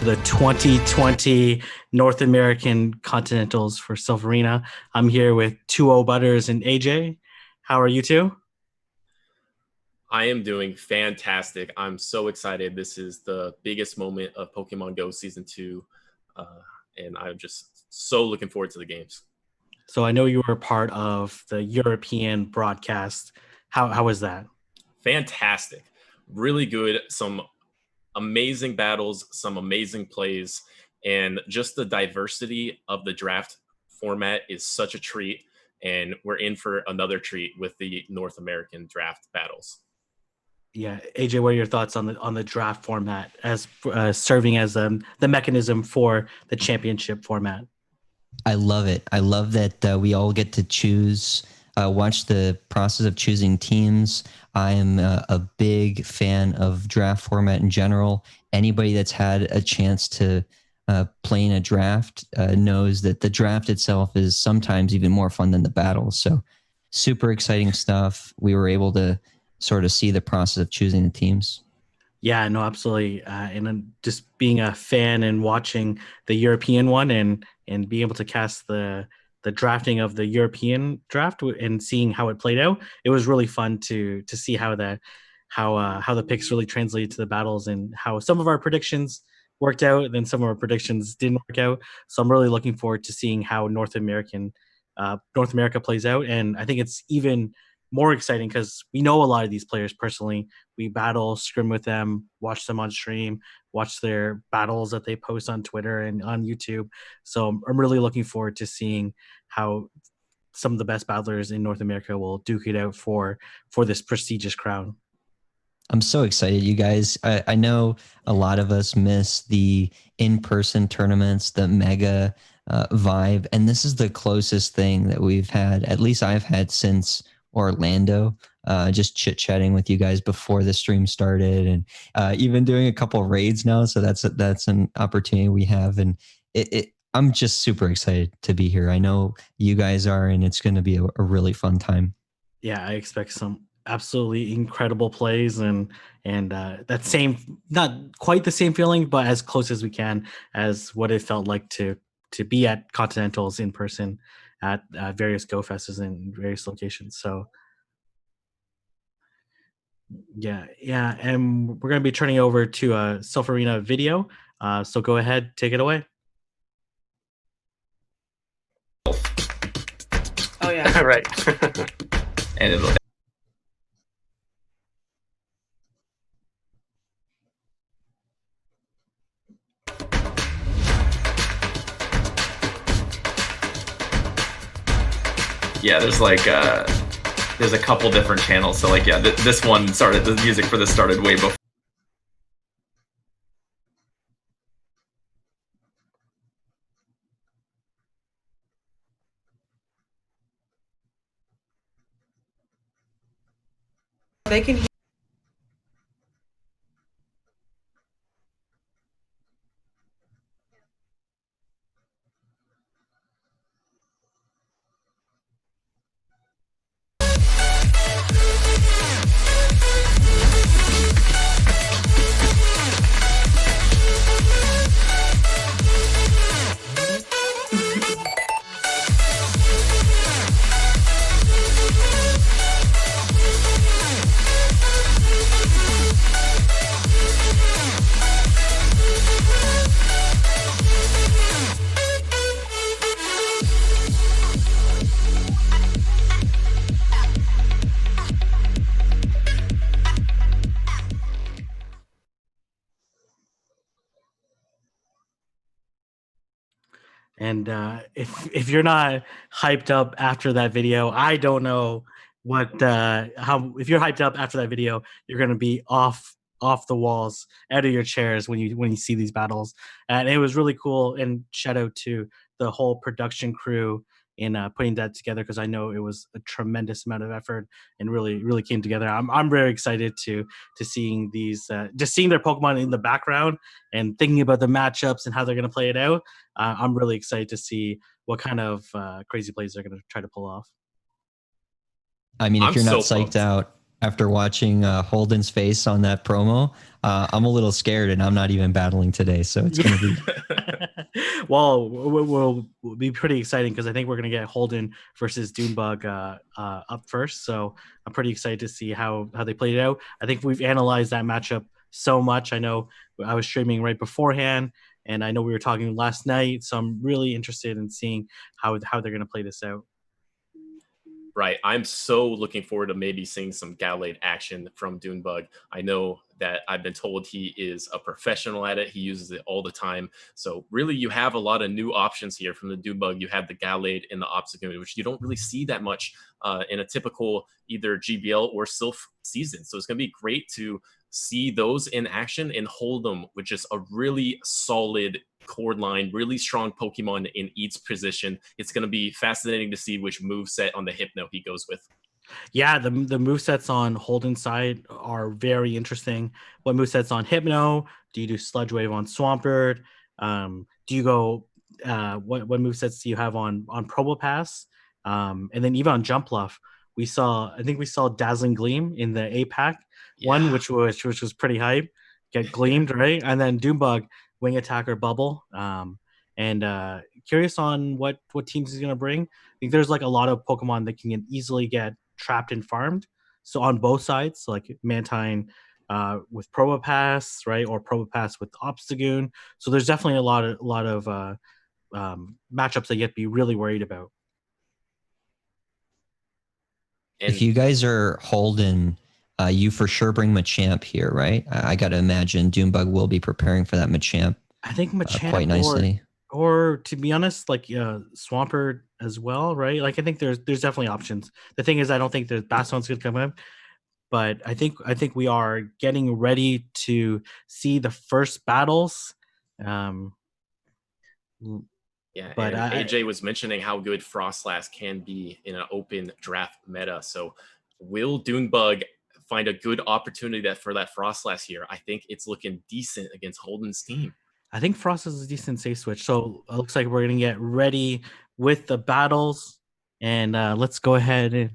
the 2020 North American Continentals for Silph Arena. I'm here with 2-0 Butters and AJ. How are you two? I am doing fantastic. I'm so excited. This is the biggest moment of Pokemon Go Season 2, and I'm just so looking forward to the games. So I know you were part of the European broadcast. How was that? Fantastic. Really good. Some amazing battles, some amazing plays, and just the diversity of the draft format is such a treat. And we're in for another treat with the North American draft battles. Yeah, AJ, what are your thoughts on the draft format as serving as the mechanism for the championship format? I love it. I love that we all get to choose, watch the process of choosing teams. I am a big fan of draft format in general. Anybody that's had a chance to play in a draft knows that the draft itself is sometimes even more fun than the battles. So super exciting stuff. We were able to sort of see the process of choosing the teams. Yeah, no, absolutely. And then just being a fan and watching the European one and being able to cast the drafting of the European draft and seeing how it played out, it was really fun to see how the picks really translated to the battles and how some of our predictions worked out, and then some of our predictions didn't work out. So I'm really looking forward to seeing how North America plays out, and I think it's even more exciting because we know a lot of these players personally. We battle, scrim with them, watch them on stream, watch their battles that they post on Twitter and on YouTube. So I'm really looking forward to seeing how some of the best battlers in North America will duke it out for this prestigious crown. I'm so excited, you guys. I know a lot of us miss the in-person tournaments, the mega vibe, and this is the closest thing that we've had, at least I've had since Orlando, just chit-chatting with you guys before the stream started, and even doing a couple of raids now. So that's an opportunity we have, and I'm just super excited to be here. I know you guys are, and it's going to be a really fun time. Yeah, I expect some absolutely incredible plays and that same, not quite the same feeling, but as close as we can as what it felt like to be at Continentals in person at various Go Fests in various locations. So yeah, and we're going to be turning over to a Silph Arena video. So go ahead, take it away. Oh yeah, right. And it'll. Yeah, there's like there's a couple different channels. So like, yeah, this one started, the music for this started way before. they can. And if you're not hyped up after that video, I don't know what how. If you're hyped up after that video, you're gonna be off the walls, out of your chairs when you see these battles. And it was really cool. And shout out to the whole production crew in putting that together, because I know it was a tremendous amount of effort and really came together. I'm very excited to seeing these, just seeing their Pokemon in the background and thinking about the matchups and how they're going to play it out. I'm really excited to see what kind of crazy plays they're going to try to pull off. I mean, if I'm you're not so psyched pumped. out, After watching Holden's face on that promo, I'm a little scared, and I'm not even battling today, so it's going to be. Well, will be pretty exciting because I think we're going to get Holden versus Dunebug up first. So I'm pretty excited to see how they played it out. I think we've analyzed that matchup so much. I know I was streaming right beforehand, and I know we were talking last night. So I'm really interested in seeing how they're going to play this out. Right. I'm so looking forward to maybe seeing some Gallade action from Dunebug. I know that I've been told he is a professional at it. He uses it all the time. So really, you have a lot of new options here from the Dunebug. You have the Gallade and the Obstagoon, which you don't really see that much in a typical either GBL or Silph season. So it's going to be great to see those in action and hold them with just a really solid chord line, really strong Pokemon in each position. It's going to be fascinating to see which moveset on the Hypno he goes with. Yeah, the movesets on Holden's side are very interesting. What movesets on Hypno? Do you do Sludge Wave on Swampert? Do you go what movesets do you have on Probopass? And then even on Jumpluff, I think we saw Dazzling Gleam in the APAC one, which was pretty hype. Get gleamed, right? And then Doombug, Wing Attacker Bubble. And curious on what teams he's gonna bring. I think there's like a lot of Pokemon that can easily get trapped and farmed. So on both sides, so like Mantine with Probopass, right, or Probopass with Obstagoon. So there's definitely a lot of matchups that you have to be really worried about. And if you guys are Holden, you for sure bring Machamp here, right? I got to imagine Doombug will be preparing for that Machamp. I think Machamp quite nicely. Or to be honest, like Swampert as well, right? Like I think there's definitely options. The thing is, I don't think the Baston's gonna come up, but I think we are getting ready to see the first battles. Yeah, but and AJ was mentioning how good Frostlass can be in an open draft meta. So will Dunebug find a good opportunity for that Frostlass here? I think it's looking decent against Holden's team. I think Frost is a decent safe switch. So it looks like we're going to get ready with the battles. And let's go ahead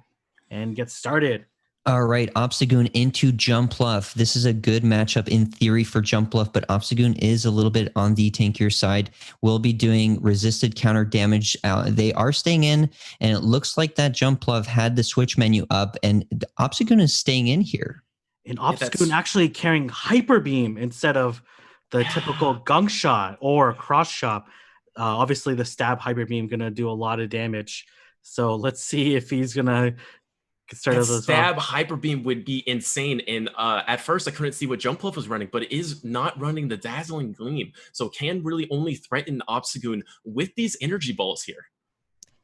and get started. All right, Obstagoon into Jumpluff. This is a good matchup in theory for Jumpluff, but Obstagoon is a little bit on the tankier side. We'll be doing resisted counter damage. They are staying in, and it looks like that Jumpluff had the switch menu up, and Obstagoon is staying in here. And Obstagoon actually carrying Hyper Beam instead of the typical Gunk Shot or Cross Chop. Obviously, the Stab Hyper Beam going to do a lot of damage. So let's see if he's going to Stab Hyper Beam would be insane. And at first, I couldn't see what Jumpluff was running, but it is not running the Dazzling Gleam. So can really only threaten Obstagoon with these energy balls here.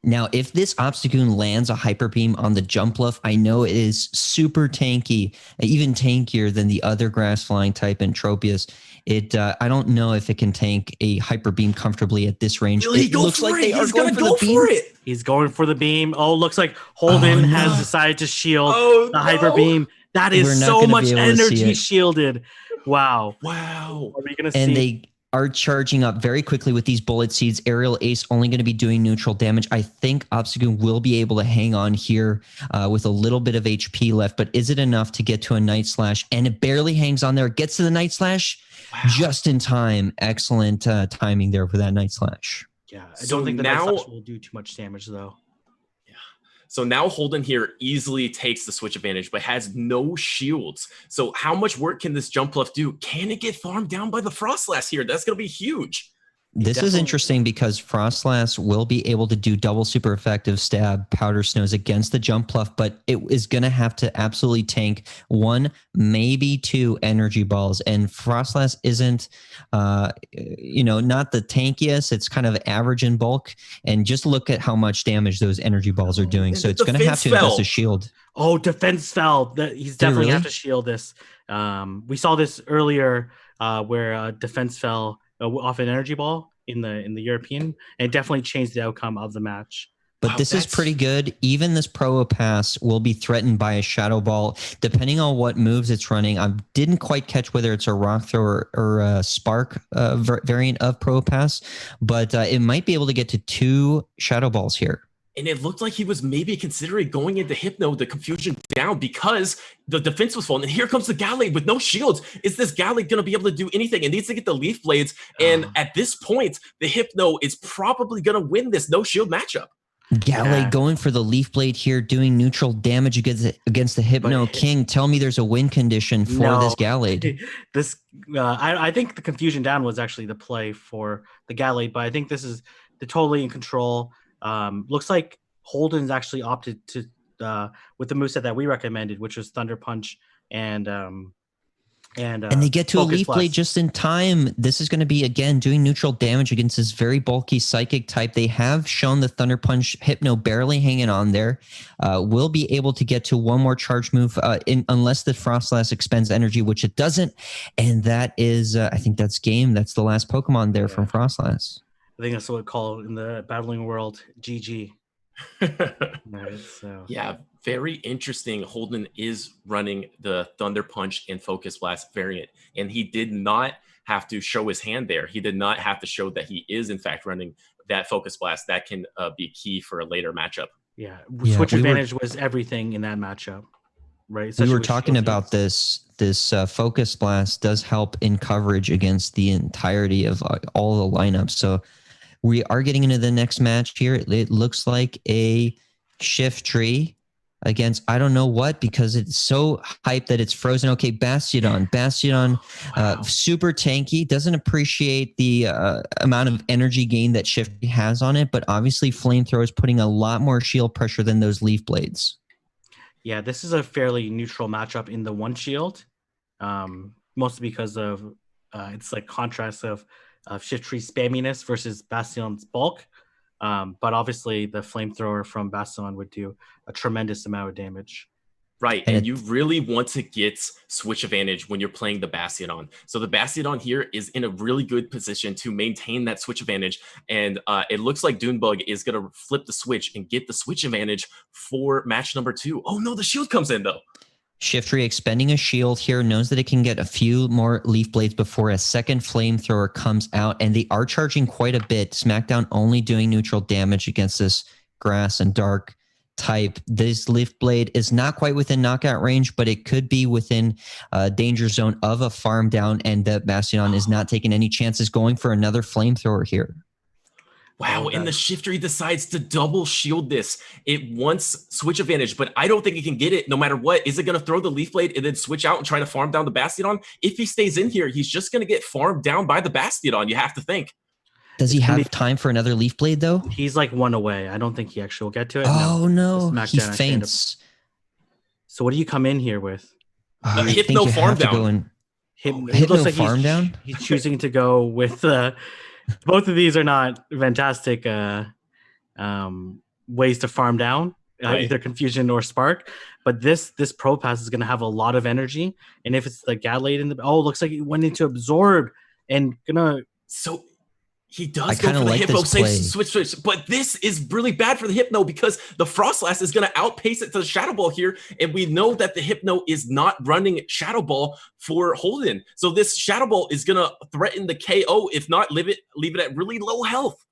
Now, if this Obstagoon lands a Hyper Beam on the Jumpluff, I know it is super tanky, even tankier than the other grass flying type Entropius. I don't know if it can tank a Hyper Beam comfortably at this range. It looks like they are going for the beam. He's going for the beam. Oh, looks like Holden has decided to shield the Hyper Beam. That is so much energy shielded. Wow. Wow. Are we going to see? And they are charging up very quickly with these bullet seeds. Aerial Ace only going to be doing neutral damage. I think Obstagoon will be able to hang on here with a little bit of HP left, but is it enough to get to a Night Slash? And it barely hangs on there. Gets to the Night Slash just in time. Excellent timing there for that Night Slash. Yeah, I don't think the Night Slash will do too much damage though. So now Holden here easily takes the switch advantage, but has no shields. So how much work can this Jumpluff do? Can it get farmed down by the Frostlass here? That's going to be huge. This is interesting because Frostlass will be able to do double super effective stab Powder Snows against the Jumpluff, but it is going to have to absolutely tank one, maybe two energy balls. And Frostlass isn't, not the tankiest. It's kind of average in bulk. And just look at how much damage those energy balls are doing. So it's going to have to invest a shield. Oh, defense fell. He's definitely have to shield this. We saw this earlier where defense fell off an energy ball in the European, and it definitely changed the outcome of the match. But this is pretty good. Even this Probopass will be threatened by a Shadow Ball, depending on what moves it's running. I didn't quite catch whether it's a Rock Throw or a Spark variant of Probopass, but it might be able to get to two Shadow Balls here. And it looked like he was maybe considering going into Hypno, the confusion down, because the defense was falling. And here comes the Gallade with no shields. Is this Gallade going to be able to do anything? It needs to get the Leaf Blades. And at this point, the Hypno is probably going to win this no shield matchup. Gallade going for the Leaf Blade here, doing neutral damage against the Hypno King. Tell me there's a win condition for this Gallade. I think the confusion down was actually the play for the Gallade, but I think this is totally in control. Looks like Holden's actually opted to with the moveset that we recommended, which was Thunder Punch and they get to a Leaf Blade just in time. This is going to be, again, doing neutral damage against this very bulky Psychic type. They have shown the Thunder Punch. Hypno barely hanging on there. Will be able to get to one more charge move unless the Frostlass expends energy, which it doesn't. And that is, I think that's game. That's the last Pokemon there from Frostlass. I think that's what we call in the battling world, GG. Right, so. Yeah, very interesting. Holden is running the Thunder Punch and Focus Blast variant, and he did not have to show his hand there. He did not have to show that he is, in fact, running that Focus Blast. That can be key for a later matchup. Yeah, Switch Advantage was everything in that matchup, right? We were talking about this Focus Blast does help in coverage against the entirety of all the lineups. So we are getting into the next match here. It looks like a Shift Tree against I don't know what, because it's so hyped that it's frozen. Okay, Bastiodon, super tanky, doesn't appreciate the amount of energy gain that Shift Tree has on it, but obviously Flamethrower is putting a lot more shield pressure than those Leaf Blades. Yeah, this is a fairly neutral matchup in the one shield, mostly because of it's like contrast of Shift Tree spamminess versus Bastion's bulk. But obviously the Flamethrower from Bastion would do a tremendous amount of damage. Right, and you really want to get switch advantage when you're playing the Bastiodon. So the Bastiodon here is in a really good position to maintain that switch advantage, and it looks like Dunebug is going to flip the switch and get the switch advantage for match number 2. Oh no, the shield comes in though. Shift Tree expending a shield here, knows that it can get a few more Leaf Blades before a second Flamethrower comes out, and they are charging quite a bit. SmackDown only doing neutral damage against this Grass and Dark type. This Leaf Blade is not quite within knockout range, but it could be within danger zone of a farm down, and the Bastion is not taking any chances going for another Flamethrower here. Wow, and the Shift Tree decides to double shield this. It wants switch advantage, but I don't think it can get it no matter what. Is it going to throw the Leaf Blade and then switch out and try to farm down the Bastiodon? If he stays in here, he's just going to get farmed down by the Bastiodon, you have to think. Does he have time for another Leaf Blade, though? He's like one away. I don't think he actually will get to it. Oh, no. He faints. So what do you come in here with? Hypno farm down. Hypno farm down? He's choosing to go with... both of these are not fantastic ways to farm down, either Confusion or Spark. But this Propass is going to have a lot of energy, and if it's the Gallade in the looks like it went into Absorb and gonna. So he does go for the Hypno switch, but this is really bad for the Hypno because the Frostlass is going to outpace it to the Shadow Ball here, and we know that the Hypno is not running Shadow Ball for Holden. So this Shadow Ball is going to threaten the KO, if not leave it at really low health.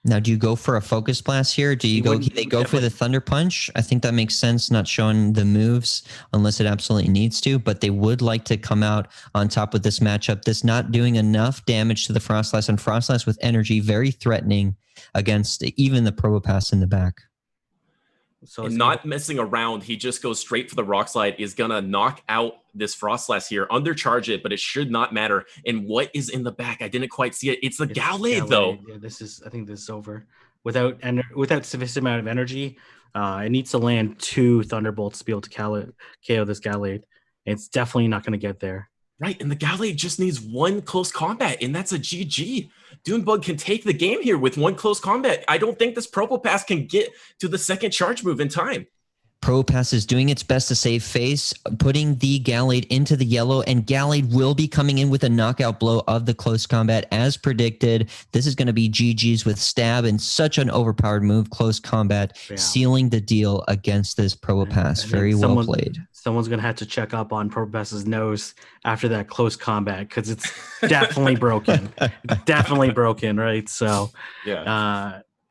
Now, do you go for a Focus Blast here? Do you go for the Thunder Punch? I think that makes sense, not showing the moves unless it absolutely needs to, but they would like to come out on top with this matchup. This not doing enough damage to the Frostlass, and Frostlass with energy, very threatening against even the Probopass in the back. So not messing around, he just goes straight for the Rock Slide, is going to knock out this Frostlass here, undercharge it, but it should not matter. And what is in the back? I didn't quite see it. It's the Gallade, though. Yeah, I think this is over. Without sufficient amount of energy, it needs to land 2 Thunderbolts to be able to KO this Gallade. It's definitely not going to get there. Right, and the Gallade just needs 1 close combat, and that's a GG. Dunebug can take the game here with 1 close combat. I don't think this Probopass can get to the second charge move in time. Probopass is doing its best to save face, putting the Gallade into the yellow, and Gallade will be coming in with a knockout blow of the close combat as predicted. This is going to be GG's with Stab, and such an overpowered move, close combat, sealing the deal against this Probopass. Very well played. Someone's going to have to check up on Probopass's nose after that close combat because it's definitely broken. Definitely broken, right? So,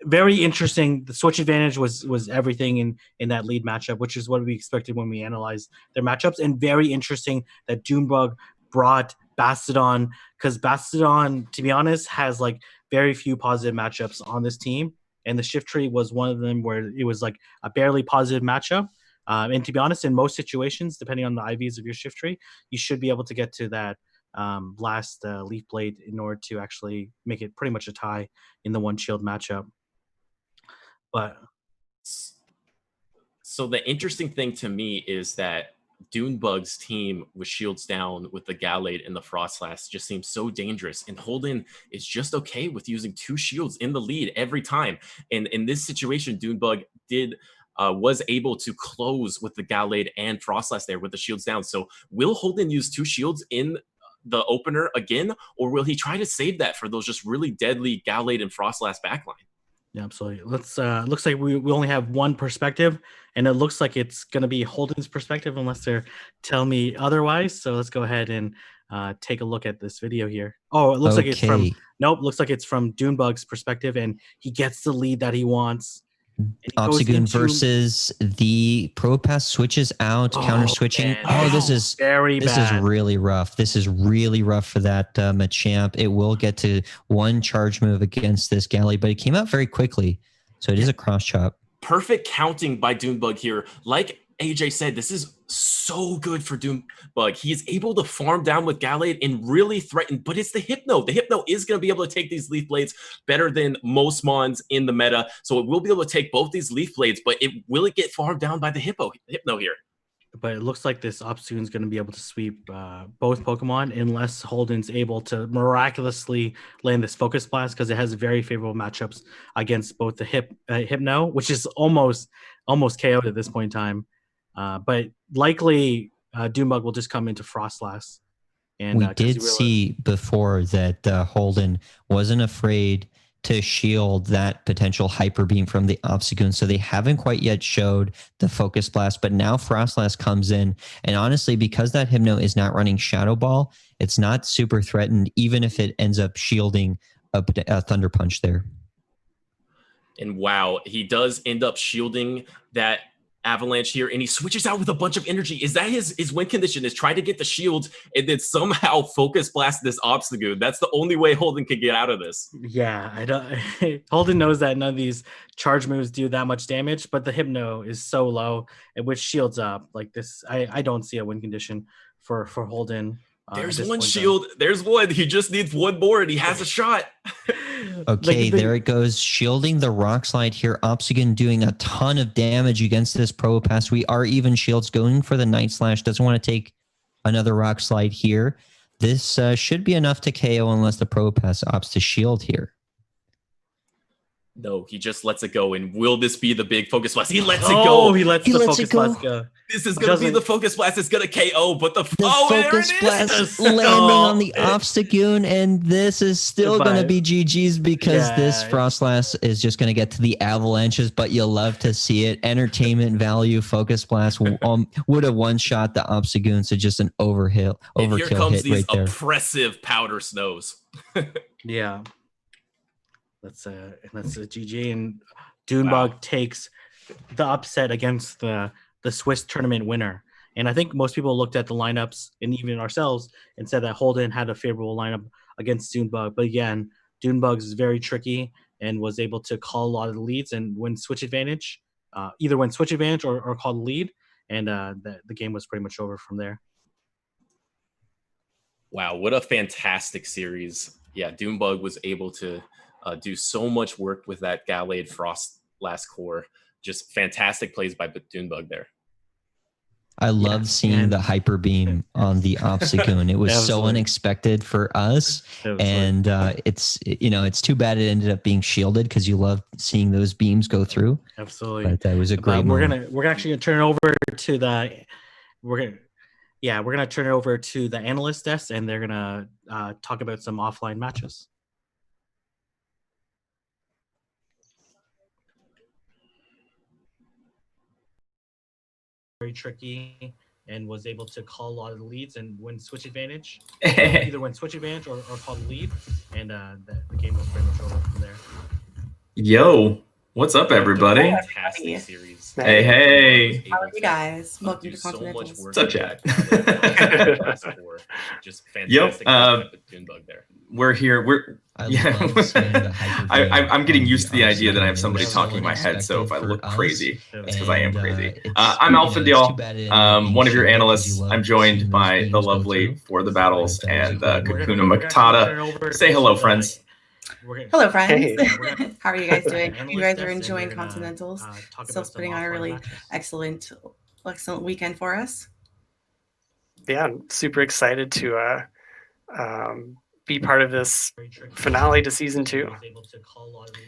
very interesting. The switch advantage was everything in that lead matchup, which is what we expected when we analyzed their matchups. And very interesting that Dunebug brought Bastodon, because Bastodon, to be honest, has like very few positive matchups on this team, and the shift tree was one of them where it was like a barely positive matchup. And to be honest, in most situations, depending on the IVs of your shift tree, you should be able to get to that last Leaf Blade in order to actually make it pretty much a tie in the one shield matchup. But so the interesting thing to me is that Dunebug's team with shields down with the Gallade and the Frostlass just seems so dangerous. And Holden is just okay with using 2 shields in the lead every time. And in this situation, Dunebug was able to close with the Gallade and Frostlass there with the shields down. So will Holden use 2 shields in the opener again, or will he try to save that for those just really deadly Gallade and Frostlass backline? yeah, absolutely. Let's looks like we only have one perspective, and it looks like it's going to be Holden's perspective unless they're telling me otherwise. So let's go ahead and take a look at this video here. Oh, it looks like it's from looks like it's from Dunebug's perspective, and he gets the lead that he wants. Obstagoon versus the Propass switches out, counter switching. Man. This is very bad. This is really rough. This is really rough for that Machamp. It will get to one charge move against this Galley, but it came out very quickly. So it is a cross chop. Perfect counting by Dunebug here. Like AJ said, this is so good for Dunebug. He is able to farm down with Gallade and really threaten, but it's the Hypno. The Hypno is going to be able to take these Leaf Blades better than most Mons in the meta. So it will be able to take both these Leaf Blades, but will it get farmed down by the Hypno here? But it looks like this Obstagoon is going to be able to sweep both Pokemon unless Holden's able to miraculously land this Focus Blast, because it has very favorable matchups against both the Hypno, which is almost KO'd at this point in time. But likely Dunebug will just come into Frostlass. And we did see before that Holden wasn't afraid to shield that potential Hyper Beam from the Obstagoon. So they haven't quite yet showed the Focus Blast, but now Frostlass comes in. And honestly, because that Hypno is not running Shadow Ball, it's not super threatened, even if it ends up shielding a Thunder Punch there. And wow, he does end up shielding that Avalanche here, and he switches out with a bunch of energy. Is that his win condition, is try to get the shield and then somehow Focus Blast this Obstagoon? That's the only way Holden can get out of this. Yeah, I don't. Holden knows that none of these charge moves do that much damage, but the Hypno is so low, which shields up like this. I don't see a win condition for Holden. There's one shield. There's one. He just needs one more, and he has a shot. Okay, there it goes. Shielding the Rock Slide here. Obstagoon doing a ton of damage against this Propass. We are even shields, going for the Night Slash. Doesn't want to take another Rock Slide here. This should be enough to KO unless the Propass opts to shield here. No, he just lets it go. And will this be the big Focus Blast? He lets it go. He lets the Focus Blast go. This is going to be the Focus Blast. It's going to KO, but the Focus Blast landing on the Obstagoon, and this is still going to be GG's because this Frostlass is just going to get to the Avalanches, but you'll love to see it. Entertainment value. Focus Blast would have one-shot the Obstagoon, so just an overkill here comes hit these right there. Oppressive Powder Snows. Yeah. That's a GG, and Dunebug takes the upset against the Swiss tournament winner. And I think most people looked at the lineups, and even ourselves, and said that Holden had a favorable lineup against Dunebug. But again, Dunebug is very tricky and was able to call a lot of the leads and win switch advantage, either win switch advantage or call the lead. And the game was pretty much over from there. Wow, what a fantastic series. Yeah, Dunebug was able to do so much work with that Gallade Frostlass core. Just fantastic plays by Dunebug there. I love seeing the Hyper Beam on the Obstagoon. It was so unexpected for us, and it's too bad it ended up being shielded because you love seeing those beams go through. Absolutely, but that was a great. We're actually gonna turn it over to the analyst desk, and they're gonna talk about some offline matches. Very tricky and was able to call a lot of the leads and win switch advantage, either win switch advantage or call the lead, and the game was pretty much over from there. Yo, what's up, everybody? Fantastic series. Hey, hey. How are you guys? Welcome to Continentals. What's up, Jack? Just fantastic Junebug there. We're here. I'm getting used to the idea that I have somebody talking in my head. So if I look crazy, it's because I am crazy. I'm Alpha Deal, one of your analysts. I'm joined by the lovely For the Battles and Kakuna Matata. Say hello, friends. Hello, friends. How are you guys doing? You guys are enjoying Continentals. Silph's putting on a really excellent weekend for us. Yeah, I'm super excited to be part of this finale to season 2.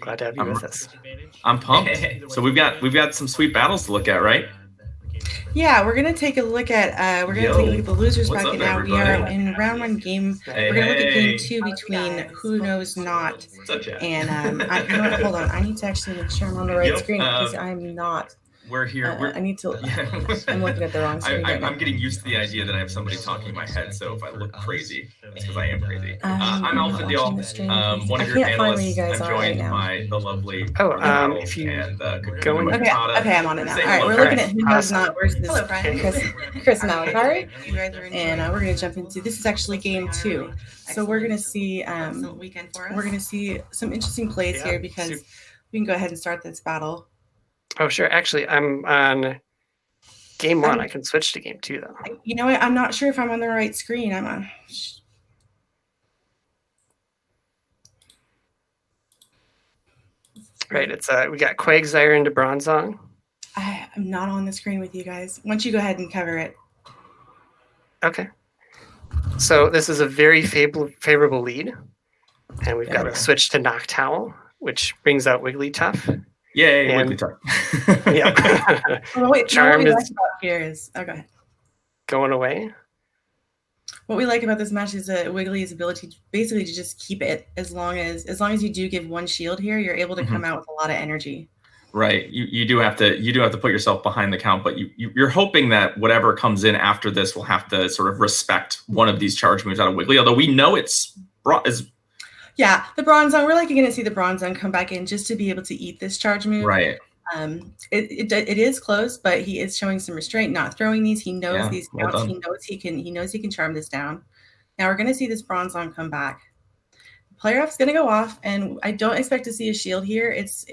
Glad to have you with us. I'm pumped. So we've got some sweet battles to look at, right? Yeah, we're gonna take a look at the losers bracket now. We are in round 1 game. We're gonna look at game 2 between Who Knows Not and hold on. I need to actually make sure I'm on the right screen because I'm not. We're here. I need to. I'm looking at the wrong screen. I'm getting used to the idea that I have somebody talking in my head. So if I look crazy, it's because I am crazy. I'm Alpha Deal, one of your analysts. I'm joined by the lovely if you go in. Okay, I'm on it now. All right, we're looking at Who Knows Not versus Chris Malakari, and we're gonna jump into this. Is actually game 2, so we're gonna see we're gonna see some interesting plays here because we can go ahead and start this battle. Oh, sure. Actually, I'm on game 1. I can switch to game 2, though. You know what? I'm not sure if I'm on the right screen. I'm on. Right. It's we got Quagsire into Bronzong. I'm not on the screen with you guys. Why don't you go ahead and cover it? Okay. So this is a very favorable lead, and we've got to switch to Noctowl, which brings out Wigglytuff. Yay, Wigglytuff. Yeah. Charm is here is go ahead. Going away. What we like about this match is Wiggly's ability basically to just keep it as long as you do give 1 shield here, you're able to come out with a lot of energy. Right. You do have to put yourself behind the count, but you're hoping that whatever comes in after this will have to sort of respect one of these charge moves out of Wiggly, although we know it's yeah, the Bronzong. We're likely going to see the Bronzong come back in just to be able to eat this charge move. Right. It is close, but he is showing some restraint, not throwing these. He knows these counts. He knows he can charm this down. Now we're going to see this Bronzong come back. Player F's going to go off, and I don't expect to see a shield here. It's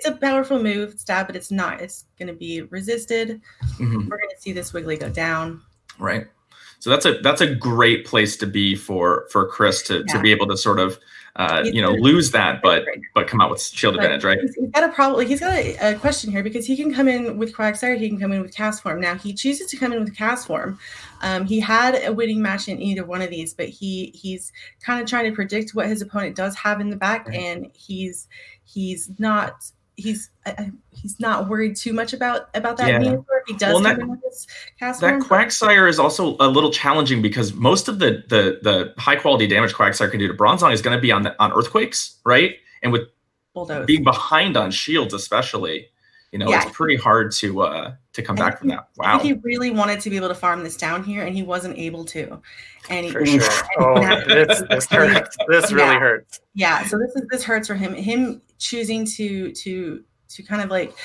a powerful move, stab, but it's not. It's going to be resisted. We're going to see this Wiggly go down. Right. So that's a great place to be for Chris to be able to sort of lose that, but come out with shield advantage, right? He's got a problem. He's got a question here because he can come in with Quagsire, he can come in with Cast Form. Now he chooses to come in with Cast Form. He had a winning match in either one of these, but he's kind of trying to predict what his opponent does have in the back, and he's not worried too much about that. Venusaur. If he does come in with his Cast Form. That Quagsire is also a little challenging because most of the high quality damage Quagsire can do to Bronzong is going to be on Earthquakes, right? And with Bulldoze. Being behind on shields, especially, it's pretty hard to come back from that. Wow. I think he really wanted to be able to farm this down here, and he wasn't able to. And for sure. This hurts. This really hurts. Yeah. So this hurts for him. Him choosing to kind of like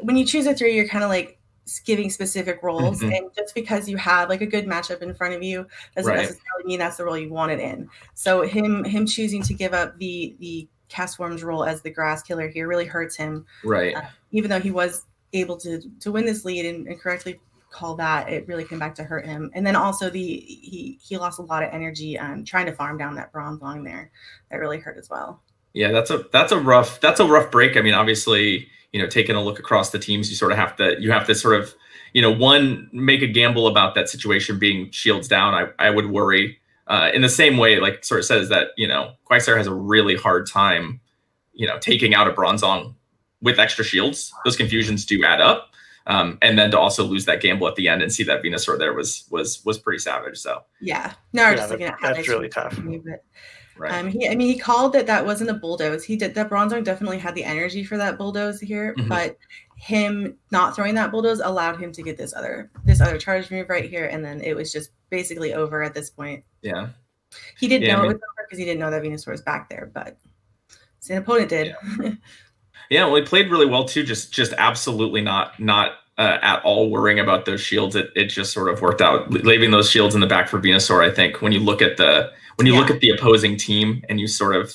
when you choose a 3, you're kind of like giving specific roles, and just because you have like a good matchup in front of you doesn't necessarily mean that's the role you want it in. So him choosing to give up the Cast Form's role as the grass killer here really hurts him. Right. Even though he was able to win this lead and correctly call that, it really came back to hurt him. And then also he lost a lot of energy trying to farm down that Bronzong there. That really hurt as well. Yeah, that's a rough break. I mean, obviously, taking a look across the teams, you have to sort of, one, make a gamble about that situation being shields down. I would worry in the same way, like sort of says that, Quagsire has a really hard time, taking out a Bronzong with extra shields. Those confusions do add up. And then to also lose that gamble at the end and see that Venusaur there was pretty savage. So yeah, no, just looking at that's really tough. Right. He called that wasn't a bulldoze. That Bronzong definitely had the energy for that bulldoze here, but him not throwing that bulldoze allowed him to get this other charge move right here, and then it was just basically over at this point. Yeah. He didn't know it was over because he didn't know that Venusaur was back there, but An opponent did. Yeah, well, he played really well too. Just absolutely not at all worrying about those shields. It just sort of worked out, leaving those shields in the back for Venusaur. I think when you look at the look at the opposing team and you sort of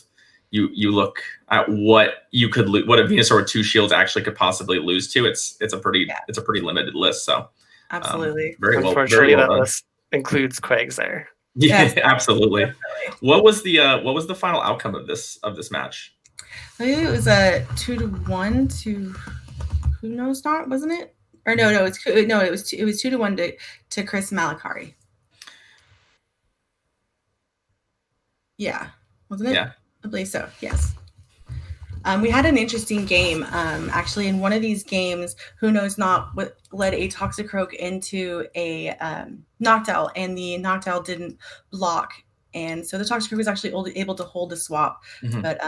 you look at what you could what a Venusaur with 2 shields actually could possibly lose to. It's a pretty limited list. So absolutely, very well. Unfortunately, that list includes Quags there. Yeah, yes, absolutely. What was the final outcome of this match? I think it was a 2-1 to who knows not, wasn't it? Or no, it was 2-1 to Chris Malakari. Yeah, wasn't it? Yeah, I believe so. Yes. We had an interesting game. Actually, in one of these games, who knows not what led a Toxicroak into a Noctowl, and the Noctowl didn't block, and so the Toxicroak was actually able to hold the swap. Mm-hmm. But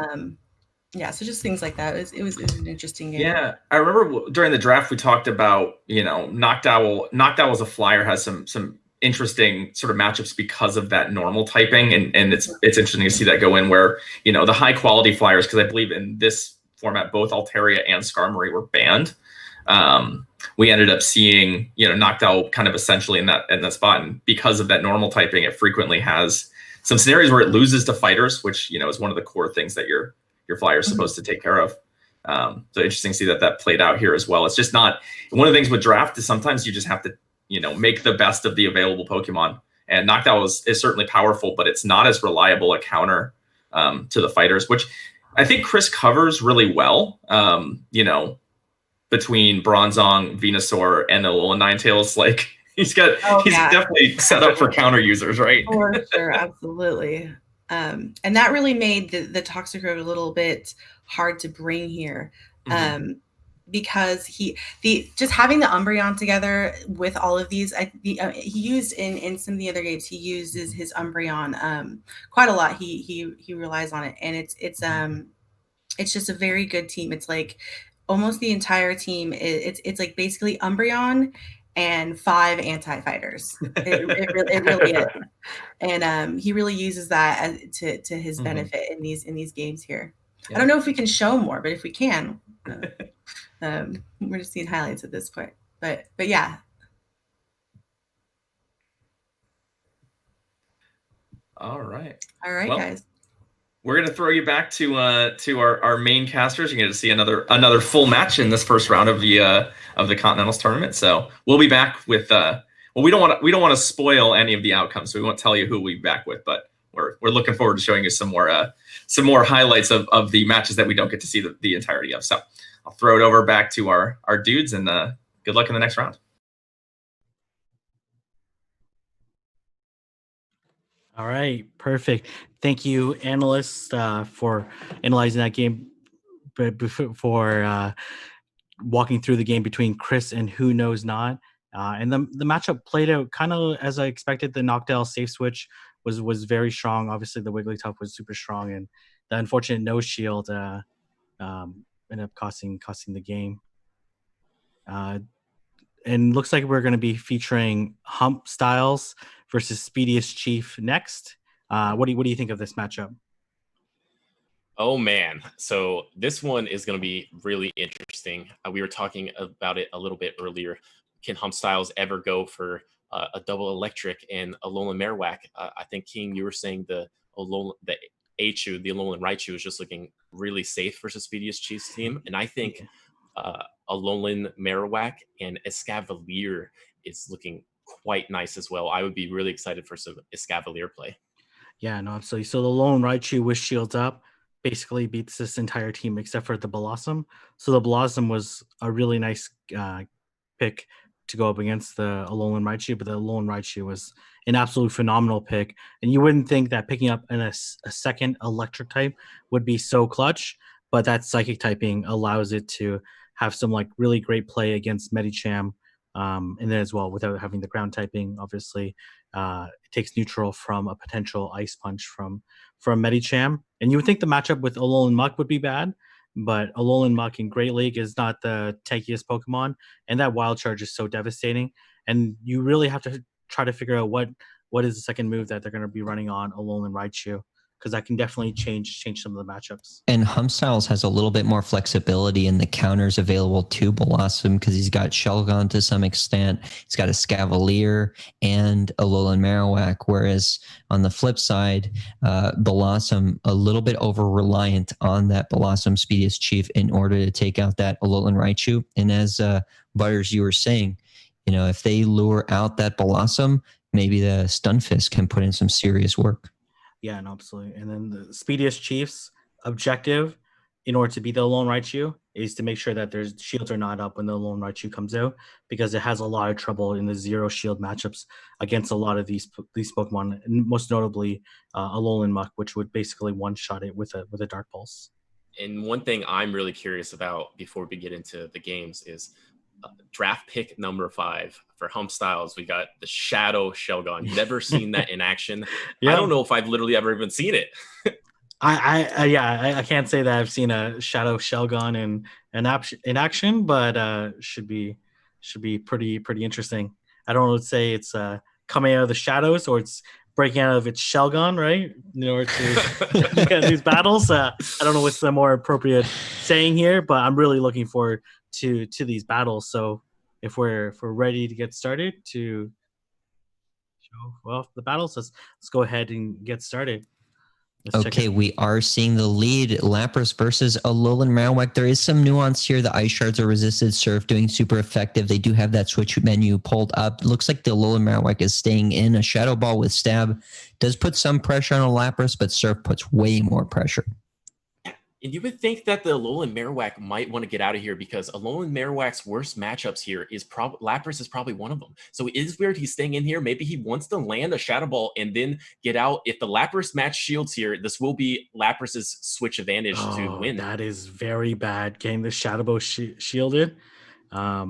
yeah, so just things like that. It was an interesting game. Yeah, I remember during the draft we talked about Noctowl. Noctowl as a flyer has some interesting sort of matchups because of that normal typing, and it's interesting to see that go in where the high quality flyers, because I believe in this format both Altaria and Skarmory were banned. We ended up seeing Noctowl kind of essentially in that spot, and because of that normal typing, it frequently has some scenarios where it loses to fighters, which is one of the core things that your flyer is supposed to take care of. So interesting to see that played out here as well. It's just not one of the things with draft is sometimes you just have to make the best of the available Pokemon. And Noctowl is certainly powerful, but it's not as reliable a counter to the fighters, which I think Chris covers really well. Between Bronzong, Venusaur, and Alolan Ninetales, like he's definitely set up for counter users, right? For sure, absolutely. And that really made the Toxicroak a little bit hard to bring here. Because just having the Umbreon together with all of these, he used in some of the other games, he uses his Umbreon quite a lot. He relies on it, and it's just a very good team. It's like almost the entire team. It's like basically Umbreon and 5 anti-fighters. It really is, and he really uses that to his benefit in these games here. Yeah. I don't know if we can show more, but if we can. We're just seeing highlights at this point, but yeah. All right, well, guys. We're gonna throw you back to our main casters. You're gonna see another full match in this first round of the Continentals tournament. So we'll be back with we don't want to spoil any of the outcomes, so we won't tell you who we'll be back with, but we're looking forward to showing you some more highlights of the matches that we don't get to see the entirety of. So I'll throw it over back to our dudes, and good luck in the next round. All right, perfect. Thank you, analysts, for analyzing that game, for walking through the game between Chris and Who Knows Not. And the matchup played out kind of as I expected. The Noctowl safe switch was very strong. Obviously, the Wigglytuff was super strong, and the unfortunate no shield ended up costing the game. And looks like we're going to be featuring Hump Styles versus Speediest Chief next. What do you think of this matchup? Oh man, so this one is going to be really interesting. We were talking about it a little bit earlier. Can Hump Styles ever go for a double electric and Alolan Marowak? I think, King, you were saying the Alolan Raichu was just looking really safe versus Speediest Chief's team, and I think Alolan Marowak and Escavalier is looking quite nice as well. I would be really excited for some Escavalier play. Yeah, no, absolutely. So the Alolan Raichu with shields up basically beats this entire team except for the Blossom. So the Blossom was a really nice pick to go up against the Alolan Raichu, but the Alolan Raichu was an absolute phenomenal pick. And you wouldn't think that picking up a second electric type would be so clutch, but that psychic typing allows it to have some like really great play against Medicham. And then as well, without having the ground typing, obviously, it takes neutral from a potential ice punch from Medicham. And you would think the matchup with Alolan Muck would be bad, but Alolan Muck in Great League is not the tankiest Pokemon, and that Wild Charge is so devastating. And you really have to try to figure out what is the second move that they're going to be running on Alolan Raichu, because that can definitely change some of the matchups. And Humstyles has a little bit more flexibility in the counters available to Blossom because he's got Shelgon to some extent. He's got a Scavalier and a Alolan Marowak, whereas on the flip side, Blossom a little bit over-reliant on that Blossom Speediest Chief in order to take out that Alolan Raichu. And as Butters, you were saying, if they lure out that Blossom, maybe the Stunfisk can put in some serious work. Yeah, no, absolutely. And then the Speediest Chief's objective in order to beat the Alolan Raichu is to make sure that their shields are not up when the Alolan Raichu comes out, because it has a lot of trouble in the zero shield matchups against a lot of these Pokemon, most notably Alolan Muck, which would basically one-shot it with a Dark Pulse. And one thing I'm really curious about before we get into the games is draft pick number 5 for Humstyles. We got the Shadow Shelgon. Never seen that in action. Yeah. I don't know if I've literally ever even seen it. I can't say that I've seen a Shadow Shelgon in action, but should be pretty interesting. I don't know, say it's coming out of the shadows or it's breaking out of its Shelgon, right? In order to get these battles. I don't know what's the more appropriate saying here, but I'm really looking forward to these battles. So if we're ready to get started to show the battles, let's go ahead and get started. Okay, we are seeing the lead, Lapras versus Alolan Marowak. There is some nuance here. The Ice Shards are resisted, Surf doing super effective. They do have that switch menu pulled up. Looks like the Alolan Marowak is staying in. A Shadow Ball with Stab does put some pressure on a Lapras, but Surf puts way more pressure. And you would think that the Alolan Marowak might want to get out of here, because Alolan Marowak's worst matchups here is Lapras is probably one of them. So it is weird he's staying in here. Maybe he wants to land a Shadow Ball and then get out. If the Lapras match shields here, this will be Lapras's switch advantage to win. That is very bad, getting the Shadow Ball shielded. But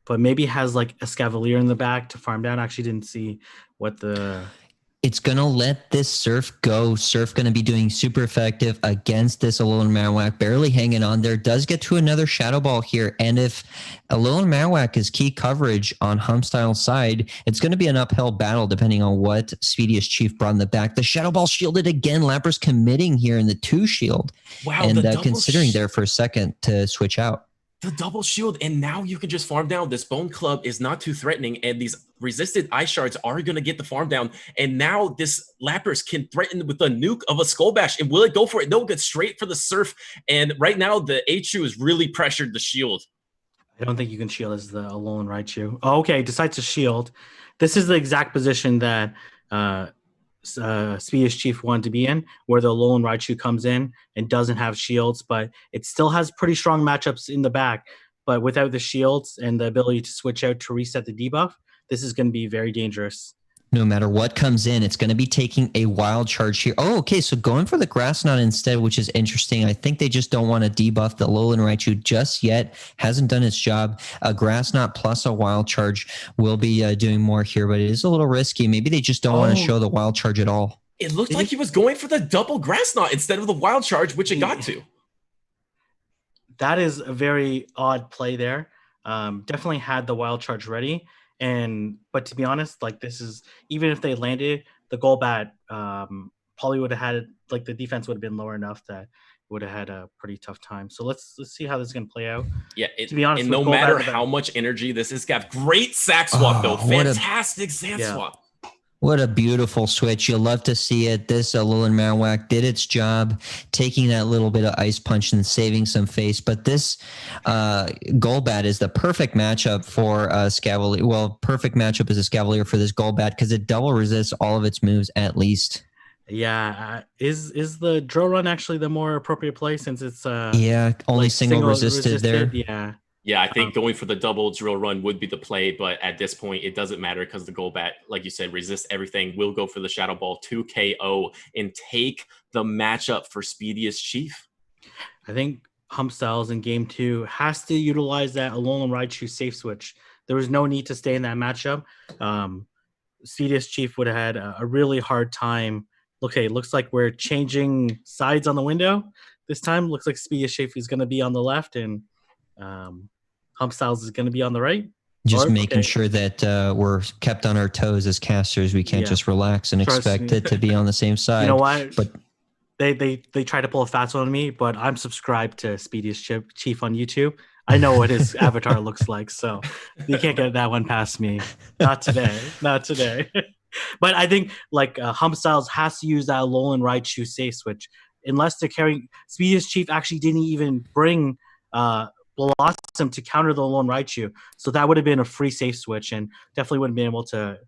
maybe has like a Scavalier in the back to farm down. Actually didn't see what the... It's going to let this Surf go. Surf going to be doing super effective against this Alolan Marowak, barely hanging on there. Does get to another Shadow Ball here. And if Alolan Marowak is key coverage on Humstyle's side, it's going to be an uphill battle depending on what Speediest Chief brought in the back. The Shadow Ball shielded again. Lapras committing here in the 2 shield. Wow. And considering there for a second to switch out. The double shield, and now you can just farm down. This Bone Club is not too threatening, and these resisted Ice Shards are going to get the farm down. And now this Lapras can threaten with a nuke of a Skull Bash. And will it go for it? No, it gets straight for the Surf. And right now, the H2 has really pressured the shield. I don't think you can shield as the Alolan Raichu. Oh, okay, decides to shield. This is the exact position that Speediest Chief wanted to be in, where the Alolan Raichu comes in and doesn't have shields, but it still has pretty strong matchups in the back. But without the shields and the ability to switch out to reset the debuff, this is going to be very dangerous. No matter what comes in, it's going to be taking a wild charge here. Oh, okay, so going for the Grass Knot instead, which is interesting. I think they just don't want to debuff the Alolan Raichu just yet. Hasn't done its job. A Grass Knot plus a wild charge will be doing more here, but it is a little risky. Maybe they just don't want to show the wild charge at all. It looked like he was going for the double Grass Knot instead of the wild charge, which it got to. That is a very odd play there. Definitely had the wild charge ready. But to be honest, like, this is, even if they landed the Golbat, probably would have had, like, the defense would have been lower enough that would have had a pretty tough time. So let's see how this is going to play out. Yeah, to be honest, and no matter how much energy this has got, great sack swap though, fantastic sand swap. What a beautiful switch. You'll love to see it. This Alolan Marowak did its job, taking that little bit of Ice Punch and saving some face. But this Golbat is the perfect matchup for Scavalier. Well, perfect matchup is a Scavalier for this Golbat because it double resists all of its moves at least. Yeah. Is the Drill Run actually the more appropriate play since it's only like single resisted there? Yeah. Yeah, I think going for the double Drill Run would be the play, but at this point, it doesn't matter because the Golbat, like you said, resists everything. Will go for the Shadow Ball to KO and take the matchup for Speediest Chief. I think Humstyles in Game 2 has to utilize that Alolan Raichu safe switch. There was no need to stay in that matchup. Speediest Chief would have had a really hard time. Okay, looks like we're changing sides on the window this time. Looks like Speediest Chief is going to be on the left, and Humstyles is going to be on the right. Just making sure that we're kept on our toes as casters. We can't just relax and expect it to be on the same side. You know what? But they try to pull a fast one on me, but I'm subscribed to Speediest Chief on YouTube. I know what his avatar looks like, so you can't get that one past me. Not today. Not today. But I think like Hump Styles has to use that Alolan Raichu safe switch. Unless they're carrying Speediest Chief actually didn't even bring Blossom to counter the Alolan Raichu. So that would have been a free safe switch and definitely would have been able to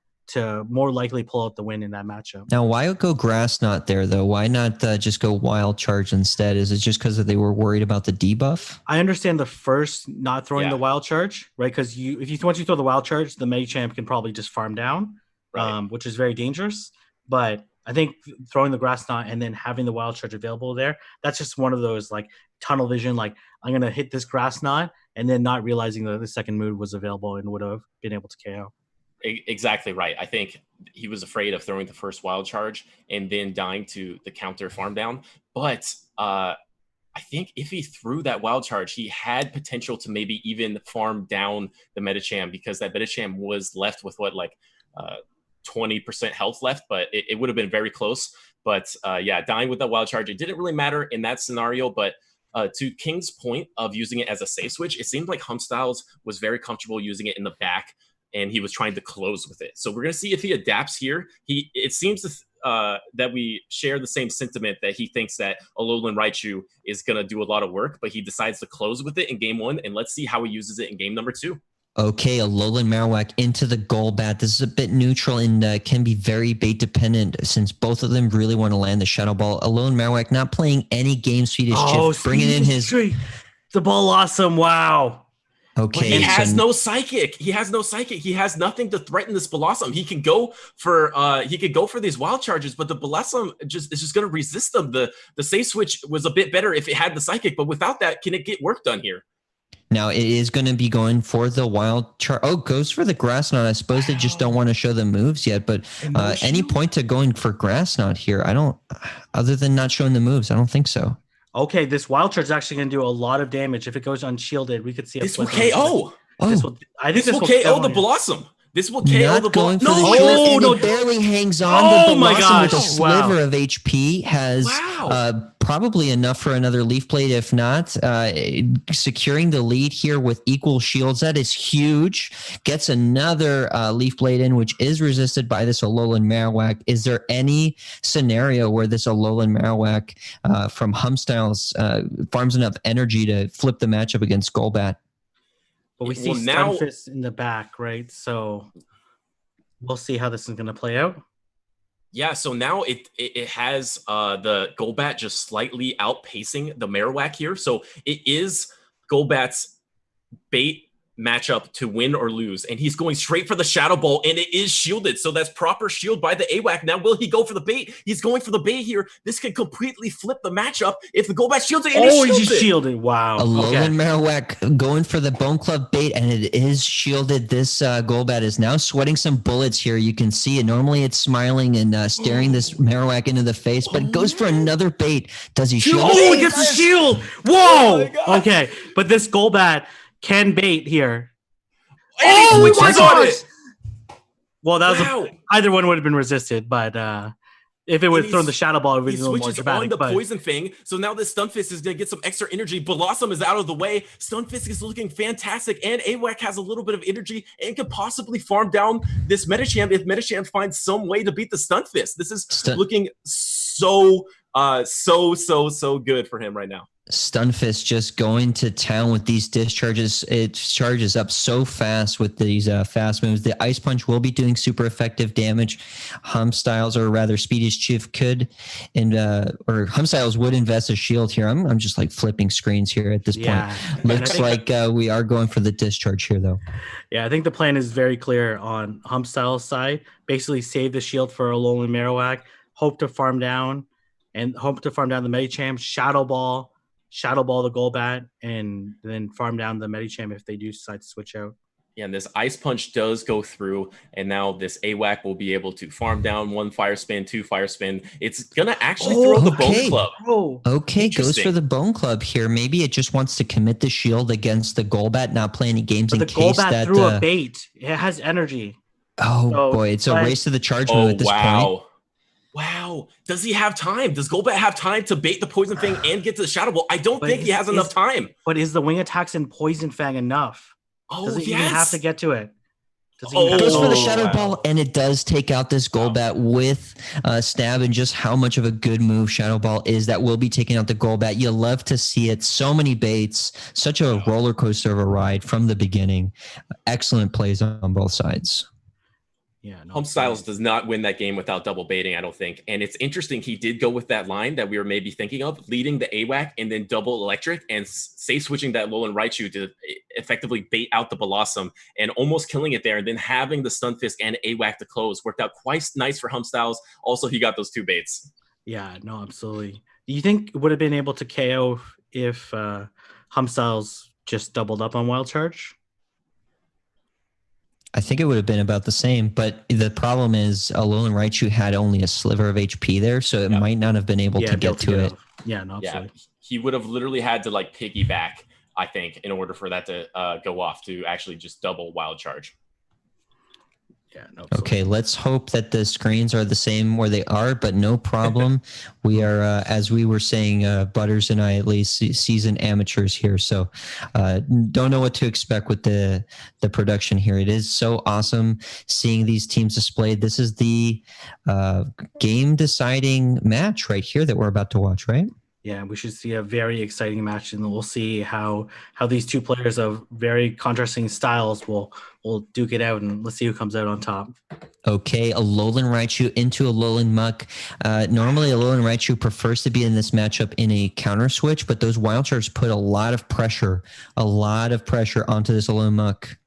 more likely pull out the win in that matchup. Now, why go Grass Knot there, though? Why not just go Wild Charge instead? Is it just because they were worried about the debuff? I understand the first not throwing the Wild Charge, right? Because once you throw the Wild Charge, the Medicham can probably just farm down, right. Which is very dangerous. But I think throwing the Grass Knot and then having the Wild Charge available there, that's just one of those like tunnel vision, like I'm going to hit this Grass Knot and then not realizing that the second move was available and would have been able to KO. Exactly right. I think he was afraid of throwing the first Wild Charge and then dying to the counter farm down. But I think if he threw that Wild Charge, he had potential to maybe even farm down the Medicham, because that Medicham was left with 20% health left, but it would have been very close. But dying with that Wild Charge, it didn't really matter in that scenario. But to King's point of using it as a safe switch, it seemed like Hump Styles was very comfortable using it in the back, and he was trying to close with it. So we're going to see if he adapts here. It seems that we share the same sentiment that he thinks that Alolan Raichu is going to do a lot of work, but he decides to close with it in game 1, and let's see how he uses it in game number 2. Okay, Alolan Marowak into the Golbat. This is a bit neutral and can be very bait dependent, since both of them really want to land the Shadow Ball. Alolan Marowak not playing any game speed is just bringing in his... The ball awesome, wow. Okay, he has no psychic. He has no psychic. He has nothing to threaten this Blossom. He could go for these Wild Charges, but the Blossom is just going to resist them. The safe switch was a bit better if it had the psychic, but without that, can it get work done here? Now it is going to be going for the Wild Charge. Oh, goes for the Grass Knot. I suppose they just don't want to show the moves yet, but any point to going for Grass Knot here? I don't, other than not showing the moves, I don't think so. Okay, this Wild Charge is actually going to do a lot of damage. If it goes unshielded, we could see this will KO. This will KO the Blossom. This will KO the Blossom. No, barely hangs on. The Blossom with a sliver of HP has probably enough for another Leaf Blade. If not, securing the lead here with equal shields. That is huge. Gets another Leaf Blade in, which is resisted by this Alolan Marowak. Is there any scenario where this Alolan Marowak from Hump Styles farms enough energy to flip the matchup against Golbat? But we see Stunfisk in the back, right? So we'll see how this is going to play out. Yeah, so now it has the Golbat just slightly outpacing the Marowak here. So it is Golbat's bait matchup to win or lose, and he's going straight for the Shadow Ball, and it is shielded, so that's proper shield by the AWAC. Now will he go for the bait? He's going for the bait here. This could completely flip the matchup if the Golbat shields it, and he's shielded. Wow. Alolan Marowak going for the Bone Club bait, and it is shielded. This Golbat is now sweating some bullets here. You can see it. Normally it's smiling and staring this Marowak into the face, but it goes for another bait. Does he shield? Oh, he gets a shield. Whoa. Okay, but this Golbat can bait here. Oh, my God! Well, that was either one would have been resisted, but if it would have thrown the Shadow Ball, it would be a little more dramatic. On the Poison Fang, so now this Stunfisk is going to get some extra energy. Blossom is out of the way. Stunfisk is looking fantastic, and AWAC has a little bit of energy and could possibly farm down this Medicham if Medicham finds some way to beat the Stunfisk. This is looking so good for him right now. Stunfisk just going to town with these discharges. It charges up so fast with these fast moves. The Ice Punch will be doing super effective damage. Hump Styles, or rather Speediest Chief, could, or Hump Styles would invest a shield here. I'm just like flipping screens here at this point. Looks like we are going for the discharge here, though. Yeah, I think the plan is very clear on Hump Styles' side. Basically, save the shield for Alolan Marowak. Hope to farm down the Medicham. Shadow Ball the Golbat, and then farm down the Medicham if they do decide to switch out. Yeah, and this Ice Punch does go through, and now this AWAC will be able to farm down 1 Fire Spin, 2 Fire Spin. It's going to actually throw the Bone Club. Okay, goes for the Bone Club here. Maybe it just wants to commit the shield against the Golbat, not play any games in case that... the Golbat threw a bait. It has energy. Oh, boy. It's a race to the charge move at this point. Wow. Does he have time? Does Golbat have time to bait the Poison Fang and get to the Shadow Ball? I don't think he has enough time. But is the Wing Attacks in Poison Fang enough? Does it even have to get to it? Goes for the Shadow Ball, and it does take out this Golbat with Stab, and just how much of a good move Shadow Ball is. That will be taking out the Golbat. You love to see it. So many baits. Such a roller coaster of a ride from the beginning. Excellent plays on both sides. Yeah, Home Styles does not win that game without double baiting, I don't think. And it's interesting, he did go with that line that we were maybe thinking of, leading the AWAC and then double electric and safe switching that Alolan Raichu to effectively bait out the Blossom and almost killing it there. And then having the Stunfisk and AWAC to close worked out quite nice for Home Styles. Also, he got those 2 baits. Yeah, no, absolutely. Do you think it would have been able to KO if Home Styles just doubled up on Wild Charge? I think it would have been about the same, but the problem is Alolan Raichu had only a sliver of HP there, so it might not have been able to get to it. Yeah, no, absolutely. Yeah, he would have literally had to like piggyback, I think, in order for that to go off to actually just double Wild Charge. Yeah, no, okay, let's hope that the screens are the same where they are, but no problem. We are, as we were saying, Butters and I, at least, seasoned amateurs here, so don't know what to expect with the production here. It is so awesome seeing these teams displayed. This is the game-deciding match right here that we're about to watch, right? Yeah, we should see a very exciting match, and we'll see how these two players of very contrasting styles will duke it out, and let's see who comes out on top. Okay, Alolan Raichu into Alolan Muck. Normally, Alolan Raichu prefers to be in this matchup in a counter switch, but those Wild Charges put a lot of pressure onto this Alolan Muck.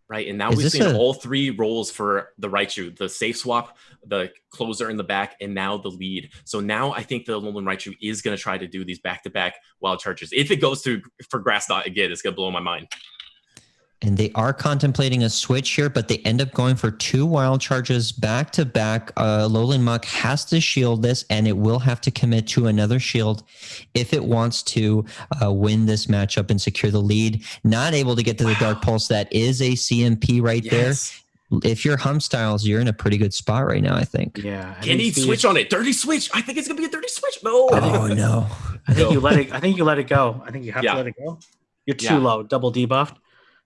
Right, and now we've seen all 3 roles for the Raichu, the safe swap, the closer in the back, and now the lead. So now I think the Alolan Raichu is going to try to do these back-to-back Wild Charges. If it goes for Grass Knot again, it's going to blow my mind. And they are contemplating a switch here, but they end up going for 2 Wild Charges back-to-back. Alolan Muck has to shield this, and it will have to commit to another shield if it wants to win this matchup and secure the lead. Not able to get to the Dark Pulse. That is a CMP right there. If you're Hum Styles, you're in a pretty good spot right now, I think. Yeah. Can he switch on it? Dirty switch. I think it's going to be a dirty switch. No. Oh, no. I think you let it go. I think you have to let it go. You're too low, double debuffed.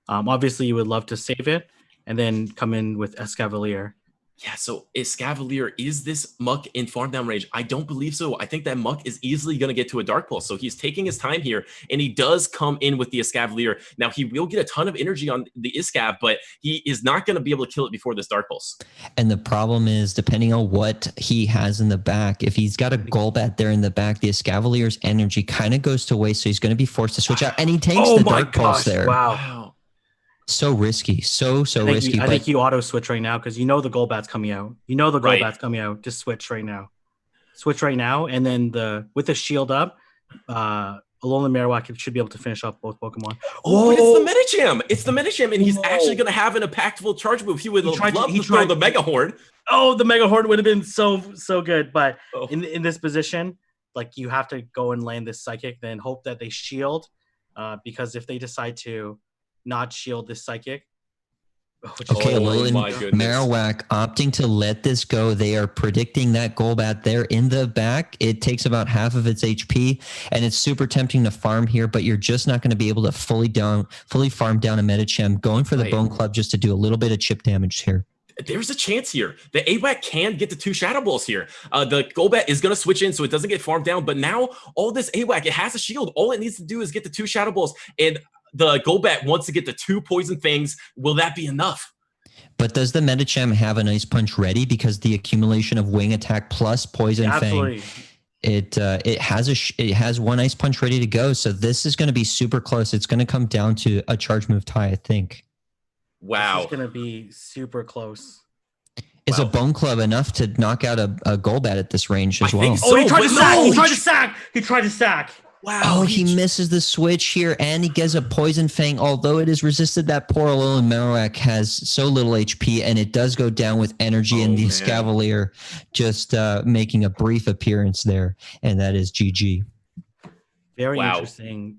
Obviously, you would love to save it and then come in with Escavalier. Yeah, so Escavalier, is this Muck in farm down range? I don't believe so. I think that Muck is easily going to get to a Dark Pulse. So he's taking his time here, and he does come in with the Escavalier. Now, he will get a ton of energy on the Escav, but he is not going to be able to kill it before this Dark Pulse. And the problem is, depending on what he has in the back, if he's got a Golbat there in the back, the Escavalier's energy kind of goes to waste, so he's going to be forced to switch out, and he takes the Dark Pulse there. Wow. So risky, so risky. I think you auto switch right now because you know the Golbat's coming out. Coming out. Just switch right now. And then with the shield up, Alolan Marowak should be able to finish off both Pokemon. Oh, but it's the Medicham, and he's actually going to have an impactful charge move. He would love to throw the Mega Horn. Oh, the Mega Horn would have been so good, but in this position, like you have to go and land this Psychic, then hope that they shield, because if they decide to not shield this Psychic. Alolan Marowak opting to let this go. They are predicting that Golbat there in the back. It takes about half of its HP, and it's super tempting to farm here, but you're just not going to be able to fully farm down a Medicham. Going for the Bone Club just to do a little bit of chip damage here. There's a chance here. The AWAC can get the 2 Shadow Balls here. The Golbat is going to switch in so it doesn't get farmed down, but now all this AWAC, it has a shield. All it needs to do is get the 2 Shadow Balls, and the Golbat wants to get the 2 Poison Fangs. Will that be enough? But does the Medicham have an Ice Punch ready? Because the accumulation of Wing Attack plus Poison Fang, it has 1 Ice Punch ready to go. So this is going to be super close. It's going to come down to a charge move tie, I think. Wow, it's going to be super close. Is a Bone Club enough to knock out a Golbat at this range as well? So, he tried to sack. Wow. Oh, he misses the switch here, and he gets a Poison Fang. Although it is resisted, that poor Alolan Marowak has so little HP, and it does go down with energy, and the Escavalier just making a brief appearance there, and that is GG. Very interesting.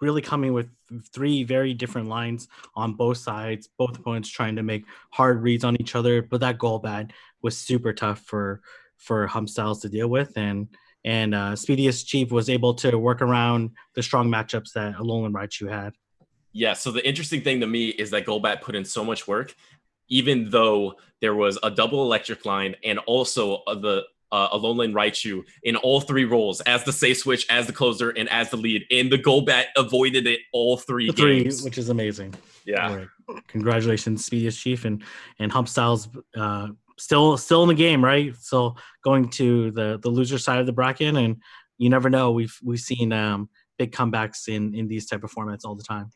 Really coming with 3 very different lines on both sides, both opponents trying to make hard reads on each other, but that Golbat was super tough for for Styles to deal with, and Speediest Chief was able to work around the strong matchups that Alolan Raichu had. Yeah, so the interesting thing to me is that Golbat put in so much work, even though there was a double electric line and also the Alolan Raichu in all three roles, as the safe switch, as the closer, and as the lead. And the Golbat avoided it all three games. Which is amazing. Yeah. All right. Congratulations, Speediest Chief, and Styles still in the game, right? So going to the loser side of the bracket, and you never know. We've seen big comebacks in these type of formats all the time.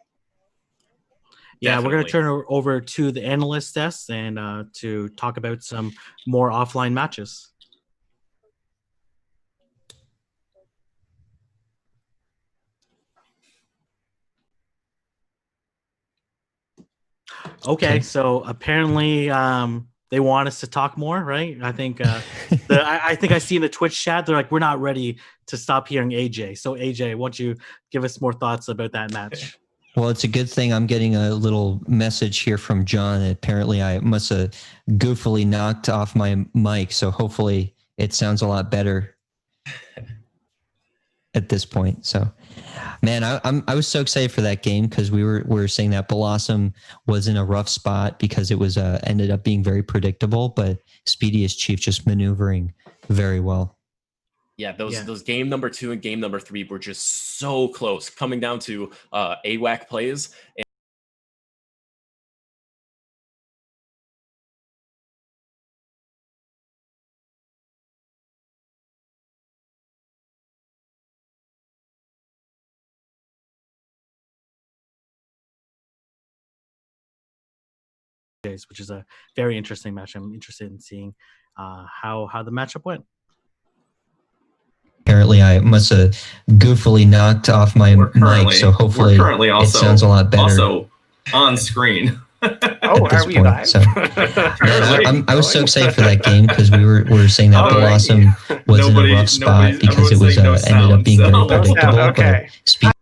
Yeah, Definitely. we're going to turn over to the analyst desk and to talk about some more offline matches. Okay, so apparently they want us to talk more, right? I think I think I see in the Twitch chat they're like, we're not ready to stop hearing AJ. So AJ, why don't you give us more thoughts about that match? Well, it's a good thing I'm getting a little message here from John. Apparently, I must have goofily knocked off my mic, so hopefully it sounds a lot better at this point. So, man, I was so excited for that game because we were saying that Blossom was in a rough spot because it was ended up being very predictable, but Speediest Chief just maneuvering very well. Yeah, those game number 2 and game number 3 were just so close, coming down to AWAC plays. Which is a very interesting match. I'm interested in seeing how the matchup went. Apparently, I must have goofily knocked off my mic, so hopefully it sounds a lot better. Also on screen. Oh, are we live? So, I was so excited for that game because we were saying that Blossom was in a rough spot because it was ended up being very predictable. Okay. But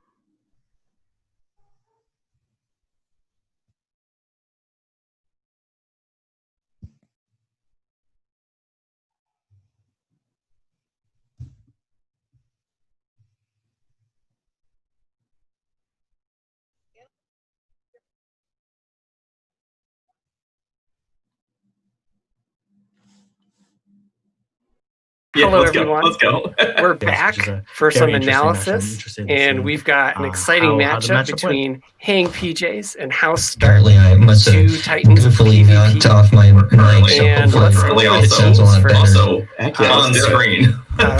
Yeah, hello, let's everyone. Let's go. We're back for some analysis, and we've got an exciting matchup between Hang PJs and House Stark. Apparently, I must have two Titans goofily knocked off my mic, so and hopefully let's go it sounds a lot better. Also on screen.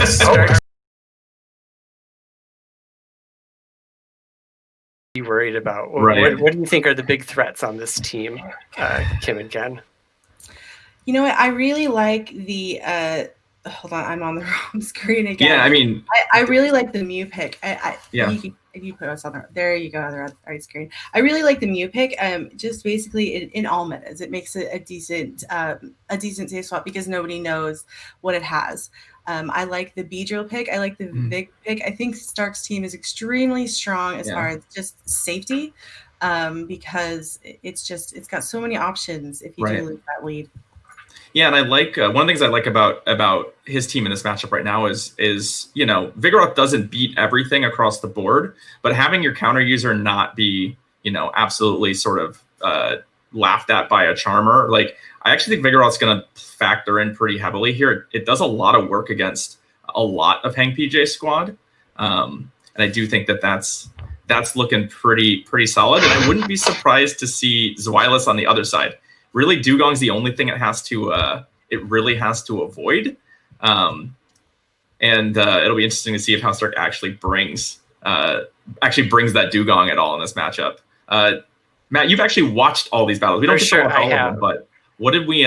Stark. Be worried about. Right. What do you think are the big threats on this team, Kim and Ken? You know what? I really like the. Hold on, I'm on the wrong screen again. Yeah, I mean, I really like the Mew pick. Yeah. You put us on there you go on the right screen. I really like the Mew pick. Just basically in all metas, it makes it a decent safe swap because nobody knows what it has. I like the Beedrill pick. I like the Vic pick. I think Stark's team is extremely strong as far as just safety, because it's got so many options if you do lose that lead. Yeah, and I like one of the things I like about his team in this matchup right now is Vigoroth doesn't beat everything across the board, but having your counter user not be absolutely sort of laughed at by a charmer, like I actually think Vigoroth's going to factor in pretty heavily here. It does a lot of work against a lot of Hang PJ squad, and I do think that's looking pretty solid. And I wouldn't be surprised to see Zweilous on the other side. Really, Dugong's the only thing it really has to avoid, and it'll be interesting to see if House Stark actually brings that Dugong at all in this matchup. Matt, you've actually watched all these battles. We don't get to watch all of them, but what did we?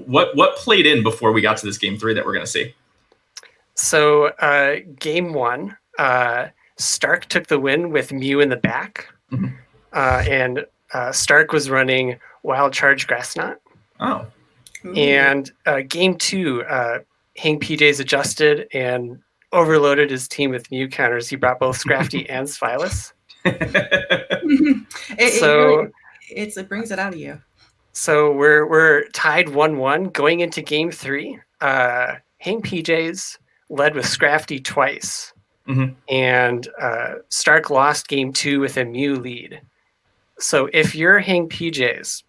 What played in before we got to this game 3 that we're going to see? So, game 1, Stark took the win with Mew in the back, and Stark was running Wild Charge Grass Knot. Oh. And game 2, Hang PJ's adjusted and overloaded his team with Mew counters. He brought both Scrafty and Zweilous. It brings it out of you. So we're tied 1-1 going into game 3. Hang PJs led with Scrafty twice. And Stark lost game 2 with a Mew lead. So if you're Hang PJs,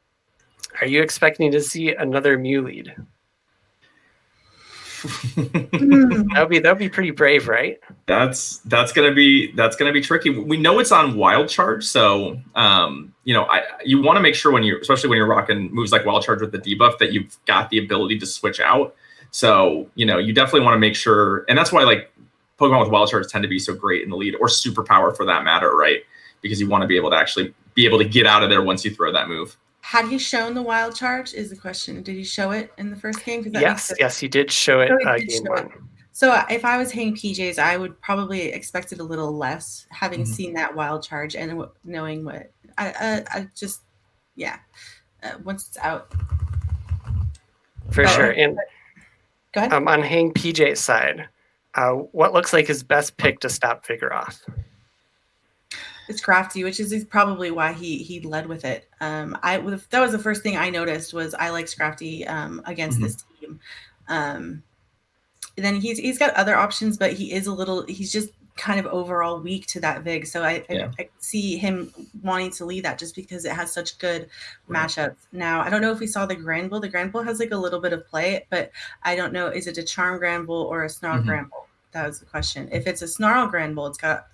are you expecting to see another Mew lead? That'd be pretty brave, right? That's gonna be tricky. We know it's on Wild Charge, so you want to make sure especially when you're rocking moves like Wild Charge with the debuff, that you've got the ability to switch out. So you definitely want to make sure, and that's why like Pokemon with Wild Charge tend to be so great in the lead, or Superpower for that matter, right? Because you want to be able to actually be able to get out of there once you throw that move. Had he shown the Wild Charge is the question. Did he show it in the first game? Yes, he did show it game 1. So if I was Hang PJs, I would probably expect it a little less, having seen that Wild Charge and knowing what I just, once it's out. For sure. And go ahead. On Hang PJ's side, what looks like his best pick to stop Vigoroth? It's Crafty, which is probably why he led with it. That was the first thing I noticed was I like Crafty against this team. Then he's got other options, but he's just kind of overall weak to that Vig. So I see him wanting to lead that just because it has such good matchups. Now, I don't know if we saw the Granbull. The Granbull has like a little bit of play, but I don't know. Is it a Charm Granbull or a Snarl Granbull? That was the question. If it's a Snarl Granbull, it's got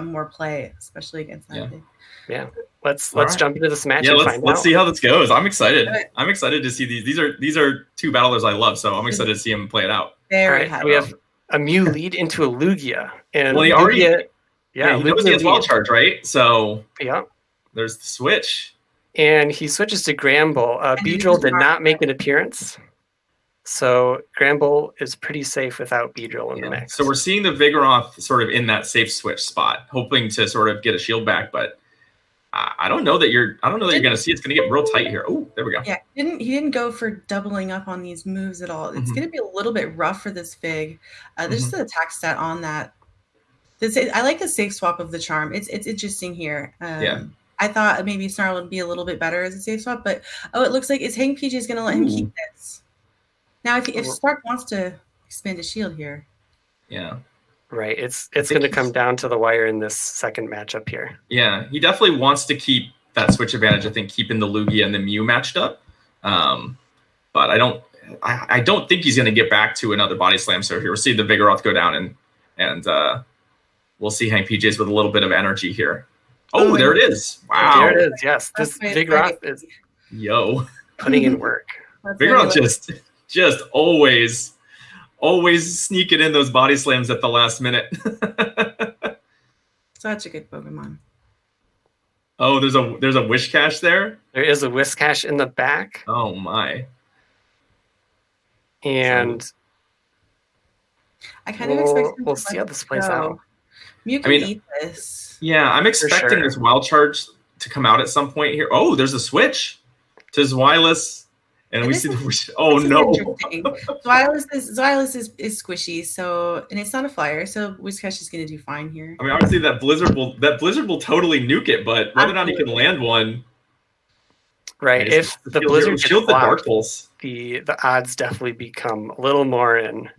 more play, especially against that Vig. Yeah. Let's jump into this match. Let's see how this goes. I'm excited. I'm excited to see these. These are two battlers I love, so I'm excited to see him play it out. We have a Mew lead into a Lugia, and he already he knows he has Wild Charge, right? So yeah, there's the switch, and he switches to Granbull. Beedrill did not make an appearance, so Granbull is pretty safe without Beedrill in the mix. So we're seeing the Vigoroth sort of in that safe switch spot, hoping to sort of get a shield back, but I don't know that you're going to see it's going to get real tight here. Oh, there we go. Yeah, he didn't go for doubling up on these moves at all. It's going to be a little bit rough for this Vig. There's just an attack stat on that. I like the safe swap of the Charm. It's interesting here. I thought maybe Snarl would be a little bit better as a safe swap, but it looks like Hang PJ is going to let him keep this. Now, if Stark wants to expand his shield here, right, it's going to come down to the wire in this second matchup here. Yeah, he definitely wants to keep that switch advantage. I think keeping the Lugia and the Mew matched up, but I don't think he's going to get back to another body slam. So here we'll see the Vigoroth go down, and we'll see Hang PJs with a little bit of energy here. Oh, there it is! Wow, there it is. Yes, this Vigoroth is putting in work. Vigoroth just always sneak it in those body slams at the last minute. Such a good Pokemon. Oh, there's a Wish Cache there? There is a Wish Cache in the back. Oh my. And I kind of expect we'll see how this plays out. Mew can eat this. Yeah, I'm expecting this Wild Charge to come out at some point here. Oh, there's a switch to Zweilous. And we see the Wish. Oh no! Zweilous is squishy, so and it's not a flyer, so Whiscash is going to do fine here. I mean, obviously that Blizzard will totally nuke it, but whether or not he can land one, right? If the Blizzard shield the Dark Pulse, the odds definitely become a little more in.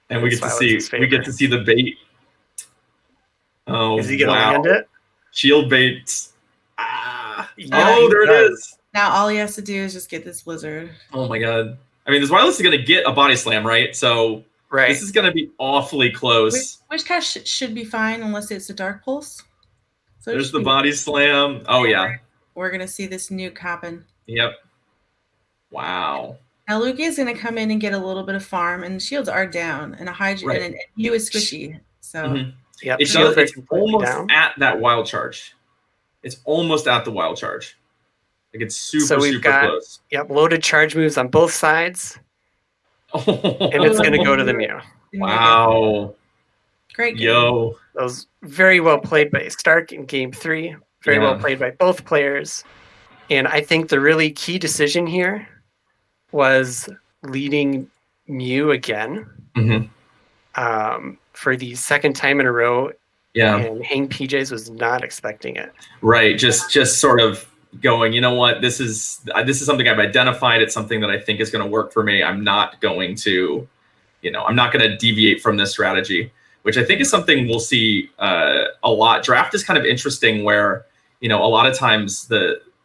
And we get to see the bait. Oh, is he going to land it? Shield baits. There it is. Now all he has to do is just get this Blizzard. Oh my god. I mean, this Wireless is going to get a body slam, right? So this is going to be awfully close. Wishcash should be fine unless it's a Dark Pulse. So there's the body slam. Oh yeah. We're going to see this nuke happen. Yep. Wow. Now Lugia is going to come in and get a little bit of farm, and shields are down, and a Hydra and Mew is squishy. So it's almost at that Wild Charge. It's almost at the Wild Charge. Like it's super close. Yep, loaded charge moves on both sides. And it's going to go to the Mew. Wow. Great game. Yo. That was very well played by Stark in game 3. Very well played by both players. And I think the really key decision here was leading Mew again for the second time in a row. Yeah. And Hang PJs was not expecting it. Right. Just sort of going, you know what, this is something I've identified. It's something that I think is going to work for me. I'm not going to, I'm not going to deviate from this strategy, which I think is something we'll see a lot. Draft is kind of interesting where, a lot of times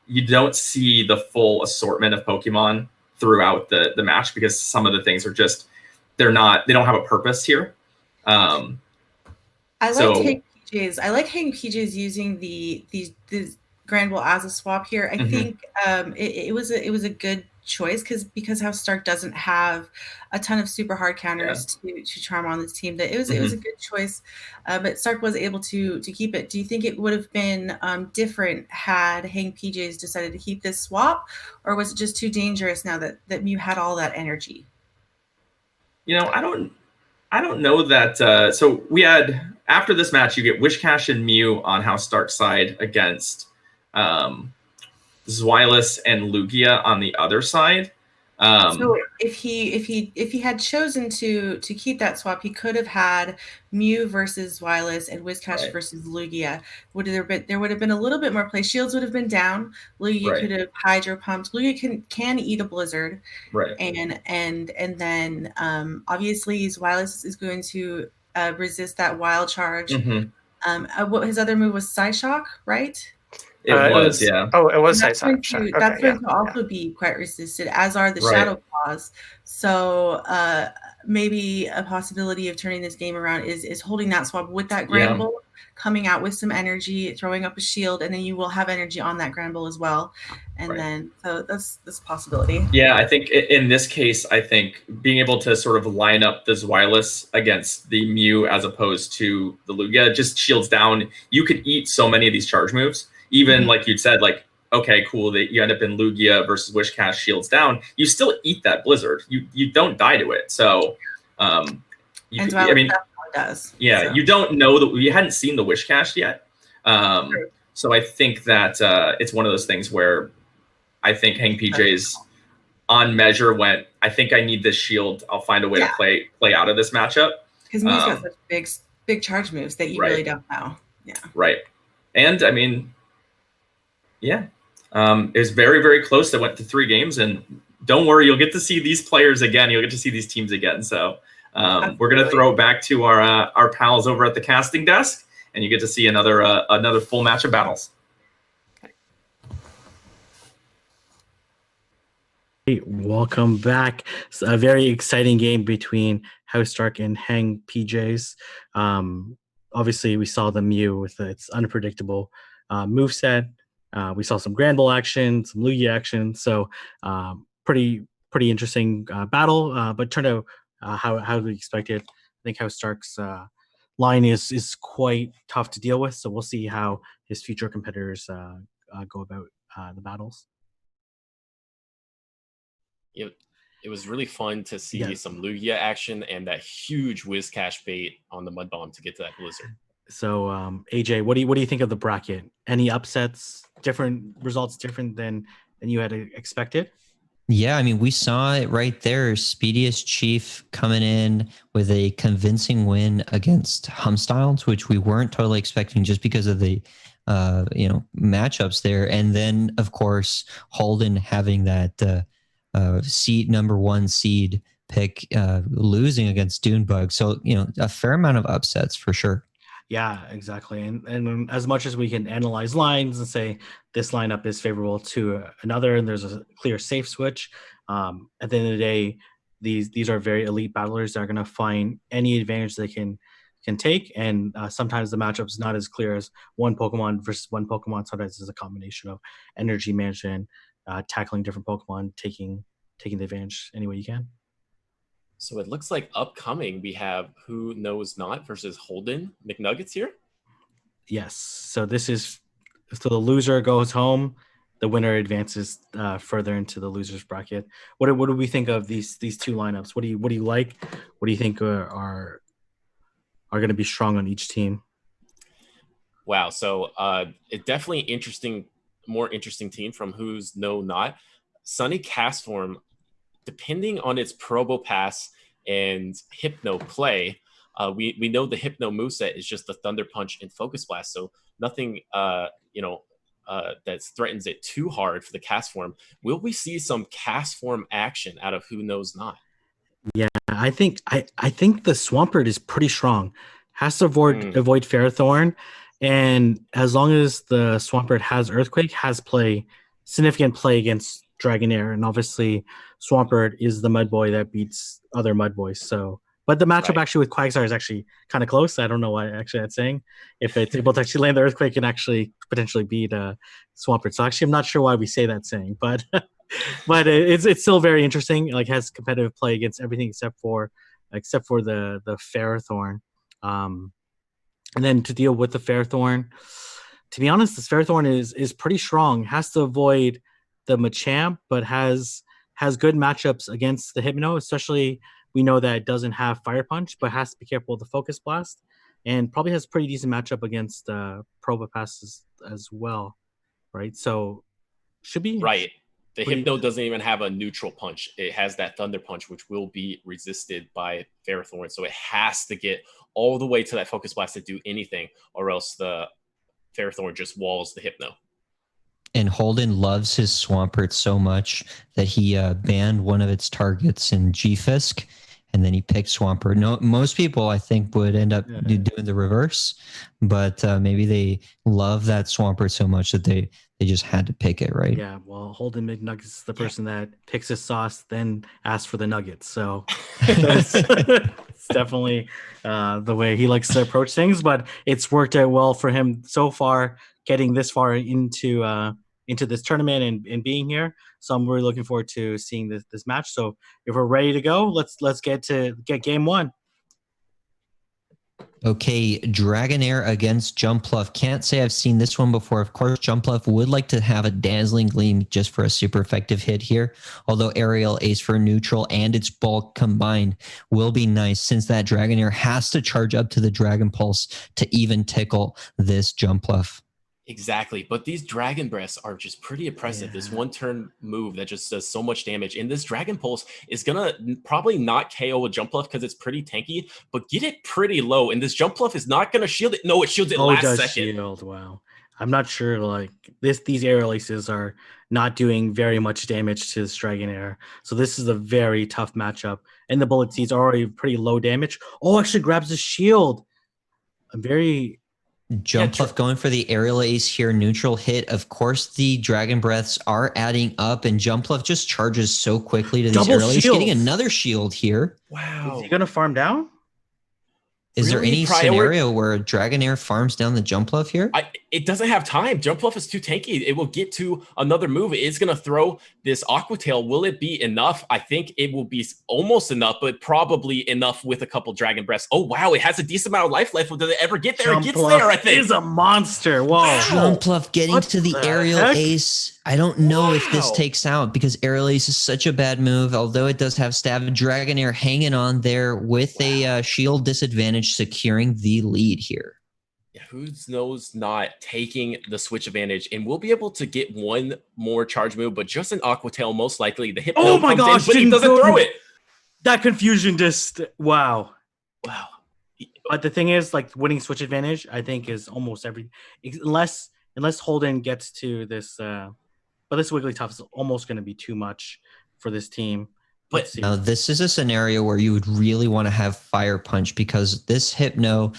you don't see the full assortment of Pokemon throughout the match because some of the things are just, they don't have a purpose here. I like Hank PJs using these Granbull as a swap here. I think it was a good choice because how Stark doesn't have a ton of super hard counters to charm on this team. That it was a good choice, but Stark was able to keep it. Do you think it would have been different had Hank PJs decided to keep this swap, or was it just too dangerous now that Mew had all that energy? I don't know that. So we had, after this match, you get Wishcash and Mew on House Stark's side against Zweilous and Lugia on the other side. So if he had chosen to keep that swap, he could have had Mew versus Zweilous and Wishcash versus Lugia. There would have been a little bit more play. Shields would have been down. Lugia could have hydro pumped. Lugia can eat a blizzard. Right. And then obviously Zweilous is going to resist that wild charge. What his other move was Psyshock, right? It was. Oh, it was that's going to also be quite resisted, as are the Shadow Claws. So maybe a possibility of turning this game around is holding that swap with that Granbull, coming out with some energy, throwing up a shield, and then you will have energy on that Granbull as well. And then so that's a possibility. Yeah, I think in this case, I think being able to sort of line up the Zweilous against the Mew as opposed to the Lugia just shields down. You could eat so many of these charge moves. Even like you'd said, like, okay, cool, that you end up in Lugia versus Wishcash shields down. You still eat that Blizzard. You don't die to it. So, does. Yeah, so. You don't know that we hadn't seen the Wishcash yet. So I think that it's one of those things where I think Hang PJ's on measure went, I think I need this shield. I'll find a way to play out of this match-up. Because Mew's got such big charge moves that you really don't know. Yeah. Right. And I mean, it was very, very close. That went to 3 games, and don't worry, you'll get to see these players again. You'll get to see these teams again. So we're going to throw it back to our pals over at the casting desk, and you get to see another full match of battles. Welcome back. It's a very exciting game between House Stark and Hang PJs. Obviously, we saw the Mew with its unpredictable moveset. We saw some Granbull action, some Lugia action. So pretty interesting battle, but turned out how we expected. I think House Stark's line is quite tough to deal with. So we'll see how his future competitors go about the battles. It was really fun to see some Lugia action and that huge Wishcash bait on the Mud Bomb to get to that Blizzard. So AJ, what do you think of the bracket? Any upsets? Different results, different than you had expected? Yeah, I mean, we saw it right there. Speediest Chief coming in with a convincing win against Humstyles, which we weren't totally expecting just because of the matchups there. And then, of course, Holden having that number 1 seed pick, losing against Dunebug. So, a fair amount of upsets for sure. Yeah, exactly. And as much as we can analyze lines and say this lineup is favorable to another, and there's a clear safe switch, at the end of the day, these are very elite battlers that are going to find any advantage they can take. And sometimes the matchup is not as clear as one Pokemon versus one Pokemon. Sometimes it's a combination of energy management, tackling different Pokemon, taking the advantage any way you can. So it looks like upcoming we have Who Knows Not versus Holden McNuggets here. Yes. So the loser goes home. The winner advances further into the losers bracket. What do we think of these 2 lineups? What do you like? What do you think are going to be strong on each team? Wow. So it definitely more interesting team from Who's No Not. Sunny Castform, depending on its Probo Pass and Hypno play, we know the Hypno moveset is just the Thunder Punch and Focus Blast, so nothing that threatens it too hard for the cast form. Will we see some cast form action out of Who Knows Not? Yeah, I think the Swampert is pretty strong. Has to avoid Ferrothorn, and as long as the Swampert has Earthquake, has significant play against Dragonair, and obviously Swampert is the Mud Boy that beats other Mud Boys. So, but the matchup actually with Quagsire is actually kind of close. I don't know why actually that's saying. If it's able to actually land the Earthquake, and actually potentially beat Swampert. So actually, I'm not sure why we say that saying, but. But it's still very interesting. Like, has competitive play against everything except for the Ferrothorn. And then to deal with the Ferrothorn, to be honest, this Ferrothorn is pretty strong. Has to avoid the Machamp, but has good matchups against the Hypno. Especially, we know that it doesn't have Fire Punch, but has to be careful with the Focus Blast, and probably has a pretty decent matchup against Probopass as well, right? So should be right. The Hypno doesn't even have a neutral punch. It has that Thunder Punch, which will be resisted by Ferrothorn. So it has to get all the way to that Focus Blast to do anything, or else the Ferrothorn just walls the Hypno. And Holden loves his Swampert so much that he banned one of its targets in G-Fisk, and then he picked Swampert. No, most people, I think, would end up doing the reverse, but maybe they love that Swampert so much that they just had to pick it, right? Yeah, well, Holden McNuggets is the person that picks his sauce, then asks for the nuggets. So it's definitely the way he likes to approach things, but it's worked out well for him so far, getting this far into this tournament and being here. So I'm really looking forward to seeing this match. So if we're ready to go, let's get game one. Okay, Dragonair against Jumpluff. Can't say I've seen this one before. Of course, Jumpluff would like to have a Dazzling Gleam just for a super effective hit here. Although Aerial Ace for neutral and its bulk combined will be nice, since that Dragonair has to charge up to the Dragon Pulse to even tickle this Jumpluff. Exactly, but these Dragon Breaths are just pretty impressive. Yeah. This one-turn move that just does so much damage, and this Dragon Pulse is gonna probably not KO a Jumpluff because it's pretty tanky, but get it pretty low, and this Jumpluff is not gonna shield it. No, it shields it last second. Shield. Wow, I'm not sure. Like these Aerial Aces are not doing very much damage to this Dragonair, so this is a very tough matchup. And the Bullet Seeds are already pretty low damage. Oh, actually grabs the shield. I'm very. Jumpluff going for the Aerial Ace here, neutral hit. Of course, the Dragon Breaths are adding up, and Jumpluff just charges so quickly to these Aerial Ace, getting another shield here. Wow. Is he going to farm down? Is there any scenario where Dragonair farms down the Jumpluff here? It doesn't have time. Jumpluff is too tanky. It will get to another move. It's going to throw this Aqua Tail. Will it be enough? I think it will be almost enough, but probably enough with a couple Dragon Breaths. Oh, wow. It has a decent amount of life left. Does it ever get there? It gets there, I think. It is a monster. Whoa. Jumpluff getting to the Aerial Ace. I don't know if this takes out, because Aerial Ace is such a bad move, although it does have Stab. Dragonair hanging on there with a shield disadvantage, securing the lead here. Yeah, Who Knows Not taking the switch advantage, and we'll be able to get one more charge move, but just an Aqua Tail, most likely. The hit. Oh my gosh, but he doesn't throw it. That confusion just wow. But the thing is, like, winning switch advantage, I think, is almost every unless Holden gets to this. But this Wigglytuff is almost going to be too much for this team. But now this is a scenario where you would really want to have Fire Punch, because this Hypno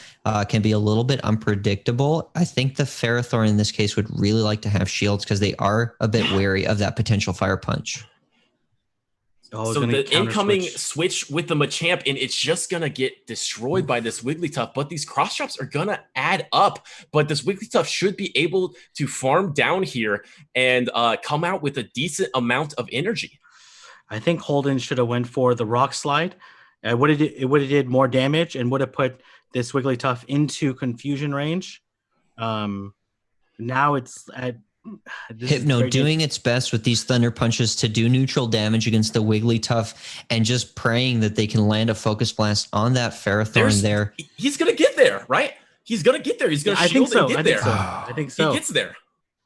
can be a little bit unpredictable. I think the Ferrothorn in this case would really like to have shields, because they are a bit wary of that potential Fire Punch. So the incoming switch with the Machamp, and it's just going to get destroyed by this Wigglytuff, but these cross drops are going to add up. But this Wigglytuff should be able to farm down here and come out with a decent amount of energy. I think Holden should have went for the Rock Slide. It would have did more damage and would have put this Wigglytuff into confusion range. Now it's at Hypno doing its best with these Thunder Punches to do neutral damage against the Wigglytuff, and just praying that they can land a Focus Blast on that Ferrothorn there. He's going to get there, right? He's going to get there. He's going to shield and get there. I think so. He gets there.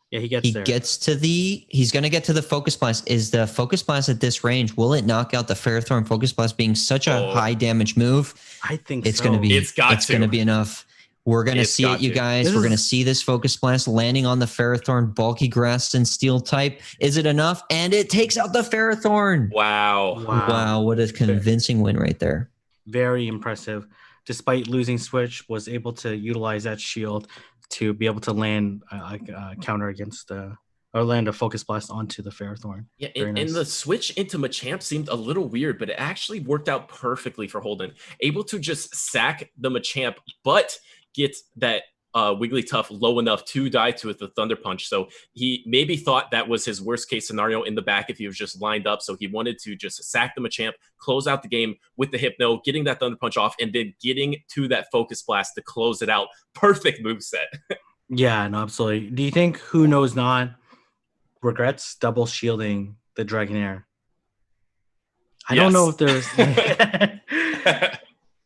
Yeah, he gets there. He's going to get to the Focus Blast. Is the Focus Blast at this range? Will it knock out the Ferrothorn? Focus Blast being such a high damage move? I think it's going to be. It's going to be enough. We're going to see it, you guys. We're going to see this Focus Blast landing on the Ferrothorn, bulky grass and steel type. Is it enough? And it takes out the Ferrothorn. Wow. What a convincing win right there. Very impressive. Despite losing Switch, was able to utilize that shield to be able to land a counter against or land a Focus Blast onto the Ferrothorn. Yeah, and the switch into Machamp seemed a little weird, but it actually worked out perfectly for Holden. Able to just sack the Machamp, but get that Wigglytuff low enough to die to it, the Thunder Punch. So he maybe thought that was his worst case scenario in the back if he was just lined up. So he wanted to just sack the Machamp, close out the game with the Hypno, getting that Thunder Punch off, and then getting to that Focus Blast to close it out. Perfect moveset. Yeah, no, absolutely. Do you think Who Knows Not regrets double shielding the Dragonair? I don't know if there's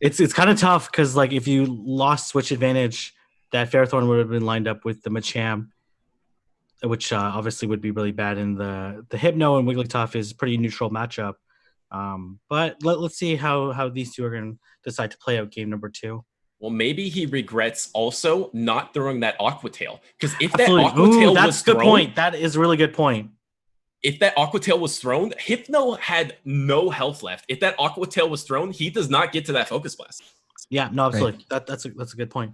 it's kind of tough because like if you lost switch advantage, that Ferrothorn would have been lined up with the Machamp, which obviously would be really bad. And the Hypno and Wigglytuff is pretty neutral matchup. But let's see how these two are going to decide to play out game number 2. Well, maybe he regrets also not throwing that Aqua Tail. Because if that Aqua Tail was thrown... Good point. That is a really good point. If that Aqua Tail was thrown, Hypno had no health left. If that Aqua Tail was thrown, he does not get to that Focus Blast. Yeah, no, absolutely. Right. That's a good point.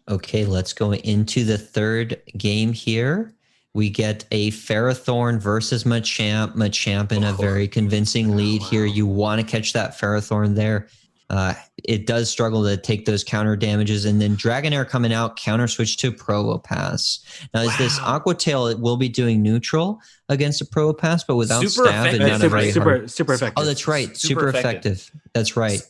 Okay, let's go into the third game here. We get a Ferrothorn versus Machamp. Machamp in a very convincing lead here. You want to catch that Ferrothorn there. It does struggle to take those counter damages. And then Dragonair coming out, counter switch to Probopass. Now, is this Aqua Tail, it will be doing neutral against a Probopass, but without stab and not a very hard... Super effective. Oh, that's right. Super effective. That's right.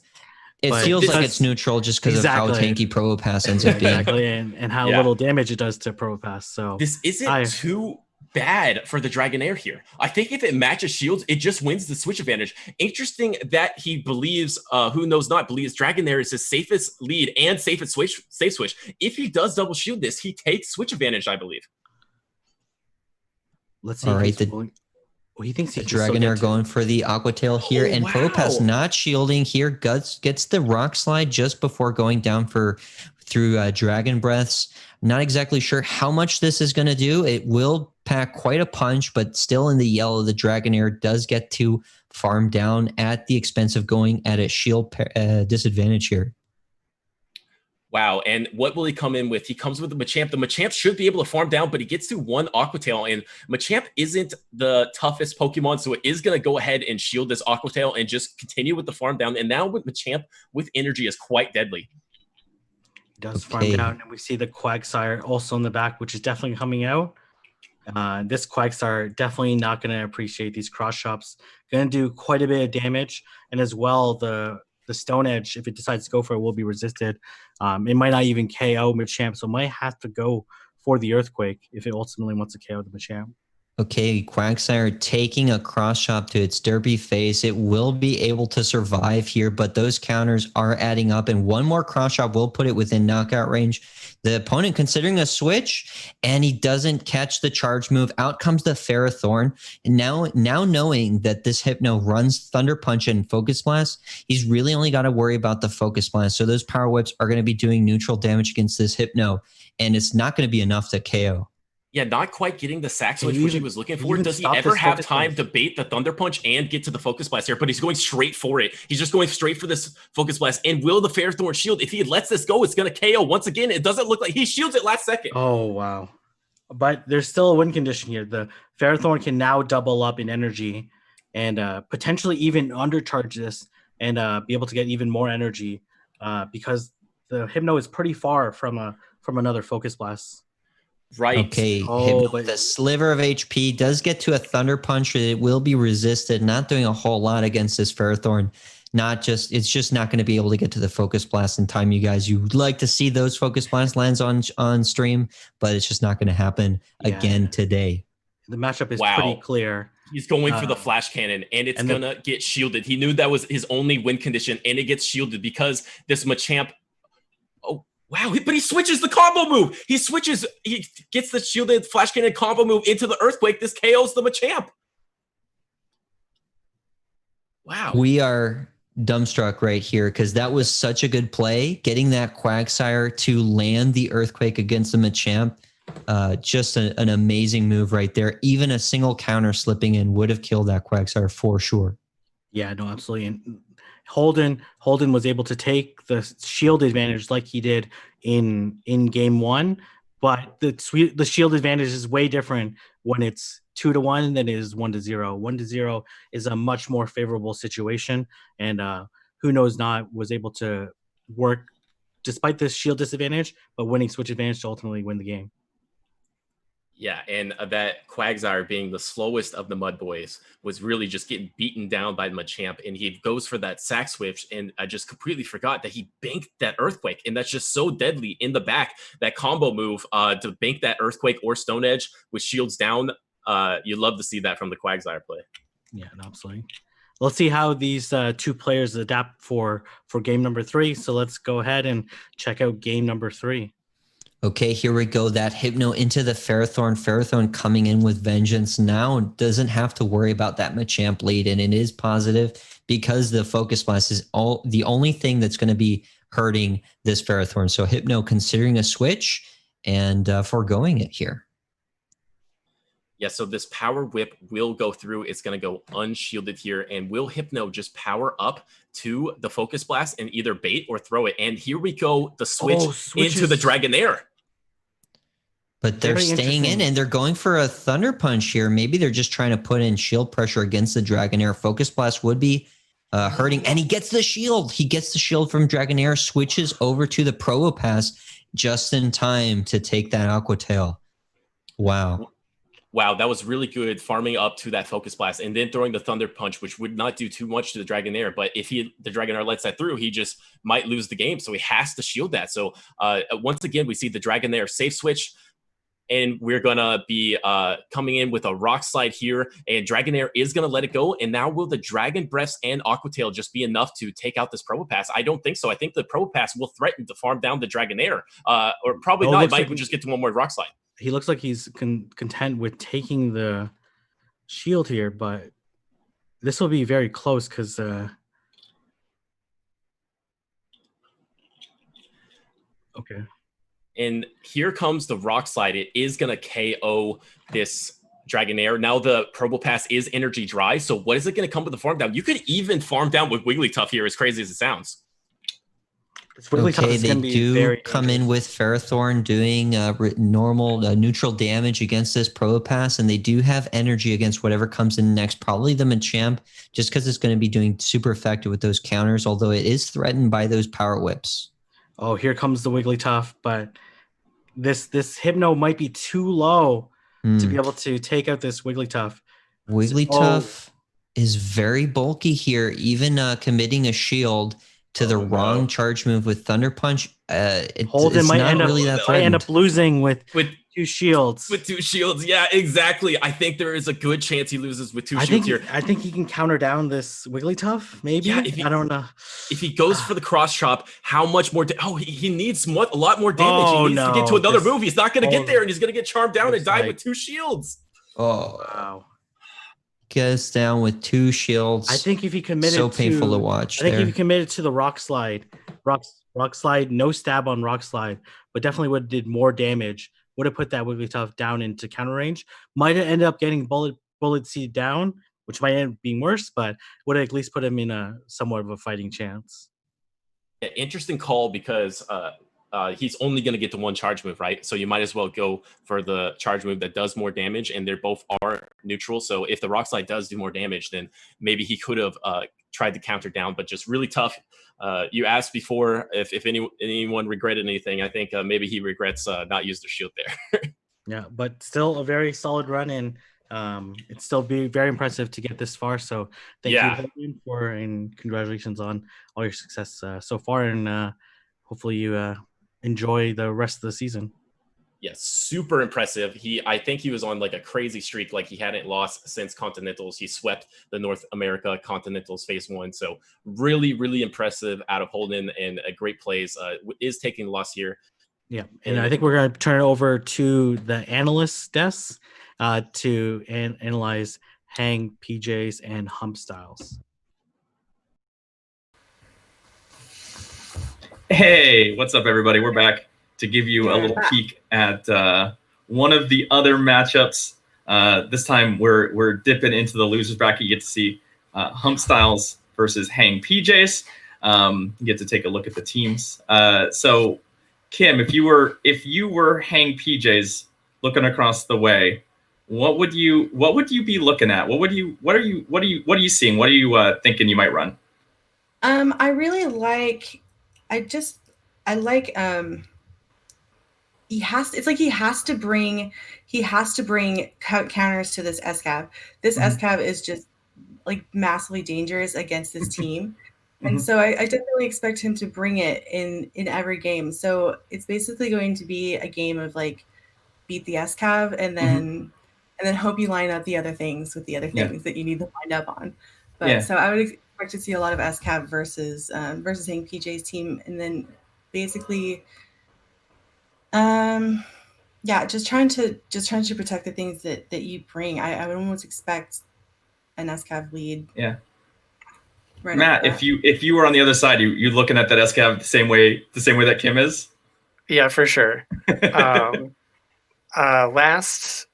It feels like it's neutral just because of how tanky Probopass ends up being. Exactly, and how little damage it does to Probopass. So this isn't too bad for the Dragonair here. I think if it matches shields, it just wins the switch advantage. Interesting that he believes, Who Knows Not believes Dragonair is his safest lead and safest safe switch. If he does double shield this, he takes switch advantage, I believe. Let's see. All right, he thinks the Dragonair going for the Aqua Tail here, and Probopass not shielding here. Guts gets the Rock Slide just before going down through Dragon Breaths. Not exactly sure how much this is going to do. It will pack quite a punch, but still in the yellow, the Dragonair does get to farm down at the expense of going at a shield disadvantage here. Wow, and what will he come in with? He comes with the Machamp. The Machamp should be able to farm down, but he gets to one Aqua Tail, and Machamp isn't the toughest Pokemon, so it is going to go ahead and shield this Aqua Tail and just continue with the farm down. And now with Machamp with energy is quite deadly. He does farm down, and we see the Quagsire also in the back, which is definitely coming out. This Quagsire definitely not going to appreciate these cross shops. Going to do quite a bit of damage, and as well the Stone Edge, if it decides to go for it, will be resisted. It might not even KO Machamp, so it might have to go for the Earthquake if it ultimately wants to KO the Machamp. Okay, Quagsire taking a cross chop to its derpy face. It will be able to survive here, but those counters are adding up, and one more cross chop will put it within knockout range. The opponent considering a switch, and he doesn't catch the charge move. Out comes the Ferrothorn. And now knowing that this Hypno runs Thunder Punch and Focus Blast, he's really only got to worry about the Focus Blast. So those Power Whips are going to be doing neutral damage against this Hypno, and it's not going to be enough to KO. Yeah, not quite getting the sack switch, which he was looking for. Does he ever have time to bait the Thunder Punch and get to the Focus Blast here? But he's going straight for it. He's just going straight for this Focus Blast. And will the Ferrothorn shield? If he lets this go, it's going to KO. Once again, it doesn't look like he shields it last second. Oh, wow. But there's still a win condition here. The Ferrothorn can now double up in energy and potentially even undercharge this and be able to get even more energy because the Hypno is pretty far from another Focus Blast. Right. Okay. But the sliver of HP does get to a Thunder Punch. It will be resisted, not doing a whole lot against this Ferrothorn. It's just not going to be able to get to the Focus Blast in time, you guys. You'd like to see those Focus Blast lands on stream, but it's just not going to happen again today. The matchup is pretty clear. He's going for the Flash Cannon, and it's going to get shielded. He knew that was his only win condition, and it gets shielded because this Machamp... Wow, but he switches the combo move. He gets the shielded Flash Cannon combo move into the Earthquake. This KOs the Machamp. Wow. We are dumbstruck right here because that was such a good play. Getting that Quagsire to land the Earthquake against the Machamp, just an amazing move right there. Even a single counter slipping in would have killed that Quagsire for sure. Yeah, no, absolutely. And Holden was able to take the shield advantage like he did in game one, but the shield advantage is way different when it's 2-1 than it is 1-0. 1-0 is a much more favorable situation, and Who Knows Not was able to work despite this shield disadvantage, but winning switch advantage to ultimately win the game. Yeah, and that Quagsire being the slowest of the Mud Boys was really just getting beaten down by Machamp, and he goes for that sack switch, and I just completely forgot that he banked that Earthquake, and that's just so deadly in the back. That combo move to bank that Earthquake or Stone Edge with shields down, you love to see that from the Quagsire play. Yeah, absolutely. Let's see how these two players adapt for game number 3. So let's go ahead and check out game number 3. Okay, here we go. That Hypno into the Ferrothorn. Ferrothorn coming in with vengeance now. Doesn't have to worry about that Machamp lead, and it is positive because the Focus Blast is the only thing that's going to be hurting this Ferrothorn. So Hypno considering a switch and foregoing it here. Yeah, so this Power Whip will go through. It's going to go unshielded here. And will Hypno just power up to the Focus Blast and either bait or throw it? And here we go, the switch into the Dragonair. But they're staying in and they're going for a Thunder Punch here. Maybe they're just trying to put in shield pressure against the Dragonair. Focus Blast would be hurting. And he gets the shield. He gets the shield from Dragonair, switches over to the Probopass just in time to take that Aqua Tail. Wow. Wow, that was really good, farming up to that Focus Blast and then throwing the Thunder Punch, which would not do too much to the Dragonair. But if the Dragonair lets that through, he just might lose the game. So he has to shield that. So once again, we see the Dragonair safe switch. And we're going to be coming in with a Rock Slide here. And Dragonair is going to let it go. And now will the Dragon Breath and Aqua Tail just be enough to take out this Probopass? I don't think so. I think the Probopass will threaten to farm down the Dragonair. Or probably not. It might just get to one more Rock Slide. He looks like he's content with taking the shield here, but this will be very close because okay. And here comes the Rock Slide. It is going to KO this Dragonair. Now the Probopass is energy dry. So what is it going to come with the farm down? You could even farm down with Wigglytuff here, as crazy as it sounds. Okay, they do come in with Ferrothorn doing normal neutral damage against this Probopass, and they do have energy against whatever comes in next, probably the Machamp, just because it's going to be doing super effective with those counters, although it is threatened by those Power Whips. Oh, here comes the Wigglytuff, but this Hypno might be too low to be able to take out this Wigglytuff. Wigglytuff is very bulky here, even committing a shield to the wrong charge move with Thunder Punch. Holden might end up losing with 2 shields. With 2 shields, yeah, exactly. I think there is a good chance he loses with 2 shields here. I think he can counter down this Wigglytuff, maybe. Yeah, I don't know. If he goes for the cross chop, how much more? he needs a lot more damage. He needs to get to another move. He's not going to get there, and he's going to get charmed down and die with 2 shields. Oh, wow. Gets down with 2 shields. I think if he committed so painful to watch. I think if he committed to the Rock Slide, no stab on Rock Slide, but definitely would have did more damage. Would have put that Wigglytuff down into counter range. Might have ended up getting Bullet Seed down, which might end up being worse, but would have at least put him in a somewhat of a fighting chance. Yeah, interesting call because he's only going to get the 1 charge move, right? So you might as well go for the charge move that does more damage, and they both are neutral. So if the Rock Slide does do more damage, then maybe he could have tried to counter down, but just really tough. You asked before if anyone regretted anything. I think maybe he regrets not using the shield there. Yeah, but still a very solid run, and it's still be very impressive to get this far. So thank you and congratulations on all your success so far, and hopefully you enjoy the rest of the season. Yes, super impressive. I think he was on like a crazy streak, like he hadn't lost since Continentals. He swept the North America Continentals Phase 1. So really, really impressive out of Holden, and a great plays. Is taking the loss here. Yeah, and I think we're going to turn it over to the analyst desk to analyze Hang, PJs, and Hump styles. Hey, what's up, everybody? We're back to give you a little peek at one of the other matchups. This time we're dipping into the losers bracket. You get to see Hump Styles versus Hang PJs. You get to take a look at the teams. So, Kim, if you were Hang PJs looking across the way, what would you be looking at? What are you seeing? What are you thinking you might run? I really like. I like. He has to bring counters to this SCAV. This SCAV is just like massively dangerous against this team. And so I definitely expect him to bring it in every game. So it's basically going to be a game of like beat the SCAV and then hope you line up the other things with the other things that you need to line up on. But so I would expect to see a lot of SCAV versus Hang PJ's team, and then basically just trying to protect the things that you bring. I would almost expect an SCAV lead. Yeah. Right. Matt, if you were on the other side, you looking at that SCAV the same way that Kim is? Yeah, for sure. Last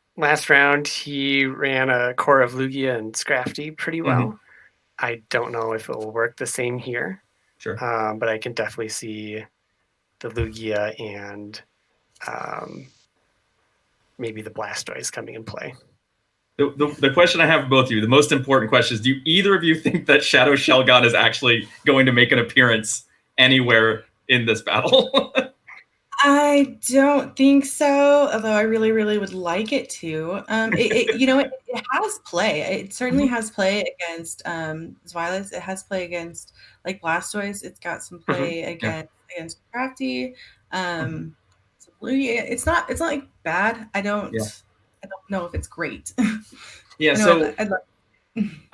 round he ran a core of Lugia and Scrafty pretty well. I don't know if it will work the same here. Sure. But I can definitely see the Lugia and maybe the Blastoise coming in play. The question I have for both of you, the most important question is, do either of you think that Shadow Shelgon is actually going to make an appearance anywhere in this battle? I don't think so, although I really, really would like it to. It has play. It certainly has play against Zweilous. It has play against like Blastoise. It's got some play against Crafty. It's not like bad. I don't know if it's great. Yeah, so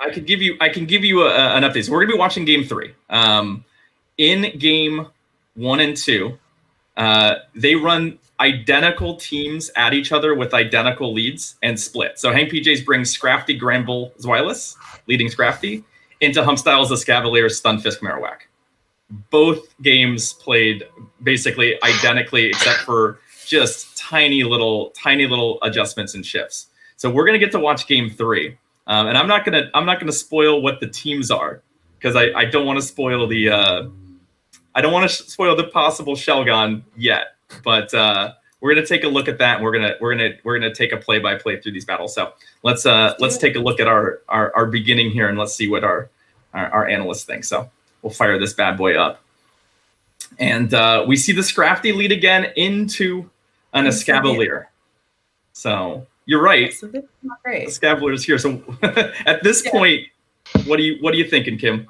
I can give you an update. So we're gonna be watching Game 3. In Game 1 and 2, they run identical teams at each other with identical leads and split. So Hang PJs brings Scrafty, Granbull, Zweilous, leading Scrafty, into Hump Styles, the Scavalier, Stunfisk, Marowak. Both games played basically identically, except for just tiny little adjustments and shifts. So we're gonna get to watch Game 3, and I'm not gonna spoil what the teams are, because I don't want to spoil the possible Shelgon yet. But we're gonna take a look at that, and we're gonna take a play-by-play through these battles. So let's take a look at our beginning here, and let's see what our analysts think. So we'll fire this bad boy up. And we see the Scrafty lead again into an Escavalier. So you're right. So this is not great. Escavalier's here. So at this point, what are you thinking, Kim?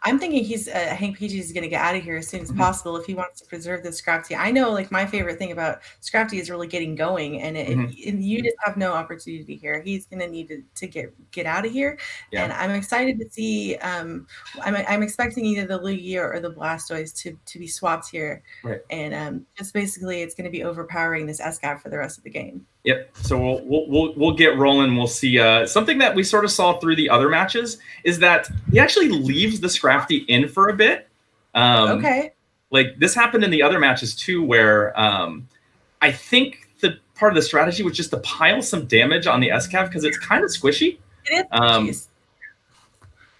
I'm thinking Hank PJ is going to get out of here as soon as possible if he wants to preserve this Scrafty. I know, like, my favorite thing about Scrafty is really getting going, and you just have no opportunity here. He's going to need to get out of here, and I'm excited to see. I'm expecting either the Lugia or the Blastoise to be swapped here, right? And just basically, it's going to be overpowering this SCAV for the rest of the game. Yep. So we'll get rolling. We'll see. Something that we sort of saw through the other matches is that he actually leaves the Scrafty in for a bit. Okay. Like this happened in the other matches too, where I think the part of the strategy was just to pile some damage on the SCAV because it's kind of squishy. It is.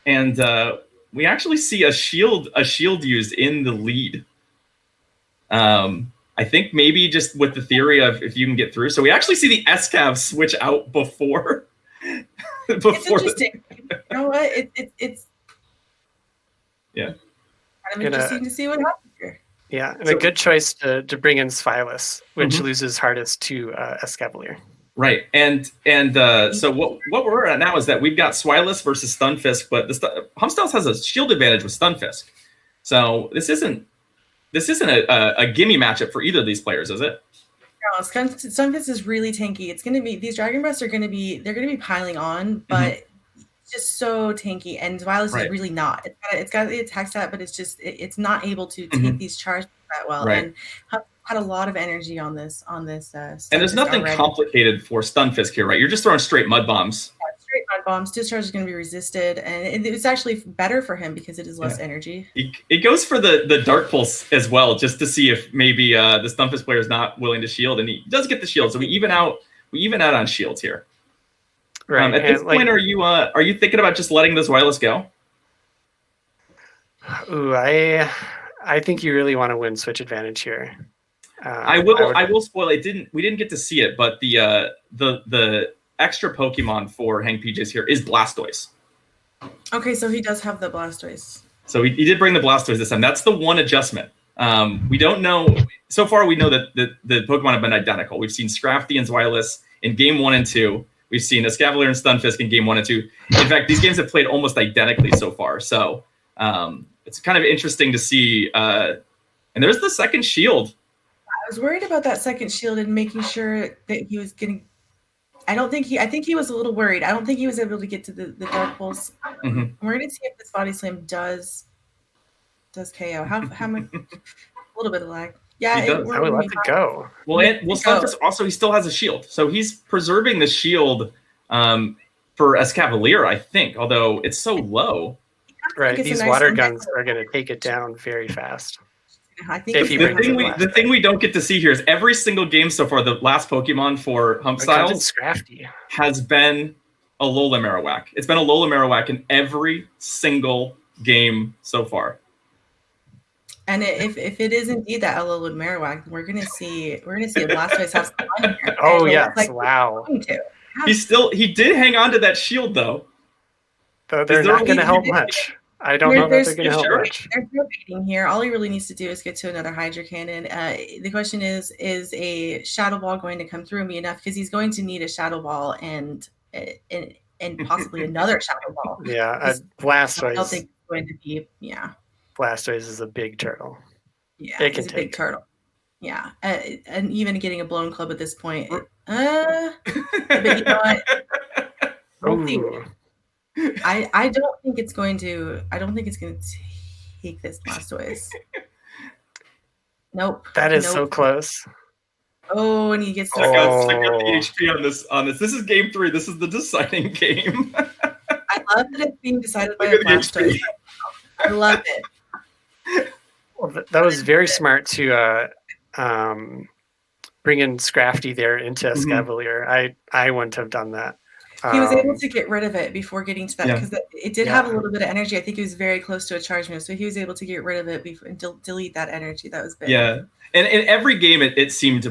And we actually see a shield used in the lead. I think maybe just with the theory of if you can get through. So we actually see the SCAV switch out before. It's interesting. You know what? It's kind of interesting to see what happens here. Yeah, and a good choice to bring in Zweilous, which loses hardest to Escavalier. Right, and so what we're at now is that we've got Zweilous versus Stunfisk, but Hump Styles has a shield advantage with Stunfisk. So this isn't a gimme matchup for either of these players, is it? No, Stunfisk is really tanky. It's going to be these Dragon Breaths they're going to be piling on, but it's just so tanky. And Zweilous is really not. It's got the attack stat, but it's not able to take these charges that well. Right. And had a lot of energy on this. And there's nothing complicated for Stunfisk here, right? You're just throwing straight mud bombs. Yeah, straight mud bombs. Discharge is going to be resisted, and it's actually better for him because it is less energy. It goes for the Dark Pulse as well, just to see if maybe the Stunfisk player is not willing to shield, and he does get the shield, so we even out on shields here. Right. At this point, are you thinking about just letting this wireless go? Ooh, I think you really want to win switch advantage here. I will spoil it. We didn't get to see it, but the extra Pokemon for Hank PJs here is Blastoise. Okay, so he does have the Blastoise. So he did bring the Blastoise this time. That's the one adjustment. We don't know. So far, we know that the Pokemon have been identical. We've seen Scrafty and Zweilous in Game 1 and 2. We've seen Escavalier and Stunfisk in Game 1 and 2. In fact, these games have played almost identically so far. So it's kind of interesting to see. And there's the second shield. I was worried about that second shield and making sure that he was getting. I think he was a little worried. I don't think he was able to get to the Dark Pulse. We're going to see if this Body Slam does KO. How much? A little bit of lag. Yeah, I would let it go. Well, Stunfisk also, he still has a shield, so he's preserving the shield for Escavalier, I think. Although it's so low. Right, these water guns are going to take it down very fast. I think the thing we don't get to see here is every single game so far, the last Pokemon for Hump Styles has been a Alola Marowak. It's been a Alola Marowak in every single game so far. And if it is indeed that Alola Marowak, we're gonna see a Blastoise have some fun here. Oh yes, wow. He did hang on to that shield though. They're not going to help much. I don't know that they're going to help much. There's no beating here. All he really needs to do is get to another Hydro Cannon. The question is a Shadow Ball going to come through and be enough? Because he's going to need a Shadow Ball and possibly another Shadow Ball. Yeah, Blastoise. I don't think it's going to be, Blastoise is a big turtle. Yeah, it's a big turtle. Yeah, and even getting a Blown Club at this point. But you know what? We'll see. I don't think it's going to take this Blastoise. Nope. That is so close. Oh, and he gets check out the HP on this. This is game 3. This is the deciding game. I love that it's being decided by a Blastoise. I love it. Well, that was very smart to bring in Scrafty there into Escavalier. I wouldn't have done that. He was able to get rid of it before getting to that because it did have a little bit of energy. I think it was very close to a charge move, so he was able to get rid of it and delete that energy. That was big. Yeah, and in every game, it seemed to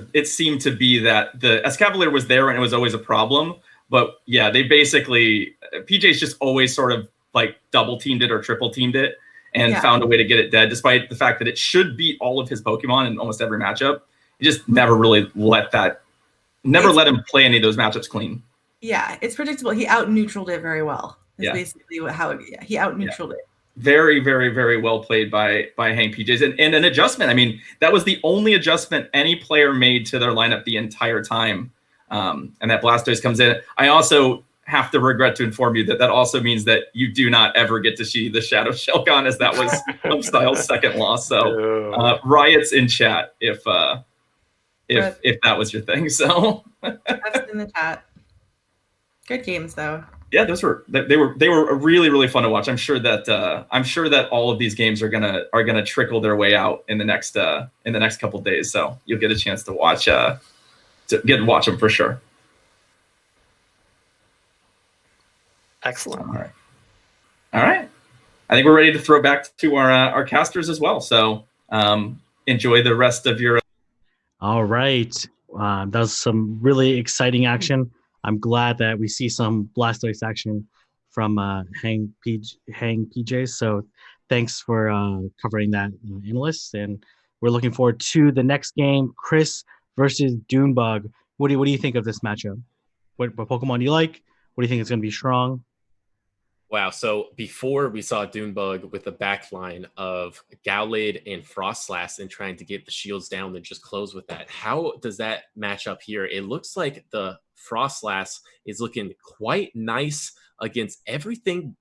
be that the Escavalier was there and it was always a problem. But yeah, they basically PJ's just always sort of like double teamed it or triple teamed it and found a way to get it dead, despite the fact that it should beat all of his Pokemon in almost every matchup. He just never really let him play any of those matchups clean. Yeah, it's predictable. He out-neutraled it very well. That's basically he out-neutraled it. Very, very, very well played by Hank PJs. And an adjustment. I mean, that was the only adjustment any player made to their lineup the entire time. And that Blastoise comes in. I also have to regret to inform you that also means that you do not ever get to see the Shadow Shelgon, as that was Styles' second loss. So riots in chat if that was your thing. So that's in the chat. Good games, though. Yeah, they were really, really fun to watch. I'm sure that all of these games are gonna trickle their way out in the next couple of days. So you'll get a chance to watch watch them for sure. Excellent. All right. I think we're ready to throw back to our casters as well. So enjoy the rest of your. All right, that was some really exciting action. I'm glad that we see some Blastoise action from Hang PJ. So thanks for covering that, analysts. And we're looking forward to the next game, Chris versus Dunebug. What do you think of this matchup? What Pokemon do you like? What do you think is going to be strong? Wow. So before we saw Dunebug with the backline of Gallade and Frostlass and trying to get the shields down and just close with that. How does that match up here? It looks like the Frostlass is looking quite nice against everything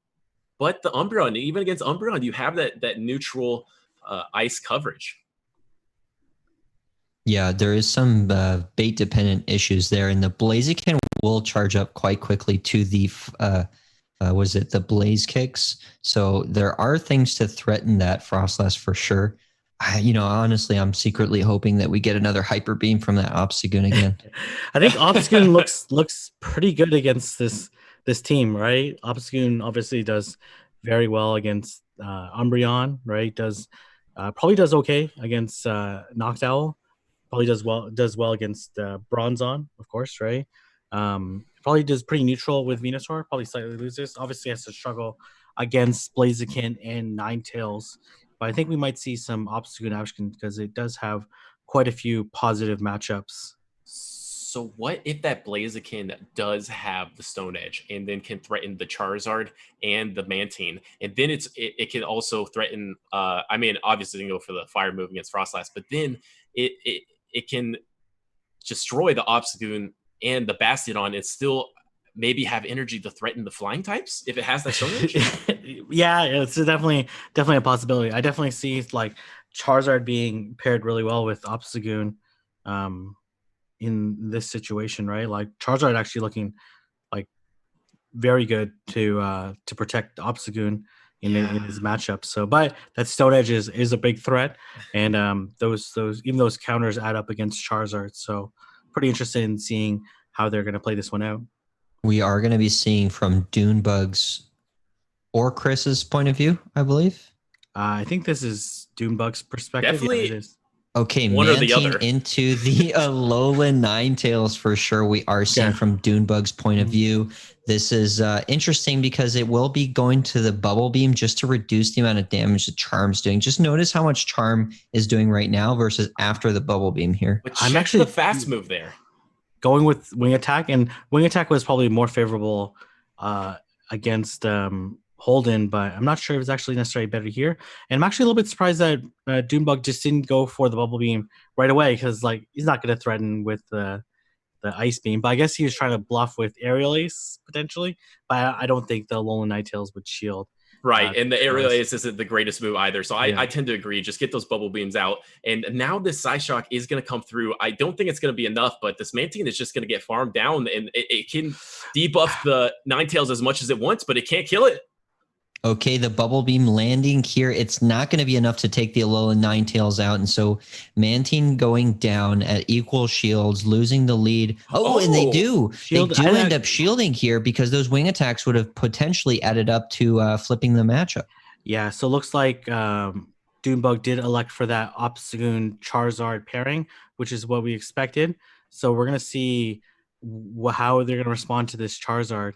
but the Umbreon. Even against Umbreon, you have that neutral ice coverage. Yeah, there is some bait dependent issues there, and the Blaziken will charge up quite quickly to the was it the Blaze Kicks? So there are things to threaten that Frostlass for sure. Honestly, I'm secretly hoping that we get another Hyper Beam from that Obstagoon again. I think Obstagoon looks pretty good against this team, right? Obstagoon obviously does very well against Umbreon, right? Probably does okay against Noctowl. Probably does well against Bronzon, of course, right? Probably does pretty neutral with Venusaur. Probably slightly loses. Obviously has to struggle against Blaziken and Ninetales. But I think we might see some Obstagoon action because it does have quite a few positive matchups. So what if that Blaziken does have the Stone Edge and then can threaten the Charizard and the Mantine, and then it can also threaten? Obviously it can go for the Fire move against Frostlass, but then it can destroy the Obstagoon and the Bastiodon and still maybe have energy to threaten the flying types if it has that Stone Edge. Yeah, it's definitely a possibility. I definitely see like Charizard being paired really well with Obstagoon in this situation, right? Like Charizard actually looking like very good to protect Obstagoon in his matchup. So, but that Stone Edge is a big threat, and those counters add up against Charizard. So, pretty interested in seeing how they're going to play this one out. We are going to be seeing from Dunebug's or Chris's point of view, I believe. I think this is Dunebug's perspective. Definitely. Yeah, it is. Okay, one or the other. Into the Alolan Ninetales for sure. We are seeing from Dunebug's point of view. This is interesting because it will be going to the Bubble Beam just to reduce the amount of damage the Charm's doing. Just notice how much Charm is doing right now versus after the Bubble Beam here. But I'm actually the fast move there. Going with Wing Attack, and Wing Attack was probably more favorable against Holden, but I'm not sure if it's actually necessarily better here. And I'm actually a little bit surprised that Dunebug just didn't go for the Bubble Beam right away because like he's not going to threaten with the Ice Beam. But I guess he was trying to bluff with Aerial Ace potentially. But I don't think the Alolan Ninetales would shield. Right, and the Aerial Ace isn't the greatest move either. So I tend to agree. Just get those Bubble Beams out. And now this Psyshock is going to come through. I don't think it's going to be enough, but this Mantine is just going to get farmed down. And it can debuff the Ninetales as much as it wants, but it can't kill it. Okay, the Bubble Beam landing here. It's not going to be enough to take the Alolan Ninetales out. And so Mantine going down at equal shields, losing the lead. And they do. They do end up shielding here because those wing attacks would have potentially added up to flipping the matchup. Yeah, so it looks like Dunebug did elect for that Obstagoon Charizard pairing, which is what we expected. So we're going to see how they're going to respond to this Charizard.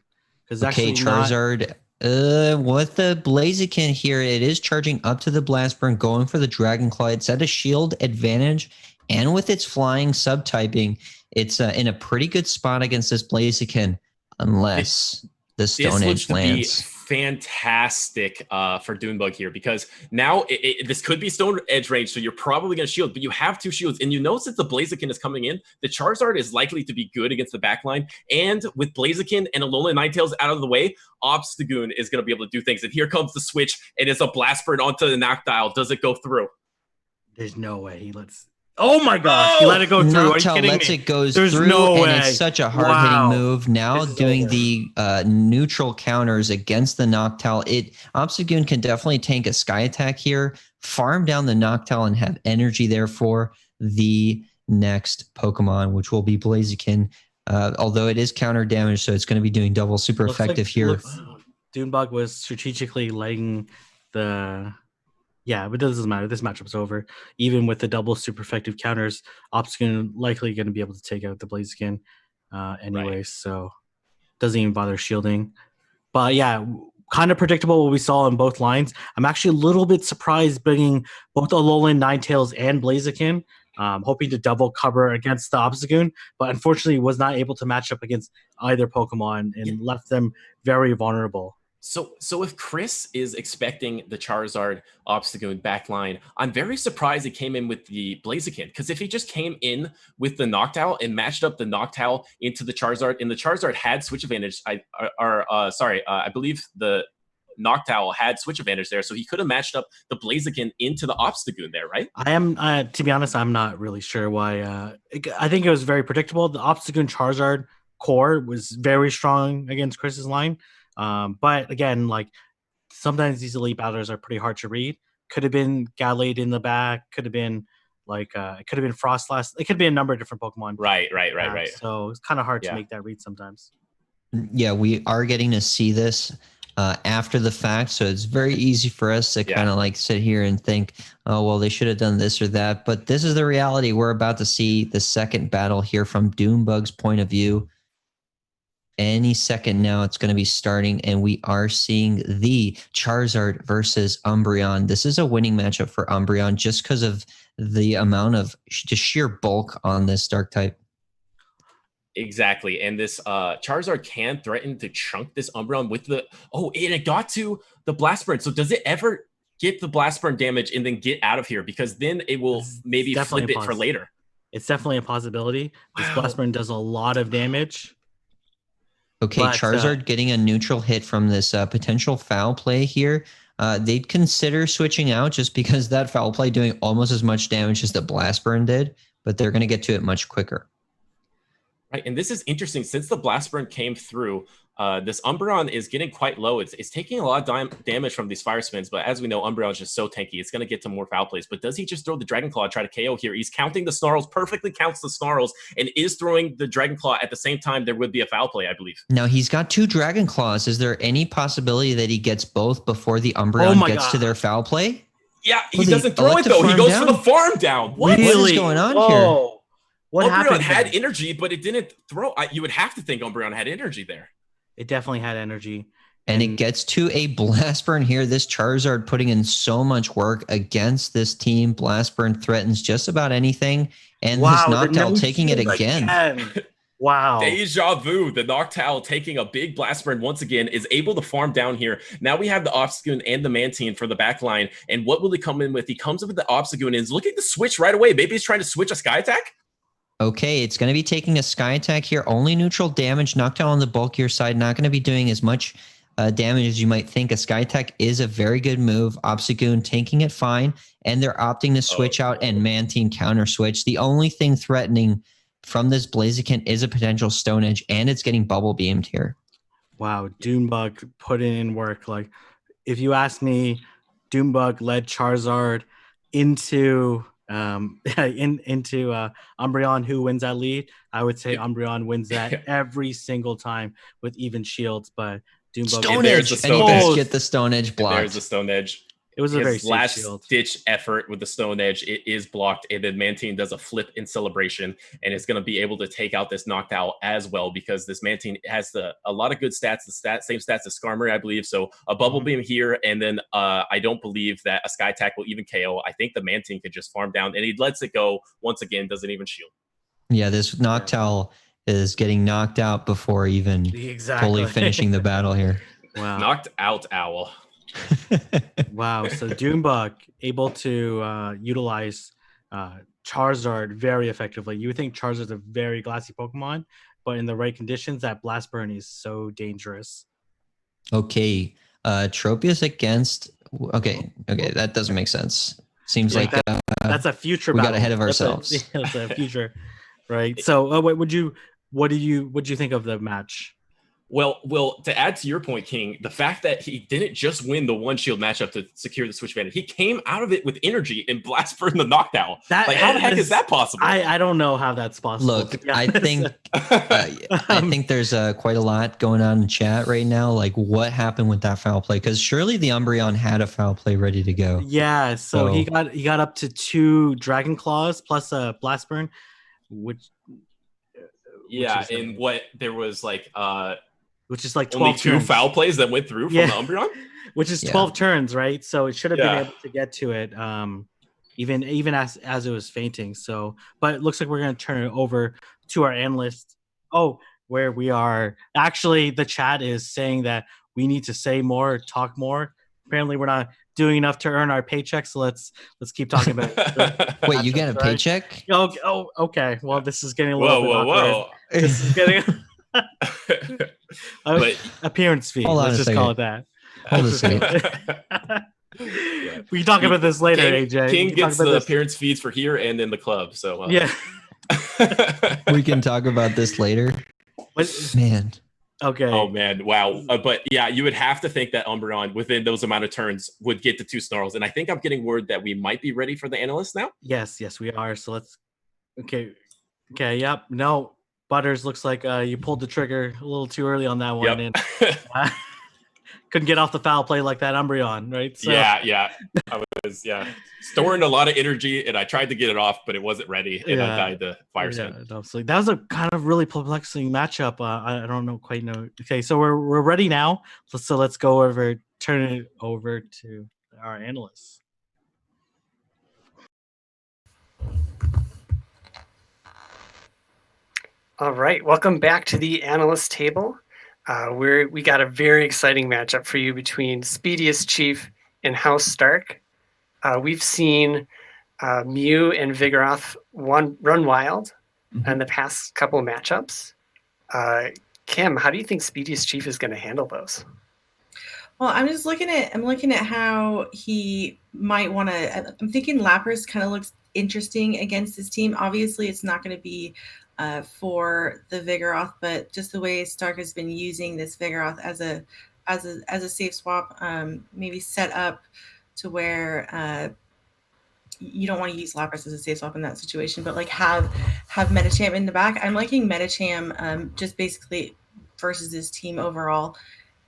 Okay, Charizard... with the Blaziken here, it is charging up to the Blast Burn, going for the Dragon Claw. It's at a shield advantage, and with its flying subtyping, it's in a pretty good spot against this Blaziken, unless the Stone Edge lands. Fantastic for Dunebug here because now this could be Stone Edge range, so you're probably going to shield, but you have two shields, and you know since the Blaziken is coming in, the Charizard is likely to be good against the backline, and with Blaziken and Alolan Ninetales out of the way, Obstagoon is going to be able to do things, and here comes the switch, and it's a Blast Burn onto the Noctowl. Does it go through? There's no way he lets... Oh my gosh, he let it go through. Noctowl lets it go through, no way. And it's such a hard-hitting move. Now doing the neutral counters against the Noctowl. Obstagoon can definitely tank a Sky Attack here, farm down the Noctowl, and have energy there for the next Pokemon, which will be Blaziken. Although it is counter damage, so it's going to be doing double super effective here. Dunebug was strategically letting the... Yeah, but it doesn't matter. This matchup's over. Even with the double super effective counters, Obstagoon likely going to be able to take out the Blaziken anyway, so doesn't even bother shielding. But yeah, kind of predictable what we saw in both lines. I'm actually a little bit surprised bringing both Alolan Ninetales and Blaziken, hoping to double cover against the Obstagoon, but unfortunately was not able to match up against either Pokemon and left them very vulnerable. So if Chris is expecting the Charizard Obstagoon backline, I'm very surprised he came in with the Blaziken, because if he just came in with the Noctowl and matched up the Noctowl into the Charizard, and the Charizard had switch advantage, I believe the Noctowl had switch advantage there, so he could have matched up the Blaziken into the Obstagoon there, right? I am, to be honest, I'm not really sure why. I think it was very predictable. The Obstagoon Charizard core was very strong against Chris's line. But again, like sometimes these elite battlers are pretty hard to read. Could have been Gallade in the back. Could have been like it could have been Frostlass. It could be a number of different Pokemon. Right. So it's kind of hard to make that read sometimes. Yeah, we are getting to see this after the fact, so it's very easy for us to kind of like sit here and think, oh, well, they should have done this or that. But this is the reality. We're about to see the second battle here from Doombug's point of view. Any second now, it's going to be starting, and we are seeing the Charizard versus Umbreon. This is a winning matchup for Umbreon just because of the amount of just sheer bulk on this Dark type. Exactly. And this Charizard can threaten to chunk this Umbreon with the... Oh, and it got to the Blast Burn. So does it ever get the Blast Burn damage and then get out of here? Because then it will maybe flip it for later. It's definitely a possibility. This Blast Burn does a lot of damage. Okay, but, Charizard getting a neutral hit from this potential foul play here. They'd consider switching out just because that foul play doing almost as much damage as the Blast Burn did, but they're going to get to it much quicker. Right, and this is interesting. Since the Blast Burn came through, this Umbreon is getting quite low. It's taking a lot of damage from these Fire Spins, but as we know, Umbreon is just so tanky. It's going to get to more foul plays. But does he just throw the Dragon Claw and try to KO here? He's counting the Snarls, perfectly counts the Snarls, and is throwing the Dragon Claw at the same time there would be a foul play, I believe. Now, he's got 2 Dragon Claws. Is there any possibility that he gets both before the Umbreon gets to their foul play? Yeah, he doesn't throw it, though. He goes for the farm down. What is going on here? What Umbreon had energy, but it didn't throw. You would have to think Umbreon had energy there. It definitely had energy. And it gets to a Blast Burn here. This Charizard putting in so much work against this team. Blast Burn threatens just about anything. And this Noctowl taking it again. Wow. Deja vu. The Noctowl taking a big Blast Burn once again is able to farm down here. Now we have the Obstagoon and the Mantine for the back line. And what will he come in with? He comes in with the Obstagoon and is looking to switch right away. Maybe he's trying to switch a Sky Attack? Okay, it's going to be taking a Sky Attack here. Only neutral damage. Noctowl on the bulkier side. Not going to be doing as much damage as you might think. A Sky Attack is a very good move. Obstagoon taking it fine. And they're opting to switch out and Mantine counter switch. The only thing threatening from this Blaziken is a potential Stone Edge. And it's getting bubble beamed here. Wow, Doombug putting in work. Like, if you ask me, Doombug led Charizard into... into Umbreon, who wins that lead. I would say Umbreon wins that every single time with even shields, but Doombug Stone Edge, and get the Stone Edge blocked. There's the Stone Edge. It was a very last ditch effort with the Stone Edge. It is blocked, and then Mantine does a flip in celebration, and it's going to be able to take out this Noctowl as well because this Mantine has a lot of good stats. Same stats as Skarmory, I believe. So a bubble beam here, and then I don't believe that a Sky Attack will even KO. I think the Mantine could just farm down, and he lets it go once again. Doesn't even shield. Yeah, this Noctowl is getting knocked out before even fully finishing the battle here. Wow, knocked out owl. Wow, so Doombug able to utilize Charizard very effectively. You would think Charizard's a very glassy Pokemon, but in the right conditions, that Blast Burn is so dangerous. Okay, Tropius against... Okay, that doesn't make sense. Seems like that's a future we battle. Got ahead of ourselves. That's a future, right? So, what did you think of the match? Well, to add to your point, King, the fact that he didn't just win the one shield matchup to secure the switch advantage, he came out of it with energy and Blast Burn the Noctowl. How the heck is that possible? I don't know how that's possible. Look, I think I think there's quite a lot going on in chat right now. Like, what happened with that foul play? Because surely the Umbreon had a foul play ready to go. Yeah, so he got up to 2 Dragon Claws plus a Blast Burn, which and what there was like which is like 12 only 2 turns. Foul plays that went through from the Umbreon, which is 12 turns, right? So it should have been able to get to it, even as it was fainting. So, but it looks like we're going to turn it over to our analyst. Oh, where we are actually, the chat is saying that we need to say more, talk more. Apparently, we're not doing enough to earn our paycheck. So let's keep talking about it. Wait, you get a paycheck? Oh, okay. Well, this is getting a little bit awkward. This is getting. Appearance fee. Let's just call it that. Hold a second. We can talk about this later, AJ. King gets the appearance fees for here and in the club. So yeah, we can talk about this later. Man, Okay. Oh man, wow. But yeah, you would have to think that Umbreon within those amount of turns would get the 2 snarls. And I think I'm getting word that we might be ready for the analyst now. Yes, we are. So let's. Okay. Yep. No, Butters, looks like you pulled the trigger a little too early on that one, and couldn't get off the foul play like that Umbreon, right? So, yeah. I was storing a lot of energy, and I tried to get it off, but it wasn't ready, and I died to Fire Spin. No, so that was a kind of really perplexing matchup. I don't quite know. Okay, so we're ready now. So let's turn it over to our analysts. All right, welcome back to the analyst table. We got a very exciting matchup for you between Speediest Chief and House Stark. We've seen Mew and Vigoroth run wild in the past couple of matchups. Kim, how do you think Speediest Chief is going to handle those? Well, I'm looking at how he might want to. I'm thinking Lapras kind of looks interesting against this team. Obviously, it's not going to be for the Vigoroth, but just the way Stark has been using this Vigoroth as a safe swap, maybe set up to where you don't want to use Lapras as a safe swap in that situation, but like have Medicham in the back. I'm liking Medicham just basically versus his team overall.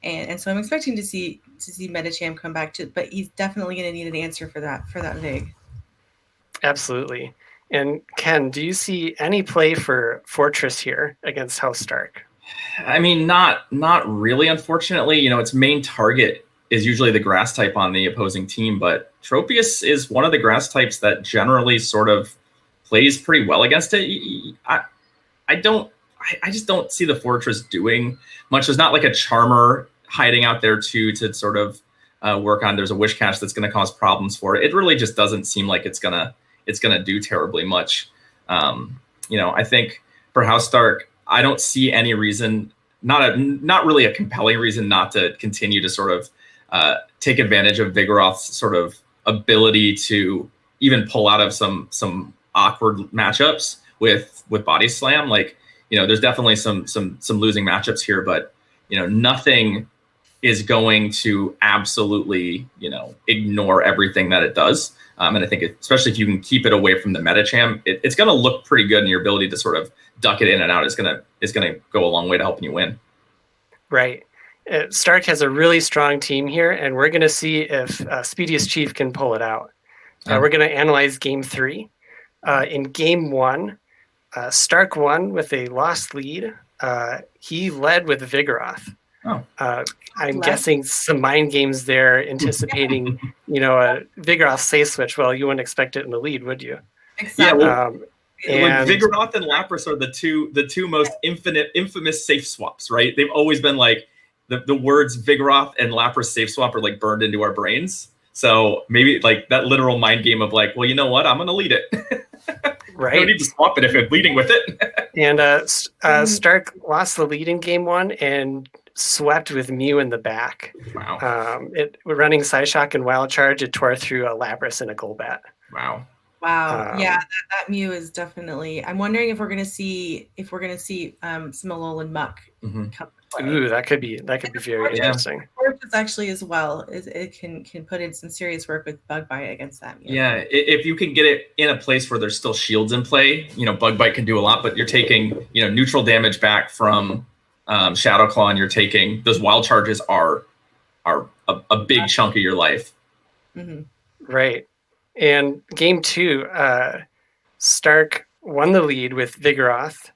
And so I'm expecting to see Medicham come back but he's definitely going to need an answer for that Vig. Absolutely. And Ken, do you see any play for Fortress here against House Stark? I mean, not really, unfortunately. Its main target is usually the grass type on the opposing team, but Tropius is one of the grass types that generally sort of plays pretty well against it. I just don't see the Fortress doing much. There's not like a Charmer hiding out there to sort of work on. There's a Wish Cache that's going to cause problems for it. It really just doesn't seem like it's gonna do terribly much. I think for House Stark, I don't see any reason, not really a compelling reason, not to continue to sort of take advantage of Vigoroth's sort of ability to even pull out of some awkward matchups with Body Slam. Like, there's definitely some losing matchups here, but nothing is going to absolutely ignore everything that it does. And I think especially if you can keep it away from the Medicham, it's going to look pretty good, and your ability to sort of duck it in and out is going to go a long way to helping you win. Right. Stark has a really strong team here, and we're going to see if Speediest Chief can pull it out. We're going to analyze Game 3. In Game 1, Stark won with a lost lead. He led with Vigoroth. I'm guessing some mind games there, anticipating, a Vigoroth safe switch. Well, you wouldn't expect it in the lead, would you? Exactly. And Vigoroth and Lapras are the two most infamous safe swaps, right? They've always been like the words Vigoroth and Lapras safe swap are like burned into our brains. So maybe like that literal mind game of like, well, you know what? I'm going to lead it. Right. You don't need to swap it if you're leading with it. And Stark lost the lead in Game 1 and swept with Mew in the back. Wow. Running Psyshock and Wild Charge, it tore through a Lapras and a Golbat. Wow. Yeah, that Mew is definitely. I'm wondering if we're gonna see some Alolan Muck come to play. Ooh, that could be very interesting. Fortress actually as well it can put in some serious work with Bug Bite against that Mew. Yeah, if you can get it in a place where there's still shields in play, Bug Bite can do a lot, but you're taking neutral damage back from Shadow Claw, and you're taking those Wild Charges are a big chunk of your life. Mm-hmm. Right. And Game 2, Stark won the lead with Vigoroth,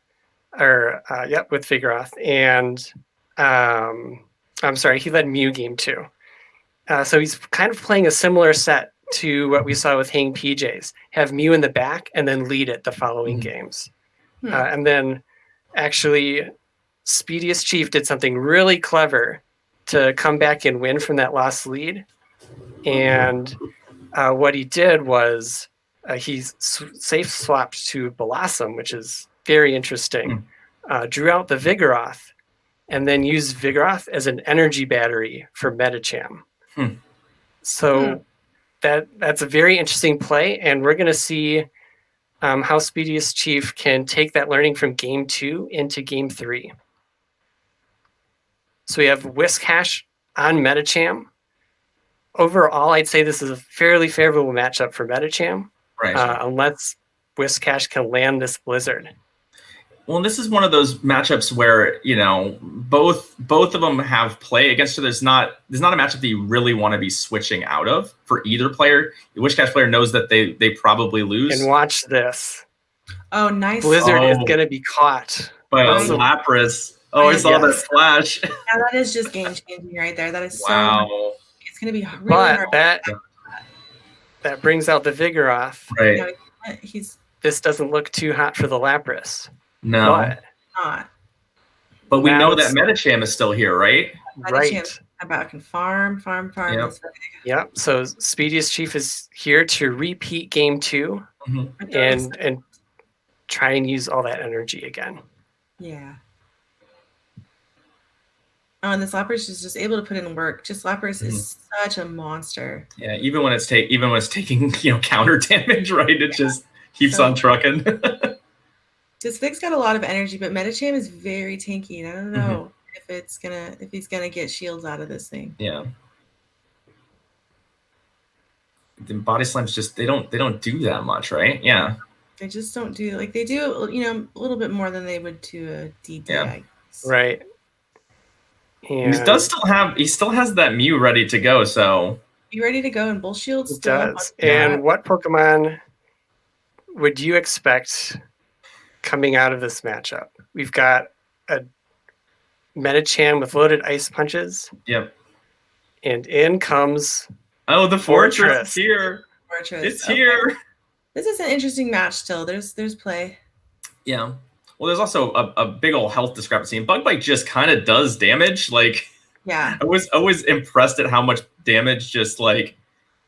with Vigoroth, and I'm sorry, he led Mew Game 2. So he's kind of playing a similar set to what we saw with Hang PJs. Have Mew in the back and then lead it the following games. And then actually Speediest Chief did something really clever to come back and win from that lost lead. And what he did was he safe swapped to Blossom, which is very interesting. Drew out the Vigoroth, and then used Vigoroth as an energy battery for Medicham. So that's a very interesting play, and we're going to see how Speediest Chief can take that learning from Game 2 into Game 3. So we have Whiscash on Medicham. Overall, I'd say this is a fairly favorable matchup for Medicham, unless Whiscash can land this Blizzard. Well, this is one of those matchups where, you know, both of them have play against her. There's not a matchup that you really want to be switching out of for either player. The Whiscash player knows that they probably lose. And watch this. Oh, nice. Blizzard is going to be caught. By Lapras. Oh, I saw that flash. Yeah, that is just game changing right there. That is wow. So. It's going to be really hard. That brings out the Vigoroth. Right. You know, this doesn't look too hot for the Lapras. No. But we know that Medicham is still here, right? Right. About can farm. Yep. So Speediest Chief is here to repeat game 2 and try and use all that energy again. Yeah. Oh, and this Lapras is just able to put in work. Just Lapras is such a monster. Yeah, even when it's taking, you know, counter damage, right? It just keeps on trucking. Just Vic's got a lot of energy, but Medicham is very tanky, and I don't know if he's gonna get shields out of this thing. Yeah. The body slams just they don't do that much, right? Yeah. They just don't do they do, you know, a little bit more than they would to a DD. Yeah. Right. And he still has that Mew ready to go, so you ready to go and Bull Shield still does. And what Pokemon would you expect coming out of this matchup? We've got a Medicham with loaded Ice Punches. Yep. And in comes the Fortress here. It's here. This is an interesting match still. There's play. Yeah. Well, there's also a big old health discrepancy, and Bug Bite just kind of does damage. Yeah, I was always impressed at how much damage just the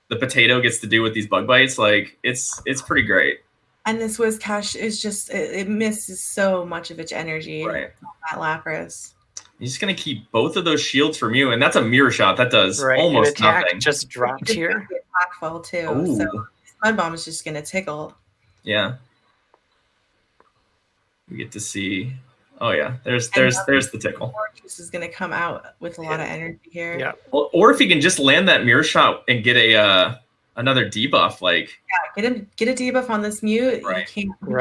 potato gets to do with these Bug Bites. It's pretty great. And this Whiscash is just it misses so much of its energy. Right. That Lapras. He's just gonna keep both of those shields from you, and that's a mirror shot. That does almost nothing. Just dropped here. Attack fall too. Ooh. So Mud Bomb is just gonna tickle. Yeah. We get to see. Oh yeah, there's the tickle. Fortress is going to come out with a lot of energy here. Yeah. Well, or if he can just land that mirror shot and get another debuff, get a debuff on this Mew. Right. He can't do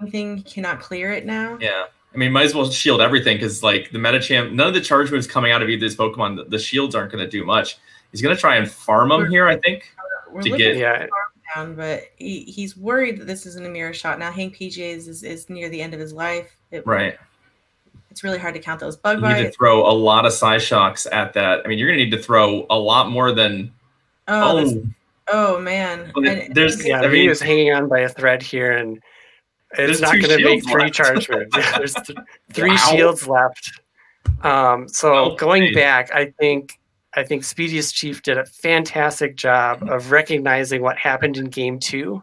anything. He cannot clear it now. Yeah. I mean, might as well shield everything because the Medicham, none of the charge moves coming out of either of these Pokemon, the shields aren't going to do much. He's going to try and farm them here, I think. Down, but he's worried that this isn't a mirror shot. Now Hank PJs is near the end of his life. It's really hard to count those Bug Bites. You need to throw a lot of Psy Shocks at that. I mean, you're going to need to throw a lot more than... Oh man. He was hanging on by a thread here, and it's not going to make 3 charge moves. There's 3 shields left. Going back, I think Speediest Chief did a fantastic job of recognizing what happened in game 2,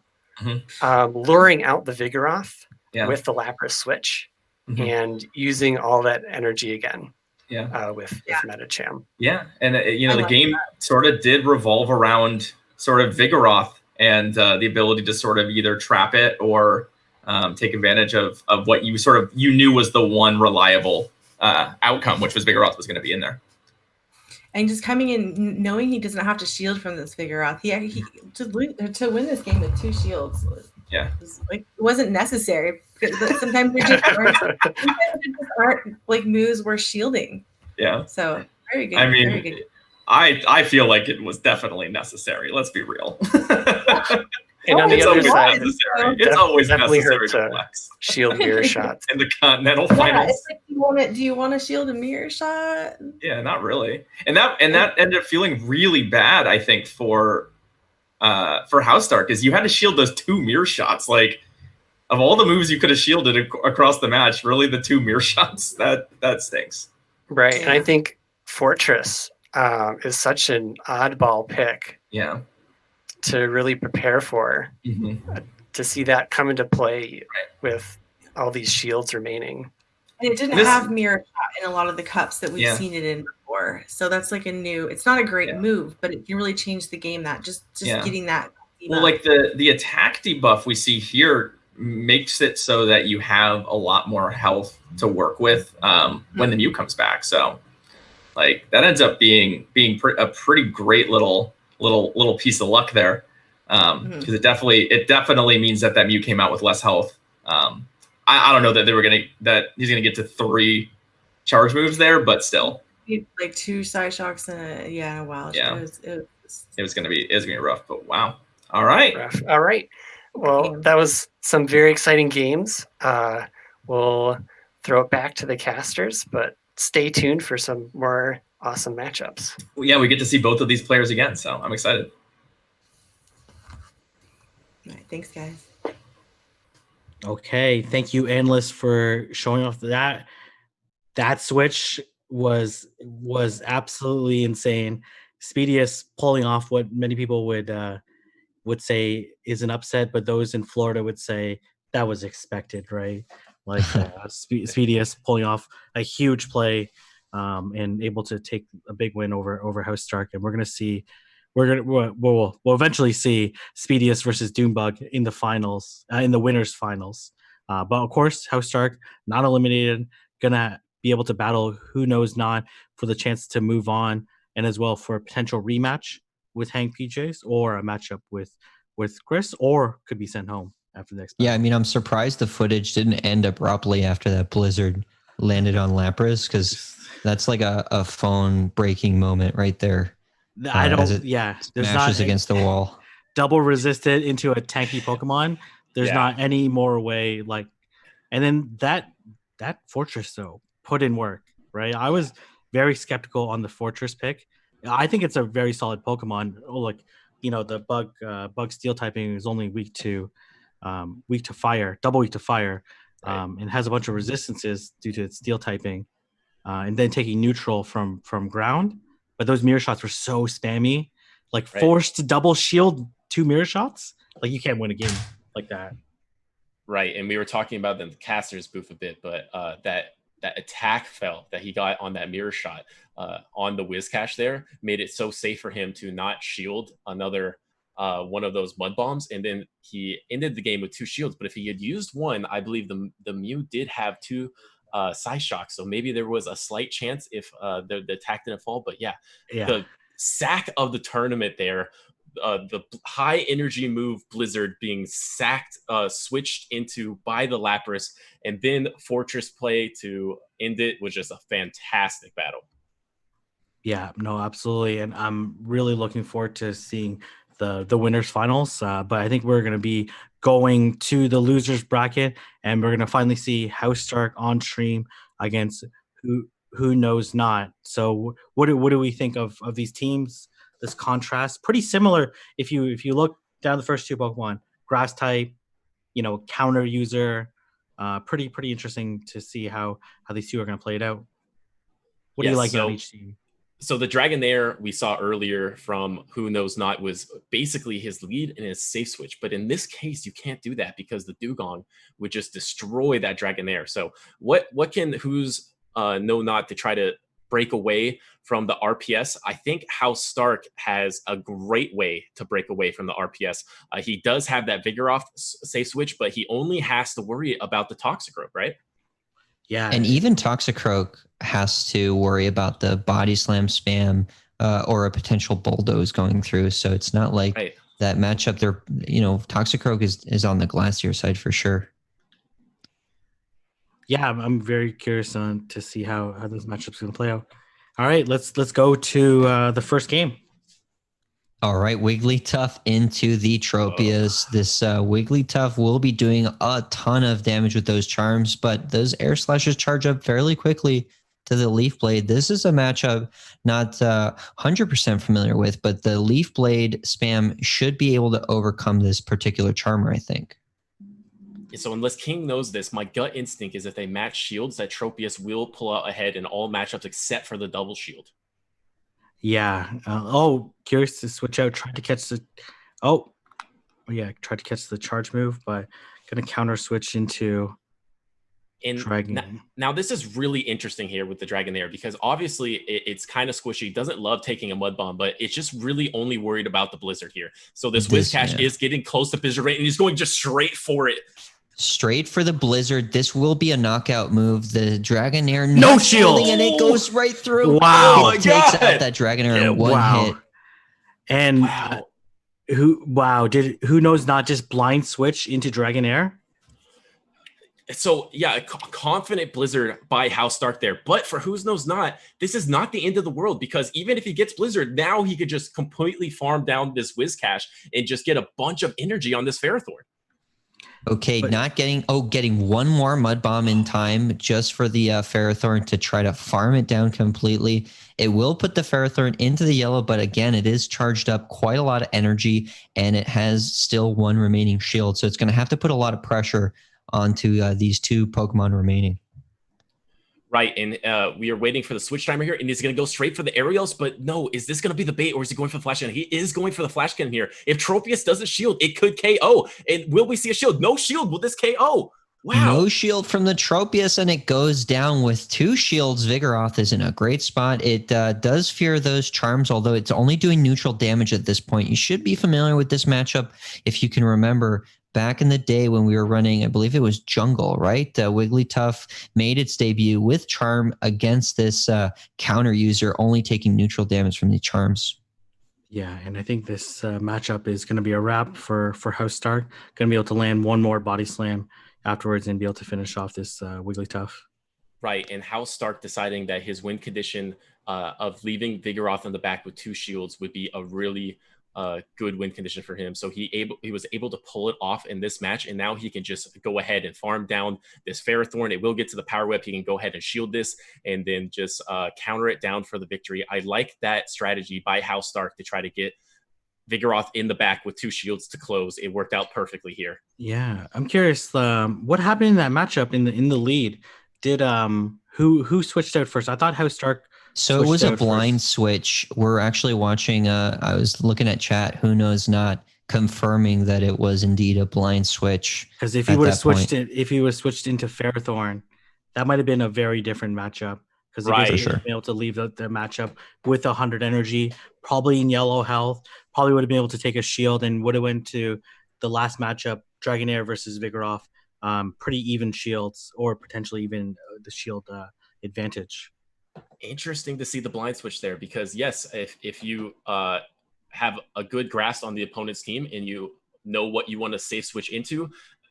luring out the Vigoroth with the Lapras switch and using all that energy again with Medicham. Yeah, and the game sort of did revolve around sort of Vigoroth and the ability to sort of either trap it or take advantage of what you knew was the one reliable outcome, which was Vigoroth was going to be in there. And just coming in, knowing he doesn't have to shield from this Vigoroth, he to win this game with 2 shields. It wasn't necessary. Sometimes they just aren't moves worth shielding. Yeah. So very good. I mean, very good. I feel like it was definitely necessary. Let's be real. And on the other side, it's always definitely necessary hurt to shield mirror shots in the Continental Finals. Do you want to shield a mirror shot? Yeah, not really. And that ended up feeling really bad, I think, for House Dark, is you had to shield those 2 mirror shots. Of all the moves you could have shielded across the match, really the 2 mirror shots, that stinks. Right, and I think Fortress is such an oddball pick. Yeah. To really prepare for, to see that come into play with all these shields remaining. And it didn't have mirror shot in a lot of the cups that we've seen it in before. So that's it's not a great move, but it can really change the game. That just getting that debuff. Well, the attack debuff we see here makes it so that you have a lot more health to work with when the Mew comes back. So Like that ends up being a pretty great little piece of luck there, because it definitely means that Mew came out with less health. I don't know that he's gonna get to 3 charge moves there, but still, like 2 side shocks and a wild. Yeah, it was gonna be rough, but wow. All right. All right. Well, that was some very exciting games. We'll throw it back to the casters, but stay tuned for some more awesome matchups. Well, yeah, we get to see both of these players again, so I'm excited. All right, thanks, guys. Okay, thank you, Analyst, for showing off that. That switch was absolutely insane. Speediest pulling off what many people would say is an upset, but those in Florida would say that was expected, right? Like Speediest pulling off a huge play and able to take a big win over House Stark, and we'll eventually see Speediest versus Doombug in the finals, in the winners finals. But of course, House Stark not eliminated, gonna be able to battle Who Knows Not for the chance to move on, and as well for a potential rematch with Hank PJs or a matchup with Chris, or could be sent home after the next battle. Yeah, I mean, I'm surprised the footage didn't end abruptly after that blizzard landed on Lapras, because that's like a phone breaking moment right there. I don't. Yeah, there's smashes against the wall. Double resisted into a tanky Pokemon. There's not any more way. Like, and then that Fortress though put in work, right? I was very skeptical on the Fortress pick. I think it's a very solid Pokemon. The bug steel typing is only weak to fire, double weak to fire, and has a bunch of resistances due to its steel typing, and then taking neutral from ground. But those mirror shots were so spammy, forced to double shield 2 mirror shots. Like, you can't win a game like that. Right, and we were talking about the caster's booth a bit, but that attack fell that he got on that mirror shot on the Whiscash there made it so safe for him to not shield another one of those mud bombs, and then he ended the game with 2 shields. But if he had used one, I believe the Mew did have 2 side shocks, so maybe there was a slight chance if the attack didn't fall. But the sack of the tournament there, the high energy move Blizzard being sacked, switched into by the Lapras, and then Fortress play to end it was just a fantastic battle. Yeah, no, absolutely. And I'm really looking forward to seeing the winners finals. But I think we're going to be going to the losers bracket, and we're going to finally see House Stark on stream against who knows not. So what do we think of these teams? This contrast, pretty similar. If you look down the first 2 Pokemon, grass type, counter user, pretty interesting to see how these 2 are going to play it out. What do you like on each team? So the Dragonair we saw earlier from Who Knows Not was basically his lead and his safe switch. But in this case, you can't do that because the Dugong would just destroy that Dragonair. So what can Who's Know Not to try to break away from the RPS? I think House Stark has a great way to break away from the RPS. He does have that Vigoroth safe switch, but he only has to worry about the Toxicroak, right? Yeah. And even Toxicroak has to worry about the body slam spam or a potential bulldoze going through. So it's not like that matchup there, Toxicroak is on the Glacier side for sure. Yeah, I'm very curious to see how those matchups are going to play out. All right, let's go to the first game. All right, Wigglytuff into the Tropius. This Wigglytuff will be doing a ton of damage with those charms, but those air slashes charge up fairly quickly to the Leaf Blade. This is a matchup not 100% familiar with, but the Leaf Blade spam should be able to overcome this particular charmer, I think. So unless King knows this, my gut instinct is if they match shields, that Tropius will pull out ahead in all matchups except for the double shield. Yeah. Curious to switch out. Tried to catch the charge move, but gonna counter switch into Dragon. Now this is really interesting here with the Dragonair, because obviously it's kind of squishy. It doesn't love taking a mud bomb, but it's just really only worried about the Blizzard here. So this Whiscash is getting close to Blizzard rate, and he's going just straight for it. Straight for the Blizzard. This will be a knockout move. The Dragonair no shield, and it goes right through. Wow. Oh my God. Takes out that Dragonair in one hit. And who knows not just blind switch into Dragonair? So yeah, confident Blizzard by House Stark there. But for who's knows not, this is not the end of the world, because even if he gets Blizzard, now he could just completely farm down this Whiscash and just get a bunch of energy on this Ferrothorn. Okay, getting one more Mud Bomb in time just for the Ferrothorn to try to farm it down completely. It will put the Ferrothorn into the yellow, but again, it is charged up quite a lot of energy, and it has still one remaining shield. So it's going to have to put a lot of pressure onto these two Pokemon remaining. Right, and we are waiting for the switch timer here, and he's going to go straight for the aerials, but no, is this going to be the bait, or is he going for the flash cannon? He is going for the flash cannon here. If Tropius doesn't shield, it could KO. And will we see a shield? No shield. Will this KO? Wow. No shield from the Tropius, and it goes down with 2 shields. Vigoroth is in a great spot. It does fear those charms, although it's only doing neutral damage at this point. You should be familiar with this matchup if you can remember. Back in the day when we were running, I believe it was Jungle, right? Wigglytuff made its debut with Charm against this counter user, only taking neutral damage from the charms. Yeah, and I think this matchup is going to be a wrap for House Stark. Going to be able to land one more body slam afterwards and be able to finish off this Wigglytuff. Right, and House Stark deciding that his win condition of leaving Vigoroth on the back with 2 shields would be a really good win condition for him. So he was able to pull it off in this match, and now he can just go ahead and farm down this Ferrothorn. It will get to the power web. He can go ahead and shield this and then just counter it down for the victory. I like that strategy by House Stark to try to get Vigoroth in the back with 2 shields to close. It worked out perfectly here. Yeah, I'm curious what happened in that matchup in the lead. Did who switched out first? I thought House Stark. So it was a blind switch. We're actually watching. I was looking at chat. Who knows not confirming that it was indeed a blind switch. Because if he would have switched into Ferrothorn, that might have been a very different matchup. Because he would have been able to leave the matchup with 100 energy, probably in yellow health, probably would have been able to take a shield and would have went to the last matchup, Dragonair versus Vigoroth, pretty even shields, or potentially even the shield advantage. Interesting to see the blind switch there, because yes, if you have a good grasp on the opponent's team and you know what you want to safe switch into,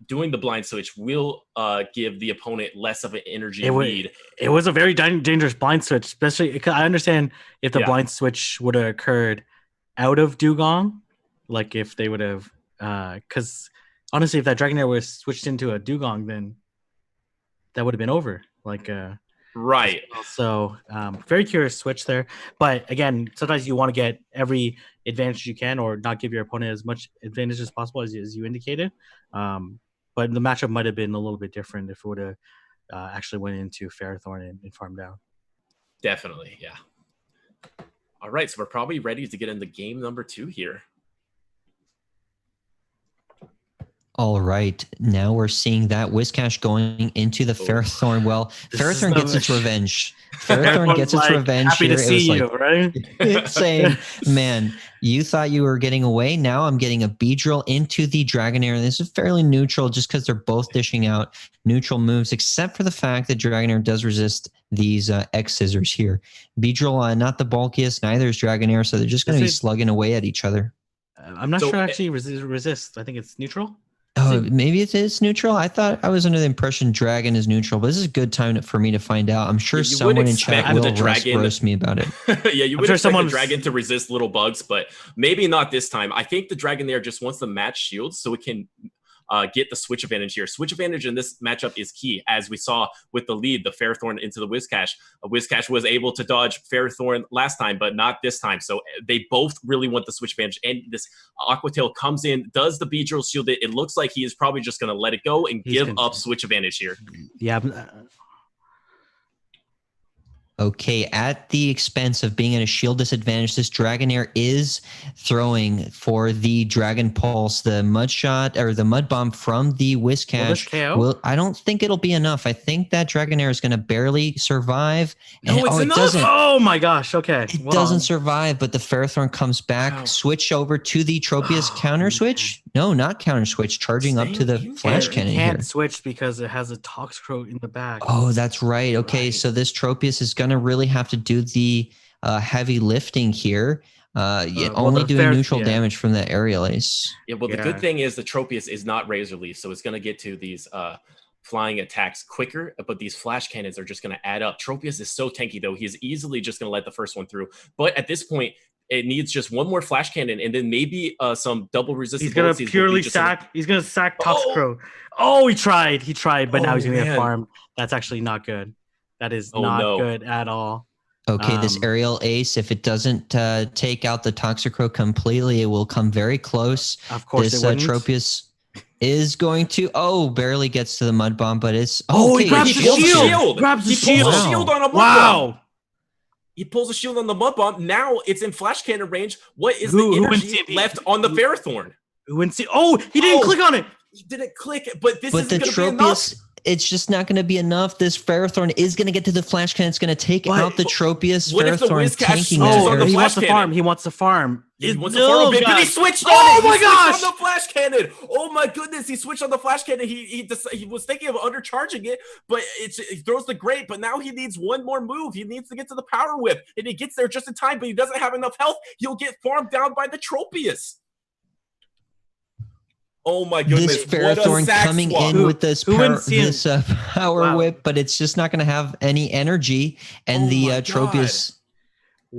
doing the blind switch will give the opponent less of an energy lead. It was a very dangerous blind switch, especially because I understand if the blind switch would have occurred out of Dugong, like if they would have, because honestly, if that Dragonair was switched into a Dugong, then that would have been over. Right. So very curious switch there. But again, sometimes you want to get every advantage you can or not give your opponent as much advantage as possible as you indicated. But the matchup might have been a little bit different if it would have actually went into Ferrothorn and farmed down. Definitely, yeah. All right, so we're probably ready to get into game number 2 here. All right, now we're seeing that Whiscash going into the Ferrothorn. Well, Ferrothorn gets its revenge. Ferrothorn gets its revenge. Happy to see you, right? It's saying, man, you thought you were getting away. Now I'm getting a Beedrill into the Dragonair. And this is fairly neutral just because they're both dishing out neutral moves, except for the fact that Dragonair does resist these X scissors here. Beedrill, not the bulkiest, neither is Dragonair, so they're just going to be slugging away at each other. I'm not sure actually resist. I think it's neutral. Oh, maybe it is neutral. I thought I was under the impression Dragon is neutral, but this is a good time for me to find out. I'm sure someone in chat will roast me about it. Yeah, you would expect the Dragon to resist little bugs, but maybe not this time. I think the Dragonair just wants to match shields so it can get the switch advantage here. Switch advantage in this matchup is key, as we saw with the lead, the Ferrothorn into the Whiscash. Whiscash was able to dodge Ferrothorn last time, but not this time. So they both really want the switch advantage. And this Aquatail comes in, does the Beedrill shield it. It looks like he is probably just going to let it go and give up switch advantage here. Yeah. Okay, at the expense of being at a shield disadvantage, this Dragonair is throwing for the Dragon Pulse, the Mud Shot or the Mud Bomb from the Whiscash. I don't think it'll be enough. I think that Dragonair is going to barely survive. No, it's enough. It doesn't. Oh my gosh. Okay. It doesn't survive, but the Ferrothorn comes back. Switch over to the Tropius counter switch. No, not counter switch, charging up to the flash cannon here. Can't switch because it has a Toxicroak in the back. Oh, that's right. Okay, so this Tropius is going to really have to do the heavy lifting here. Only doing neutral damage from the aerial ace. Yeah, well, the good thing is the Tropius is not Razor Leaf, so it's going to get to these flying attacks quicker, but these flash cannons are just going to add up. Tropius is so tanky, though. He is easily just going to let the first one through. But at this point, it needs just one more flash cannon, and then maybe some double resistance. He's gonna purely sack. He's gonna sack Toxicroak. Oh, he tried, but now he's gonna get farmed. That's actually not good. That is not good at all. Okay, this aerial ace, if it doesn't take out the Toxicroak completely, it will come very close. Of course, this Tropius is going to barely gets to the mud bomb, but it's he grabs the shield. Grabs the shield on a mud bomb. He pulls a shield on the mud bomb. Now it's in flash cannon range. What is the energy left on the Ferrothorn? He didn't click on it. He didn't click, but this isn't going to be enough. It's just not going to be enough. This Ferrothorn is going to get to the flash cannon. It's going to take out the Tropius. Ferrothorn tanking he wants to farm. He wants to farm. He switched on it. My gosh! Switched on the flash cannon. Oh my goodness! He switched on the flash cannon. He was thinking of undercharging it, but he throws the great. But now he needs one more move. He needs to get to the power whip, and he gets there just in time. But he doesn't have enough health. He'll get farmed down by the Tropius. Oh my goodness! This Ferrothorn coming in with this power whip, but it's just not going to have any energy. And the Tropius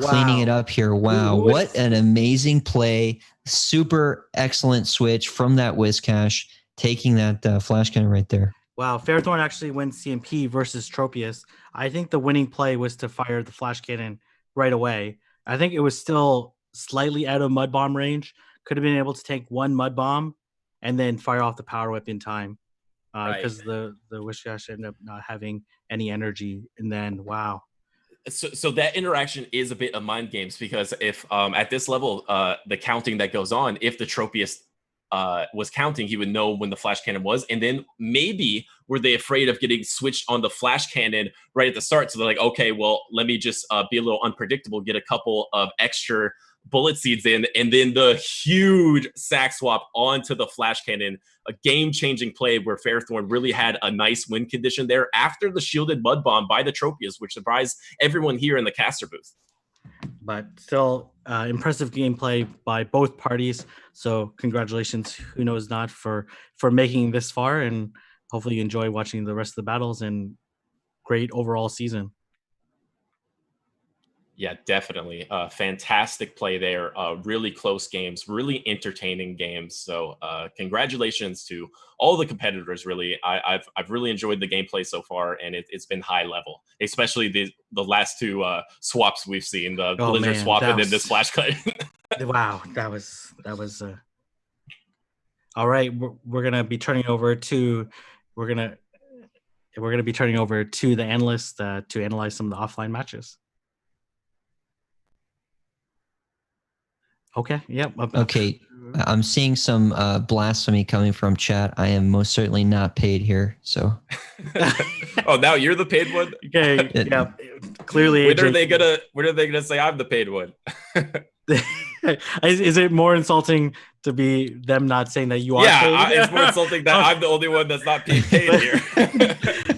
cleaning it up here. Wow, what an amazing play! Super excellent switch from that Whiscash, taking that flash cannon right there. Wow, Ferrothorn actually wins CMP versus Tropius. I think the winning play was to fire the flash cannon right away. I think it was still slightly out of mud bomb range. Could have been able to take one mud bomb and then fire off the power whip in time, because the Whiscash ended up not having any energy. And then, wow. So that interaction is a bit of mind games, because if at this level, the counting that goes on, if the Tropius was counting, he would know when the flash cannon was. And then maybe were they afraid of getting switched on the flash cannon right at the start? So they're like, okay, well, let me just be a little unpredictable, get a couple of extra bullet seeds in, and then the huge sack swap onto the flash cannon, a game-changing play where Ferrothorn really had a nice win condition there after the shielded mud bomb by the Tropius, which surprised everyone here in the caster booth. But still impressive gameplay by both parties. So congratulations, Who Knows Not, for making this far, and hopefully you enjoy watching the rest of the battles, and great overall season. Yeah, definitely. Fantastic play there. Really close games, really entertaining games. So congratulations to all the competitors, really. I've really enjoyed the gameplay so far, and it's been high level, especially the last two swaps we've seen, the Blizzard swap and then this flash cut. Wow, that was all right. We're going to be turning over to the analysts to analyze some of the offline matches. Okay. Yep. Okay. I'm seeing some blasphemy coming from chat. I am most certainly not paid here. So. Oh, now you're the paid one. Okay. Yeah. Clearly. When are they gonna say I'm the paid one? Is it more insulting to be them not saying that you are? Yeah, it's more insulting that I'm the only one that's not being paid here.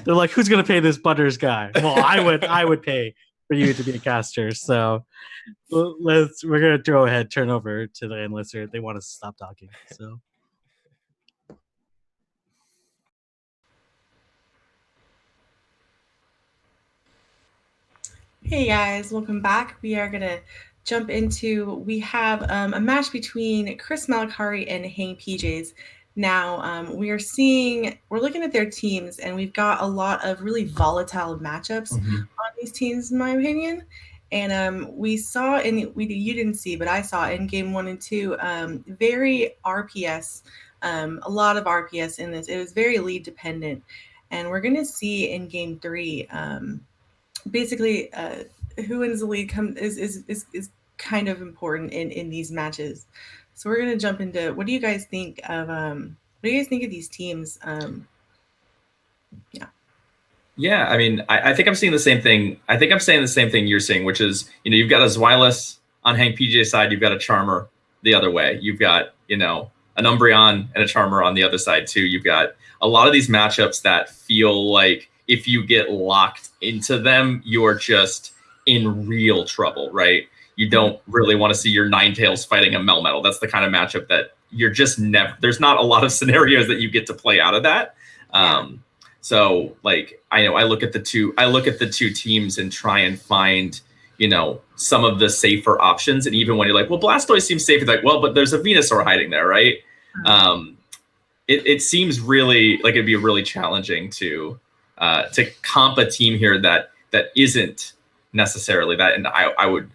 They're like, who's gonna pay this Butters guy? Well, I would pay for you to be a caster. So we're gonna turn over to the analysts. They want us to stop talking. So hey guys, welcome back. We are gonna jump into, we have a match between Chris Malakari and Hang PJs. Now we're looking at their teams, and we've got a lot of really volatile matchups on these teams, in my opinion. And we saw you didn't see, but I saw in game 1 and 2, very RPS, a lot of RPS in this. It was very lead dependent, and we're going to see in game 3, basically who wins the lead is kind of important in these matches. So we're going to jump into, what do you guys think of these teams? Yeah, I mean, I think I'm seeing the same thing. I think I'm saying the same thing you're saying, which is, you've got a Zweilous on Hank PJ's side, you've got a Charmer the other way. You've got, an Umbreon and a Charmer on the other side too. You've got a lot of these matchups that feel like if you get locked into them, you're just in real trouble, right? You don't really want to see your Ninetales fighting a Melmetal. That's the kind of matchup that you're just never. There's not a lot of scenarios that you get to play out of that. So like I look at the two teams and try and find some of the safer options. And even when you're like, well, Blastoise seems safe, it's like, well, but there's a Venusaur hiding there, right? It seems really like it'd be really challenging to comp a team here that isn't necessarily that. And I would,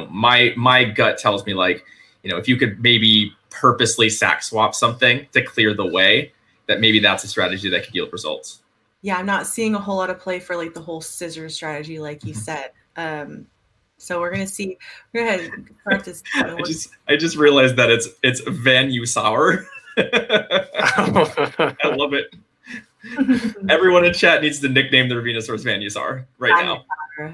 my gut tells me like, if you could maybe purposely sack swap something to clear the way, that maybe that's a strategy that could yield results. Yeah, I'm not seeing a whole lot of play for like the whole scissor strategy, like you said. So we're gonna see. We're gonna practice. I just realized that it's Van Usauer. I love it. Everyone in chat needs to nickname their Venusaur's Van Usauer now.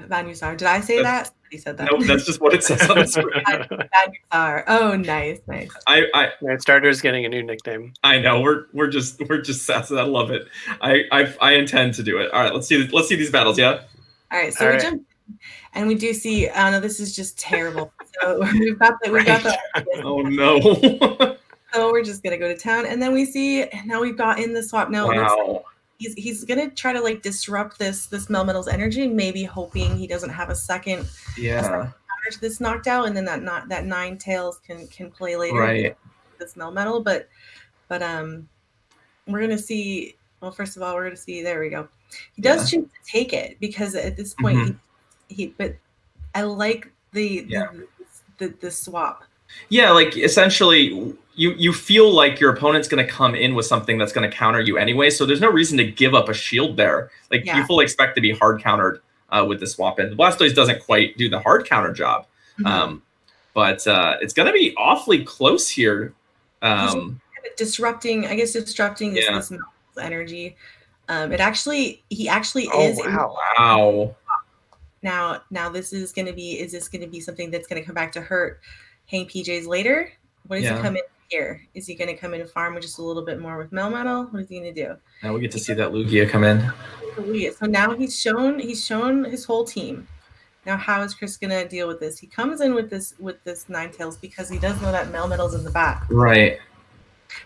Van Usauer. Did I say that? He said that. No, that's just what it says on the screen. Van Usauer. Oh, nice. Starter's getting a new nickname. I know. We're just sassy. I love it. I intend to do it. All right, let's see these battles. Yeah. All right. So jump, and we do see. No, this is just terrible. So we've got the. Oh no. So we're just gonna go to town, and then we see now we've got in the swap. Now wow. He's gonna try to like disrupt this Melmetal's energy, maybe hoping he doesn't have a second counter to this knocked out, and then that Ninetales can play later. Right. This Melmetal, but we're gonna see. Well, first of all, we're gonna see. There we go. He does choose to take it because at this point But I like the swap. Yeah, like essentially you feel like your opponent's going to come in with something that's going to counter you anyway, so there's no reason to give up a shield there. Like you fully expect to be hard countered with the swap in. The Blastoise doesn't quite do the hard counter job, but it's going to be awfully close here. Disrupting this energy. He actually is. Wow. Now this is going to be. Is this going to be something that's going to come back to hurt Hank PJs later? What is he come in here? Is he going to come in and farm with just a little bit more with Melmetal? What is he going to do? Now we get to see that Lugia come in. So now he's shown his whole team. Now how is Chris going to deal with this? He comes in with this Ninetales because he does know that Melmetal's in the back. Right.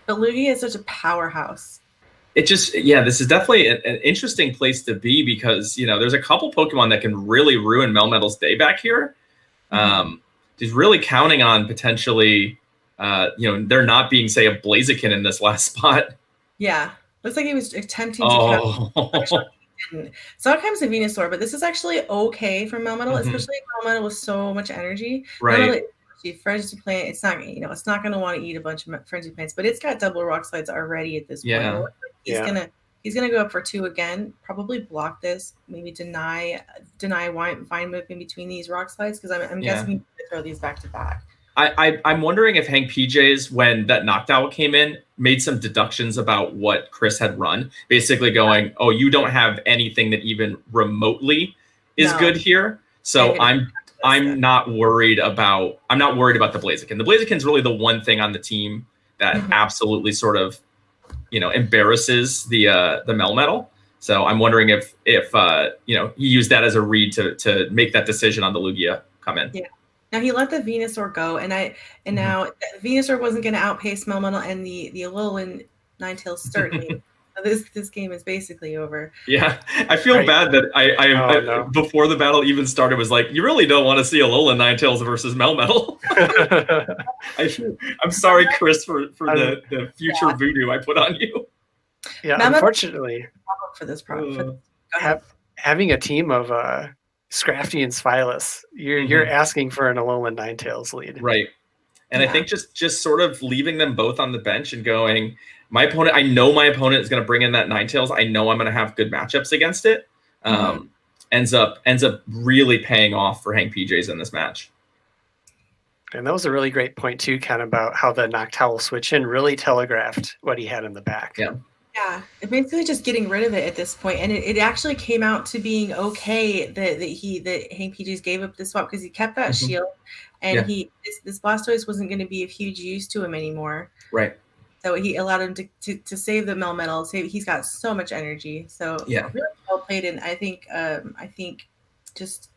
But Lugia is such a powerhouse. It just, this is definitely an interesting place to be because, there's a couple Pokemon that can really ruin Melmetal's day back here. He's really counting on potentially, there not being, say, a Blaziken in this last spot. Yeah. Looks like he was attempting to catch. Sometimes a Venusaur, but this is actually okay for Melmetal, especially Melmetal with so much energy. Right. Frenzy plant, it's not going to want to eat a bunch of frenzy plants, but it's got double rock slides already at this point. He's gonna go up for 2 again, probably block this, maybe deny Vine Whip in between these rock slides because I'm guessing he's gonna throw these back to back. I'm wondering if Hank PJs, when that knockdown came in, made some deductions about what Chris had run, basically going, "Oh, you don't have anything that even remotely is good here." So I'm not worried about the Blaziken. The Blaziken's really the one thing on the team that absolutely sort of, embarrasses the Melmetal. So I'm wondering if he used that as a read to make that decision on the Lugia come in. Yeah. Now he let the Venusaur go, and now Venusaur wasn't going to outpace Melmetal and the Alolan Ninetales certainly. This game is basically over. Yeah, I feel bad that I before the battle even started was like, you really don't want to see Alolan Ninetales versus Melmetal. I'm sorry, Chris, for the future voodoo I put on you. Yeah, unfortunately, for this problem, having a team of Scrafty and Spylus, you're asking for an Alolan Ninetales lead, right? And I think just sort of leaving them both on the bench and going, I know my opponent is going to bring in that Ninetales. I know I'm going to have good matchups against it. Ends up really paying off for Hank PJs in this match. And that was a really great point too, kind of about how the Noctowl switch in really telegraphed what he had in the back. Yeah, basically just getting rid of it at this point, and it actually came out to being okay that Hank PJs gave up the swap because he kept that shield, and this Blastoise wasn't going to be of huge use to him anymore. Right. So he allowed him to save the Melmetal. He's got so much energy. So Yeah, really well played. And I think just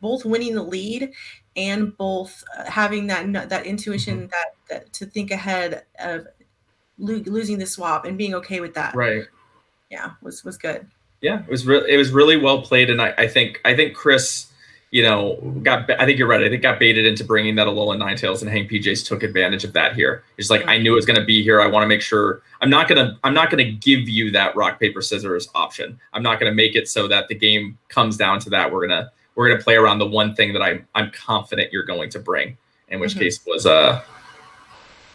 both winning the lead and both having that intuition that to think ahead of losing the swap and being okay with that. Right. Yeah, was good. Yeah, it was really well played, and I think Chris, I think you're right. I think got baited into bringing that Alolan Ninetales, and Hank PJs took advantage of that here. It's like, I knew it was going to be here. I want to make sure I'm not gonna give you that rock paper scissors option. I'm not gonna make it so that the game comes down to that. We're gonna play around the one thing that I'm confident you're going to bring. In which case was that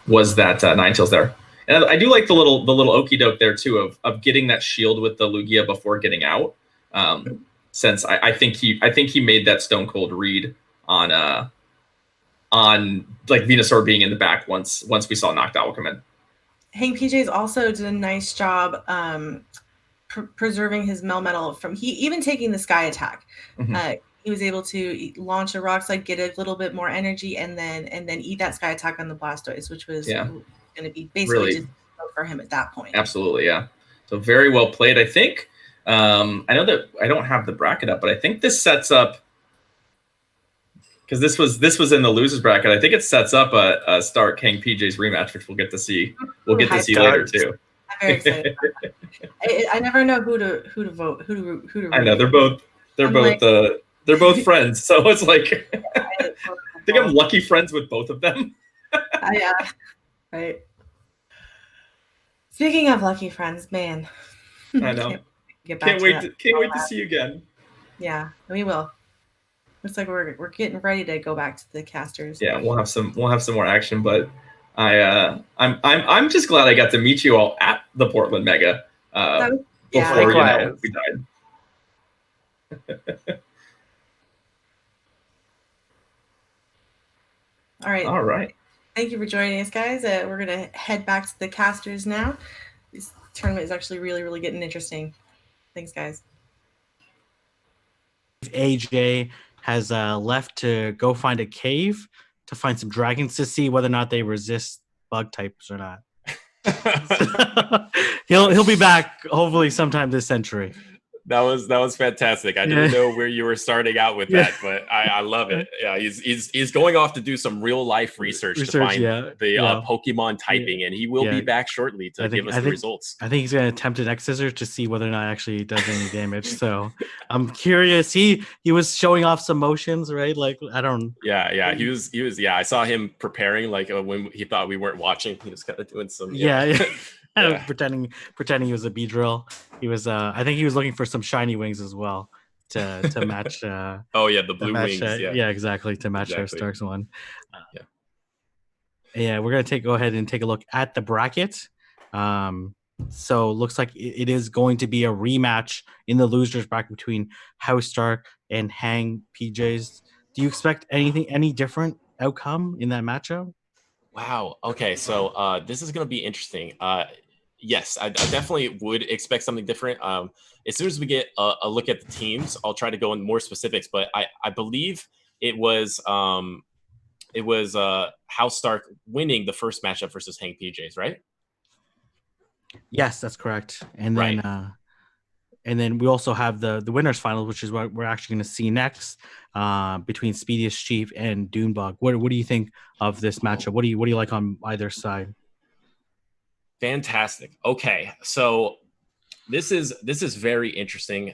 Ninetales there. And I do like the little okey doke there too of getting that shield with the Lugia before getting out. Since I think he made that stone cold read on like Venusaur being in the back once we saw Noctowl come in. Hank PJs also did a nice job preserving his Melmetal from even taking the Sky Attack. He was able to launch a Rock Slide, get a little bit more energy, and then eat that Sky Attack on the Blastoise, which was going to be basically really just for him at that point. Absolutely, yeah. So very well played. I think I know that I don't have the bracket up, but I think this sets up, because this was in the losers bracket. I think it sets up a Stark Hank PJ's rematch, which we'll get to see. We'll get to see later too. I'm very excited. I never know who to vote, who to root. I know they're both friends, so it's like I think I'm lucky friends with both of them. Yeah, right. Speaking of lucky friends, man, I know. Can't wait to see you again. Yeah, we will. Looks like we're getting ready to go back to the casters. Yeah, we'll have some more action, but I'm just glad I got to meet you all at the Portland Mega before we died. All right. All right. Thank you for joining us, guys. We're going to head back to the casters now. This tournament is actually really, really getting interesting. Thanks, guys. AJ has left to go find a cave to find some dragons to see whether or not they resist bug types or not. He'll be back hopefully sometime this century. That was fantastic. I didn't know where you were starting out with that, but I love it. Yeah, he's going off to do some real life research to find the Pokemon typing, and he will be back shortly to give us the results. I think he's going to attempt an X scissor to see whether or not it actually does any damage. So I'm curious. He was showing off some motions, right? Like I don't. Yeah. He was. Yeah, I saw him preparing. Like when he thought we weren't watching, he was kind of doing some. Yeah. Pretending he was a Beedrill. He was I think he was looking for some shiny wings as well to match the blue wings. Yeah, exactly, to match our Stark's one. We're gonna go ahead and take a look at the bracket. So looks like it is going to be a rematch in the losers bracket between House Stark and Hang PJs. Do you expect any different outcome in that matchup? Wow. Okay. So this is going to be interesting. Yes, I definitely would expect something different. As soon as we get a look at the teams, I'll try to go in more specifics. But I believe it was House Stark winning the first matchup versus Hank PJs, right? Yes, that's correct. And then and then we also have the winners finals, which is what we're actually going to see next, between Speediest Chief and Dunebug. What do you think of this matchup? What do you like on either side? Fantastic. Okay, so this is very interesting.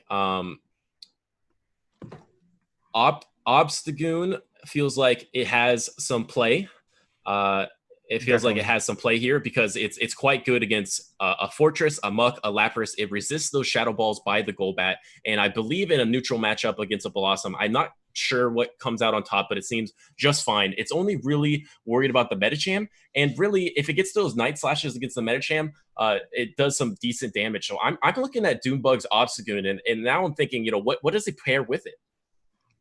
Obstagoon feels like it has some play. It feels like it has some play here because it's quite good against a Fortress, a Muck, a Lapras. It resists those Shadow Balls by the Golbat. And I believe in a neutral matchup against a Blossom, I'm not sure what comes out on top, but it seems just fine. It's only really worried about the Medicham. And really, if it gets those Night Slashes against the Medicham, it does some decent damage. So I'm looking at Dunebug's Obstagoon, and now I'm thinking, what does it pair with it?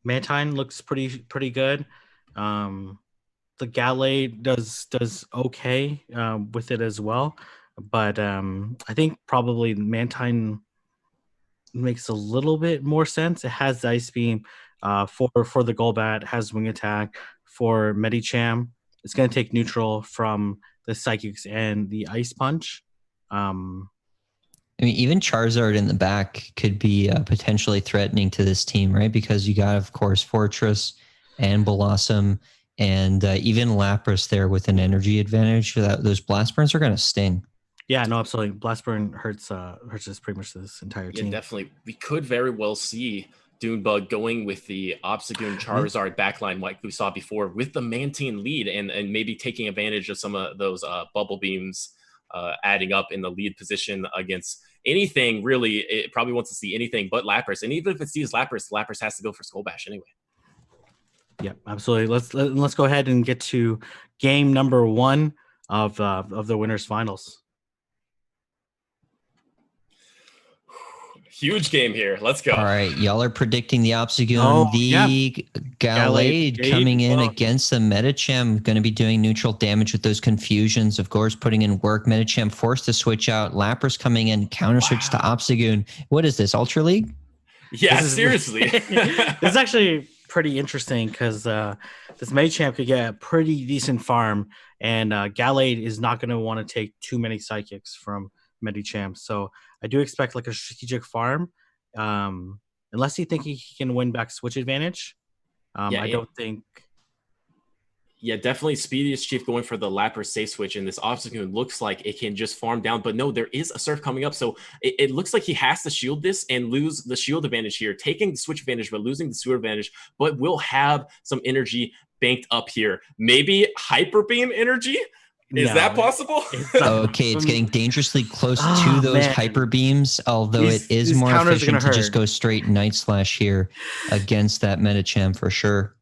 Mantine looks pretty good. The Galley does okay with it as well, but I think probably Mantine makes a little bit more sense. It has the Ice Beam for the Golbat, has Wing Attack for Medicham. it's going to take neutral from the Psychics and the Ice Punch. I mean, even Charizard in the back could be potentially threatening to this team, right? Because you got, of course, Fortress and Blossom and even Lapras there with an energy advantage. Those Blast Burns are going to sting. Yeah, no, absolutely. Blast Burn hurts us pretty much this entire team. Yeah, definitely. We could very well see Dunebug going with the Obstagoon Charizard backline like we saw before with the Mantine lead and maybe taking advantage of some of those bubble beams adding up in the lead position against anything. Really, it probably wants to see anything but Lapras. And even if it sees Lapras has to go for Skull Bash anyway. Yeah, absolutely. Let's go ahead and get to game number 1 of the winners finals. Huge game here. Let's go. All right, y'all are predicting the Obstagoon, Gallade coming in against the Medicham, going to be doing neutral damage with those confusions. Of course, putting in work. Medicham forced to switch out. Lapras coming in, counter switch to Obstagoon. What is this, Ultra League? Yeah, seriously. This is actually pretty interesting because this Medicham could get a pretty decent farm, and Gallade is not going to want to take too many Psychics from Medicham. So I do expect like a strategic farm, unless you think he can win back switch advantage. I don't think. Yeah, definitely Speediest Chief going for the Lapras safe switch, and this Obstagoon looks like it can just farm down. But no, there is a Surf coming up, so it looks like he has to shield this and lose the shield advantage here, taking the switch advantage but losing the sewer advantage, but will have some energy banked up here. Maybe Hyper Beam energy? Is that possible? Okay, it's getting dangerously close to those Hyper Beams, although it is more efficient to just go straight Night Slash here against that Medicham for sure.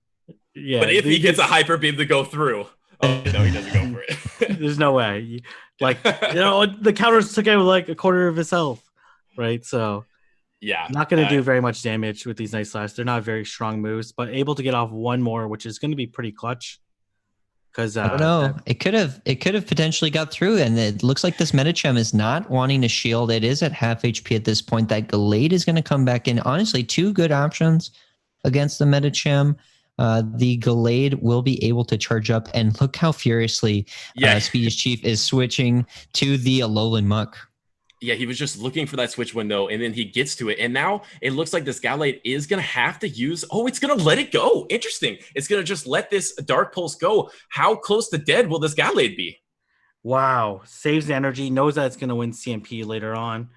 Yeah, but if he gets a Hyper Beam to go through, no, he doesn't go for it. There's no way. Like, the counters took out like a quarter of his health, right? So yeah, not going to do very much damage with these Night Slash. They're not very strong moves, but able to get off one more, which is going to be pretty clutch. Because I don't know, it could have potentially got through, and it looks like this Medicham is not wanting to shield. It is at half HP at this point. That Gallade is going to come back in. Honestly, 2 good options against the Medicham. The Gallade will be able to charge up, and look how furiously Speediest Chief is switching to the Alolan Muck. Yeah, he was just looking for that switch window, and then he gets to it. And now it looks like this Gallade is going to have to use... Oh, it's going to let it go. Interesting. It's going to just let this Dark Pulse go. How close to dead will this Gallade be? Wow. Saves the energy, knows that it's going to win CMP later on.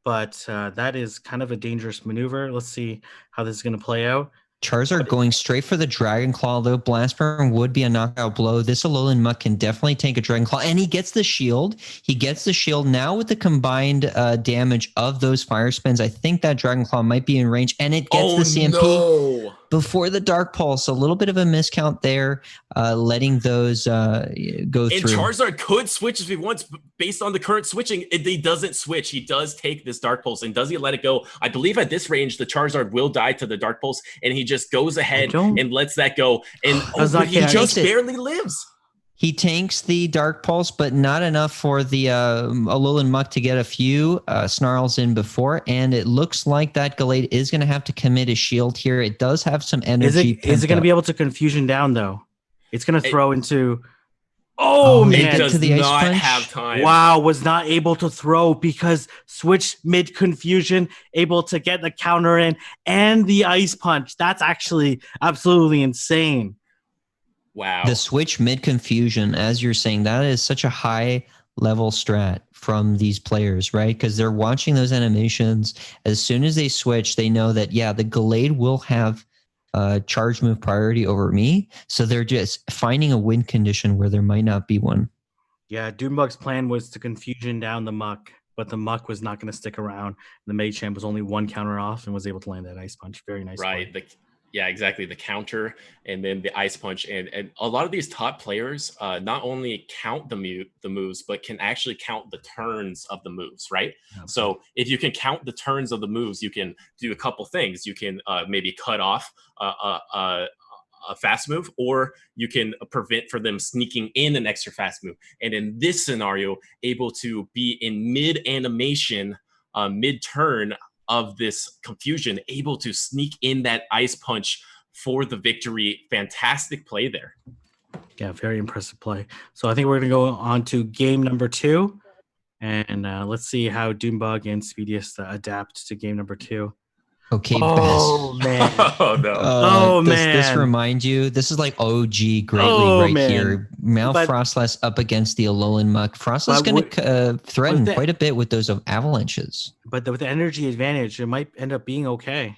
But that is kind of a dangerous maneuver. Let's see how this is going to play out. Charizard going straight for the Dragon Claw, though. Blast Burn would be a knockout blow. This Alolan Muck can definitely take a Dragon Claw, and he gets the shield. He gets the shield now with the combined damage of those Fire Spins. I think that Dragon Claw might be in range, and it gets the CMP before the Dark Pulse. A little bit of a miscount there, letting those go through. And Charizard could switch if he wants, based on the current switching. He doesn't switch. He does take this Dark Pulse, and does he let it go? I believe at this range, the Charizard will die to the Dark Pulse, and he just goes ahead and lets that go. And he just barely lives. He tanks the Dark Pulse, but not enough for the Alolan Muck to get a few snarls in before. And it looks like that Gallade is going to have to commit a shield here. It does have some energy. Is it going to be able to confusion down, though? It's going to throw into... Oh, man. It does not have time. Wow, was not able to throw because switch mid confusion, able to get the counter in and the Ice Punch. That's actually absolutely insane. Wow. The switch mid confusion, as you're saying, that is such a high level strat from these players, right? Because they're watching those animations. As soon as they switch, they know that, the Gallade will have charge move priority over me. So they're just finding a win condition where there might not be one. Yeah, Dunebug's plan was to confusion down the Muck, but the Muck was not going to stick around. The Medicham was only 1 counter off and was able to land that Ice Punch. Very nice. Right. Yeah, exactly. The counter and then the Ice Punch. And a lot of these top players not only count the moves, but can actually count the turns of the moves, right? Okay. So if you can count the turns of the moves, you can do a couple things. You can maybe cut off a fast move, or you can prevent for them sneaking in an extra fast move. And in this scenario, able to be in mid-animation, mid-turn, of this confusion, able to sneak in that Ice Punch for the victory. Fantastic play there. Yeah, very impressive play. So I think we're going to go on to game number 2. And let's see how Doombug and Speediest adapt to game number 2. Okay, oh man! Oh no! Does this remind you? This is like OG here. Now Frostless up against the Alolan Muck. Frostless going to threaten quite a bit with those avalanches. But with the energy advantage, it might end up being okay.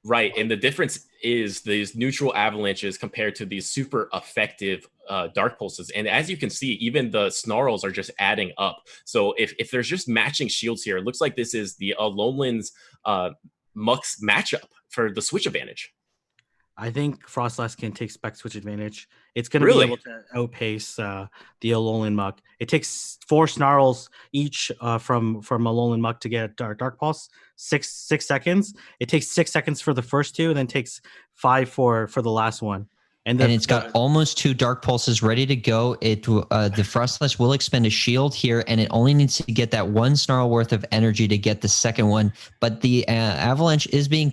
Right, and the difference is these neutral avalanches compared to these super effective dark pulses. And as you can see, even the snarls are just adding up. So if there's just matching shields here, it looks like this is the Alolan's Muck's matchup for the switch advantage. I think Frostless can take spec switch advantage. It's going to be able to outpace the Alolan Muck. It takes 4 snarls each from Alolan Muck to get Dark Pulse. 6 seconds. It takes 6 seconds for the first 2, and then takes 5 for the last one. And it's got almost 2 Dark Pulses ready to go. The Frostless will expend a shield here, and it only needs to get that 1 snarl worth of energy to get the second one. But the Avalanche is being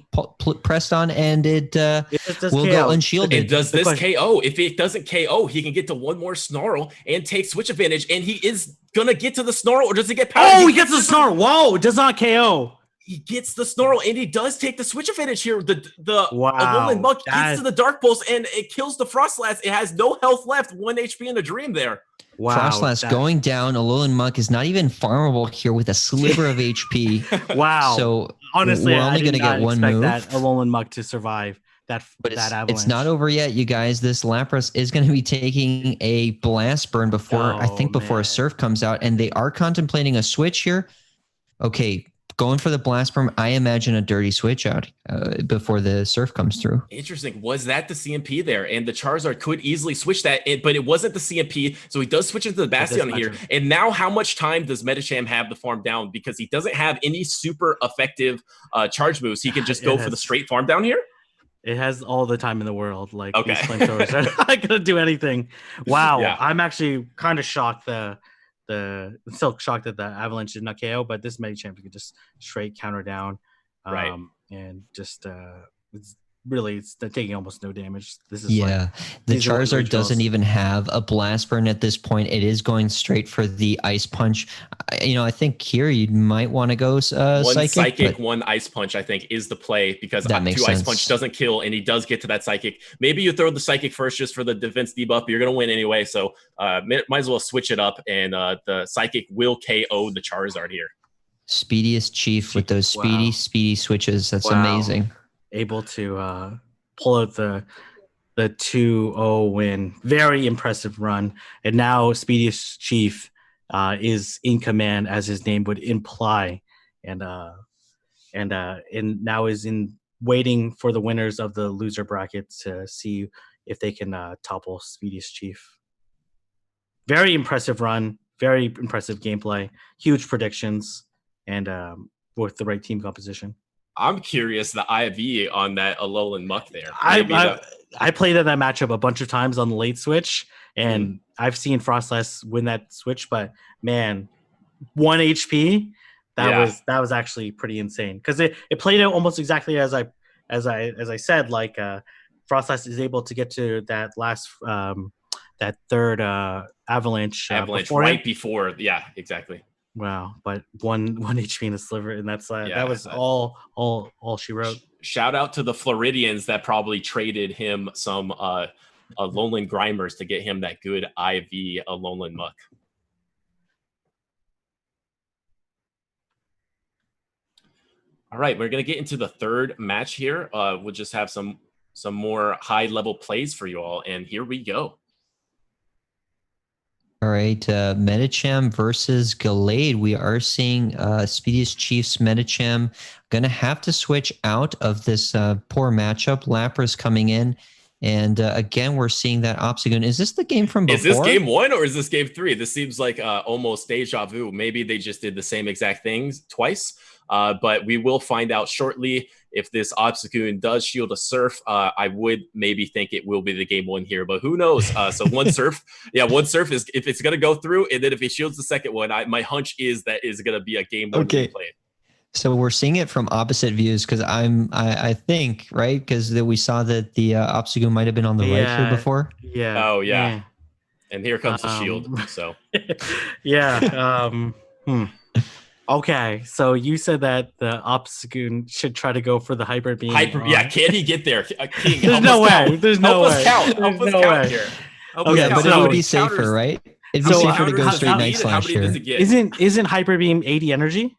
pressed on, and it will go unshielded. And does this KO? If it doesn't KO, he can get to 1 more snarl and take switch advantage, and he is going to get to the snarl, or does he get power? Oh, he gets the snarl. Whoa, it does not KO. He gets the snarl, and he does take the switch advantage here. The Alolan Muck gets to the Dark Pulse, and it kills the Frostless. It has no health left, 1 HP in the Dream there. Wow, Frostless going down. Alolan Muck is not even farmable here with a sliver of HP. Wow. So honestly, we're only going to get 1 move. That Alolan Muck to survive that avalanche. It's not over yet, you guys. This Lapras is going to be taking a Blast Burn before a Surf comes out, and they are contemplating a switch here. Okay. Going for the Blast Burn, I imagine a dirty switch out before the Surf comes through. Interesting. Was that the CMP there? And the Charizard could easily switch that, but it wasn't the CMP, so he does switch into the Bastion here. And now how much time does Medicham have to farm down? Because he doesn't have any super effective charge moves. He can just go for the straight farm down here? It has all the time in the world. These flamethrowers are not going to do anything. Wow. Yeah. I'm actually kind of shocked still shocked that the Avalanche did not KO, but this Medicham could just straight counter down, and just it's taking almost no damage. This is the Charizard doesn't even have a Blast Burn at this point. It is going straight for the Ice Punch. I think here you might want to go Psychic. 1 Ice Punch, I think, is the play, because 2 Ice Punch doesn't kill, and he does get to that Psychic. Maybe you throw the Psychic first just for the defense debuff, but you're going to win anyway, so might as well switch it up, and the Psychic will KO the Charizard here. Speediest Chief with those speedy switches. That's amazing. Able to pull out the 2-0 win. Very impressive run. And now Speediest Chief is in command, as his name would imply, and now is waiting for the winners of the loser bracket to see if they can topple Speediest Chief. Very impressive run. Very impressive gameplay. Huge predictions, and with the right team composition. I'm curious the IV on that Alolan Muck there. I played in that matchup a bunch of times on the late switch, and I've seen Frostless win that switch, but man, 1 HP, that was actually pretty insane, because it played out almost exactly as I said. Like Frostless is able to get to that last that third avalanche before. Yeah, exactly. Wow, but one HP in a sliver, and that was all she wrote. Shout out to the Floridians that probably traded him some Alolan Grimers to get him that good IV Alolan Muck. All right, we're gonna get into the third match here. We'll just have some more high level plays for you all, and here we go. All right, Medicham versus Gallade. We are seeing Speediest Chief's Medicham going to have to switch out of this poor matchup. Lapras coming in. And again, we're seeing that Obstagoon. Is this the game from before? Is this game 1 or is this game 3? This seems like almost deja vu. Maybe they just did the same exact things twice. But we will find out shortly. If this Obstagoon does shield a Surf, I would maybe think it will be the game 1 here, but who knows? So 1 Surf, one Surf is if it's going to go through, and then if he shields the second one, my hunch is that is going to be a game 1 play. So we're seeing it from opposite views because I think, right? Because we saw that the Obstagoon might have been on the right here before. Yeah. Oh, yeah. And here comes the shield. So yeah. Okay, so you said that the Obstagoon should try to go for the Hyper Beam. Yeah, can he get there? King, There's no way. There's no way. Help us count here. Okay, but it would be safer, right? It'd be safer to go straight Night Slash here. Isn't Hyper Beam 80 energy?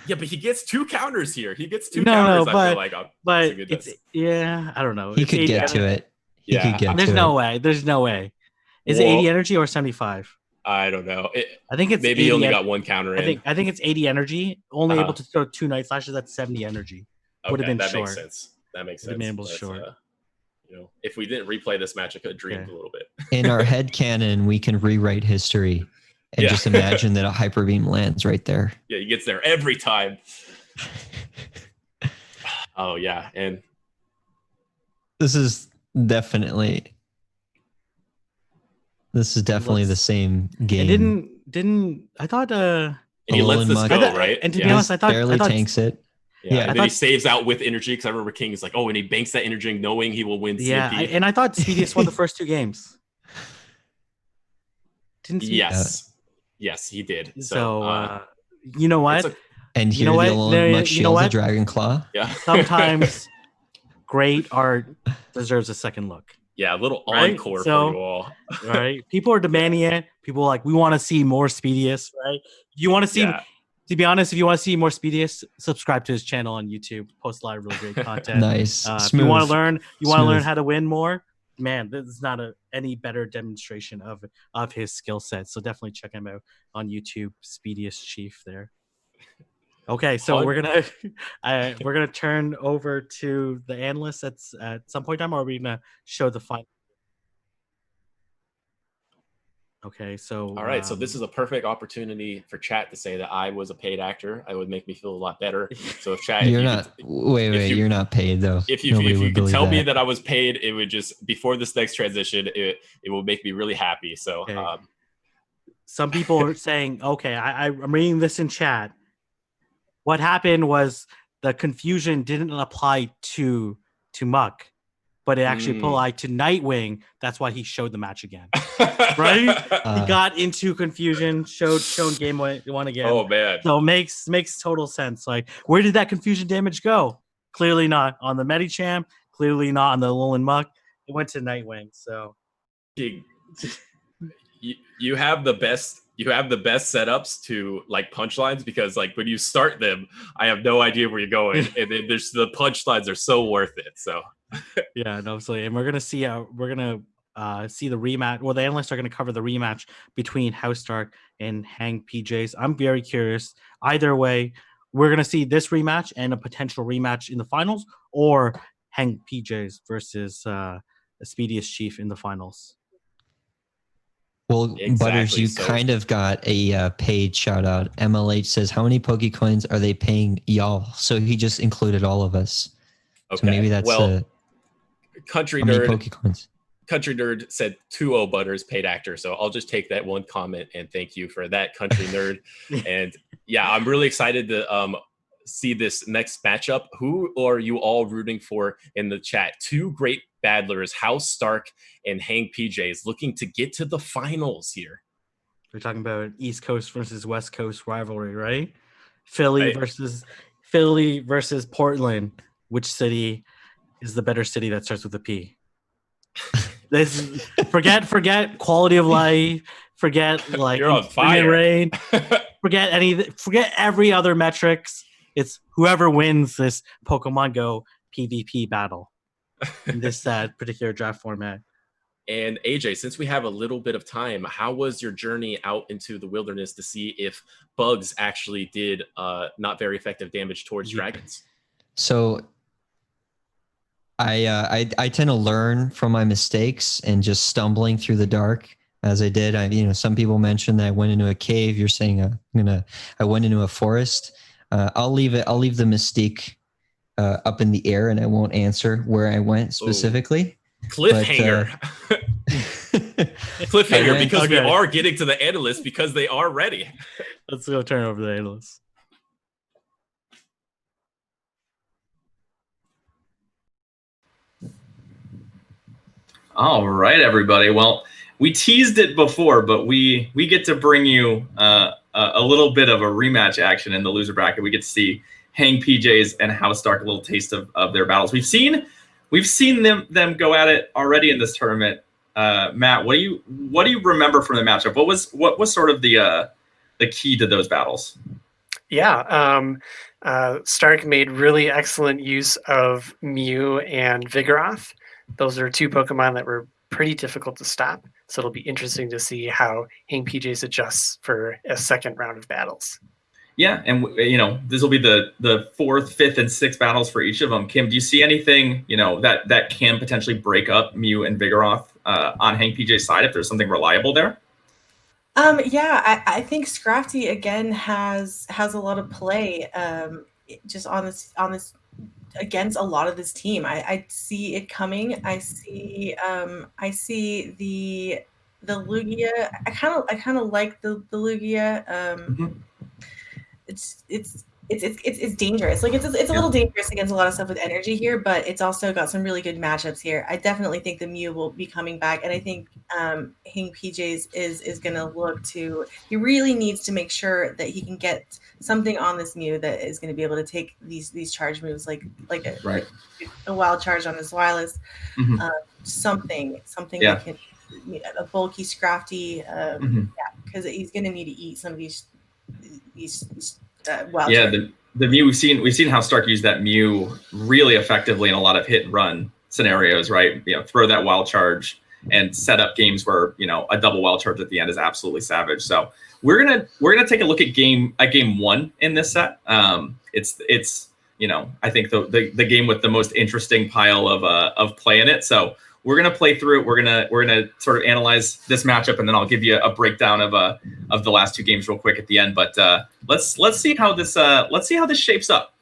Yeah, but he gets 2 counters here. He gets 2 counters. But, I feel like, but it's I don't know. He could get to it. There's no way. There's no way. Is it 80 energy or 75? I don't know. I think it's maybe he only got 1 counter in. I think it's 80 energy. Only able to throw 2 Night Slashes. That's 70 energy. Would have been that short. Makes sense. That makes sense. Would have been short. If we didn't replay this match, I could have dreamed a little bit. In our head canon, we can rewrite history and just imagine that a Hyper Beam lands right there. Yeah, he gets there every time. Oh yeah, and this is definitely the same game. It didn't I thought and he lets this go, right? And to be honest, I thought barely tanks it. Yeah, and then he saves out with energy because I remember King is like, oh, and he banks that energy knowing he will win. Yeah, and I thought Speediest won the first 2 games. Didn't he? Yes, he did. So you know what? And here the Elon Musk shields the Dragon Claw. Yeah. Sometimes great art deserves a second look. Yeah, a little encore for you all. Right? People are demanding it. People are like, we want to see more Speediest, right? You want to see, to be honest, if you want to see more Speediest, subscribe to his channel on YouTube. Post a lot of really great content. Nice. If you want to learn, how to win more, man, this is not any better demonstration of his skill set. So definitely check him out on YouTube, Speediest Chief there. Okay, so we're gonna turn over to the analysts at some point in time, or are we gonna show the final? Okay, so all right, so this is a perfect opportunity for chat to say that I was a paid actor. It would make me feel a lot better. So if chat, you're not paid though. If you could tell me that I was paid, it would just before this next transition, it will make me really happy. So okay. Some people are saying, okay, I'm reading this in chat. What happened was the confusion didn't apply to Muck, but it actually applied to Nightwing. That's why he showed the match again, right? He got into confusion, shown game 1 again. Oh man! So it makes total sense. Like, where did that confusion damage go? Clearly not on the Medicham. Clearly not on the Alolan Muck. It went to Nightwing. So you have the best. You have the best setups to like punchlines because like when you start them, I have no idea where you're going, and then there's the punchlines are so worth it. So yeah, no, absolutely. And we're gonna see the rematch. Well, the analysts are gonna cover the rematch between House Dark and Hang PJs. I'm very curious. Either way, we're gonna see this rematch and a potential rematch in the finals, or Hang PJs versus the Speediest Chief in the finals. Well, exactly. Butters, you kind of got a paid shout out. MLH says, how many Pokecoins are they paying y'all? So he just included all of us. Okay. So maybe that's Country Nerd said 2-0 Butters paid actor. So I'll just take that one comment and thank you for that, Country Nerd. And yeah, I'm really excited to see this next matchup. Who are you all rooting for in the chat? 2 great battlers, House Stark and Hang PJs, looking to get to the finals here. We're talking about East Coast versus West Coast rivalry, right? Philly versus Portland. Which city is the better city that starts with a P? This forget quality of life. Forget like you're on fire. Rain. Forget every other metrics. It's whoever wins this Pokemon Go PvP battle in this particular draft format. And AJ, since we have a little bit of time, how was your journey out into the wilderness to see if bugs actually did not very effective damage towards dragons? So I tend to learn from my mistakes and just stumbling through the dark as I did. Some people mentioned that I went into a cave. You're saying I went into a forest. I'll leave the mystique up in the air, and I won't answer where I went specifically. Cliffhanger. Cliffhanger, because we are getting to the analysts because they are ready. Let's go turn over the analysts. All right, everybody. Well, we teased it before, but we get to bring you a little bit of a rematch action in the loser bracket. We get to see Hang PJs and House Dark, a little taste of their battles. We've seen them go at it already in this tournament. Matt, what do you remember from the matchup? What was sort of the key to those battles? Yeah, Stark made really excellent use of Mew and Vigoroth. Those are two Pokemon that were pretty difficult to stop. So it'll be interesting to see how Hang PJs adjusts for a second round of battles. Yeah, and this will be the fourth, fifth, and sixth battles for each of them. Kim, do you see anything that can potentially break up Mew and Vigoroth on Hang PJ's side if there's something reliable there? Yeah, I think Scrafty again has a lot of play just on this against a lot of this team. I see it coming. I see the Lugia. I kind of like the Lugia. It's dangerous. Like it's a little dangerous against a lot of stuff with energy here, but it's also got some really good matchups here. I definitely think the Mew will be coming back, and I think Hang PJs is going to look to. He really needs to make sure that he can get something on this Mew that is going to be able to take these charge moves, like a wild charge on his wireless, something that can a bulky Scrafty, because he's going to need to eat some of these. The Mew we've seen how Stark used that Mew really effectively in a lot of hit and run scenarios, right? Throw that wild charge and set up games where a double wild charge at the end is absolutely savage. So we're gonna take a look at game one in this set. It's I think the game with the most interesting pile of play in it. So we're gonna play through it. We're gonna sort of analyze this matchup, and then I'll give you a breakdown of the last two games real quick at the end. But let's see how this shapes up.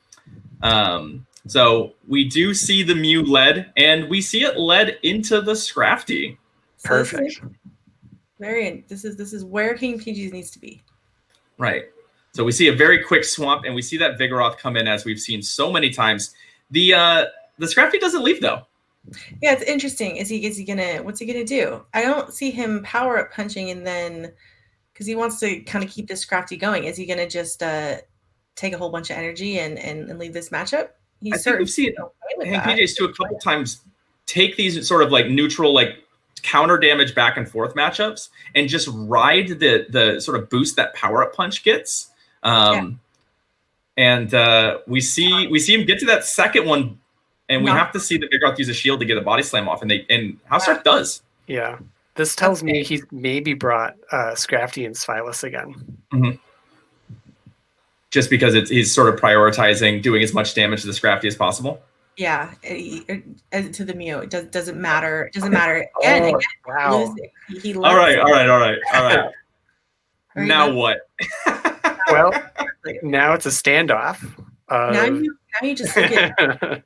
So we do see the Mew led, and we see it led into the Scrafty. Perfect. This is where Hang PJs needs to be. Right. So we see a very quick swamp, and we see that Vigoroth come in as we've seen so many times. The Scrafty doesn't leave though. Yeah, it's interesting. What's he gonna do? I don't see him power up punching and then because he wants to kind of keep this Scrafty going. Is he gonna just take a whole bunch of energy and leave this matchup? I think we've seen Hang PJs do a couple times take these sort of like neutral, like counter damage back and forth matchups and just ride the sort of boost that power up punch gets. And we see him get to that second one. And we have to see the Vigoroth use a shield to get a body slam off, and House Dark does. Yeah, this tells me he's maybe brought Scrafty and Silas again. Mm-hmm. Just because he's sort of prioritizing doing as much damage to the Scrafty as possible. Yeah, to the Mew, it doesn't matter. It doesn't matter. Again, wow. All right. Now what? Well, now it's a standoff. Now you just look at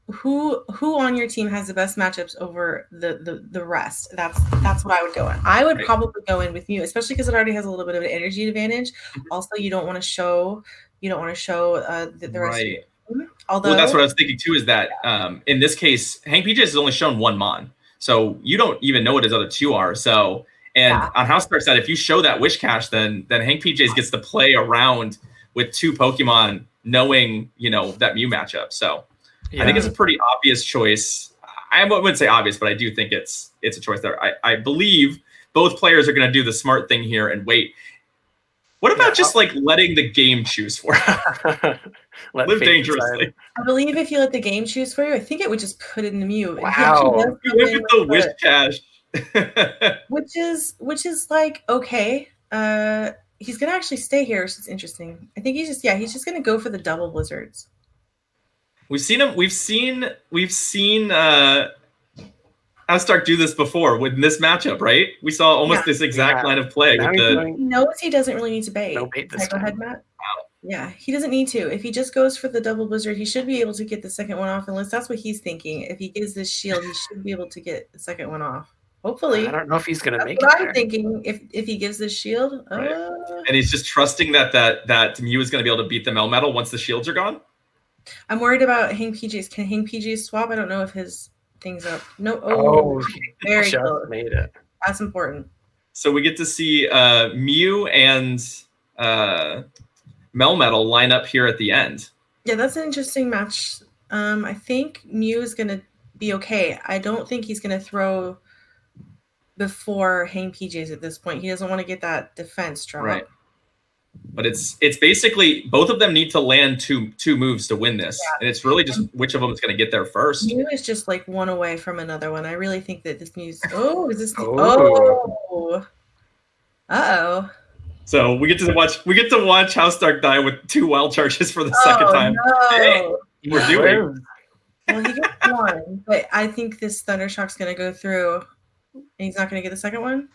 who on your team has the best matchups over the rest. That's what I would go in. I would probably go in with Mew, especially because it already has a little bit of an energy advantage. Also, you don't want to show the rest of your team. Although that's what I was thinking too. Is that in this case, Hang PJs has only shown one Mon, so you don't even know what his other two are. So on House Dark side, if you show that Wish Cache, then Hang PJs gets to play around with two Pokemon, knowing that Mew matchup. So I think it's a pretty obvious choice. I wouldn't say obvious, but I do think it's a choice there. I believe both players are going to do the smart thing here and wait. What about just like letting the game choose for you? Live dangerously. I believe if you let the game choose for you, I think it would just put it in the Mew. Wow. Look at the Wish Cache. which is like okay. He's gonna actually stay here, which is interesting. I think he's just gonna go for the double blizzards. We've seen House Dark do this before with this matchup, right? We saw almost this exact line of play. He knows he doesn't really need to bait. No bait this time. Go ahead, Matt. Wow. Yeah, he doesn't need to. If he just goes for the double blizzard, he should be able to get the second one off, unless that's what he's thinking. If he gives this shield, he should be able to get the second one off. Hopefully. I don't know if he's going to make it. I'm thinking if he gives this shield. Right. And he's just trusting that Mew is going to be able to beat the Melmetal once the shields are gone. I'm worried about Hang PJs. Can Hang PJs swap? I don't know if his things up. No, Very just close. made it. That's important. So we get to see Mew and Melmetal line up here at the end. Yeah, that's an interesting match. I think Mew is going to be okay. I don't think he's going to throw before Hang PJs at this point. He doesn't want to get that defense drop. Right. But it's basically both of them need to land two moves to win this. Yeah. And it's really just which of them is going to get there first. Mew is just like one away from another one. I really think that this Mew's is this Uh-oh. So we get to watch House Stark die with 2 wild charges for the second time. No. Hey, we're doing. Well, he gets one, but I think this Thundershock's going to go through, and he's not going to get the second one.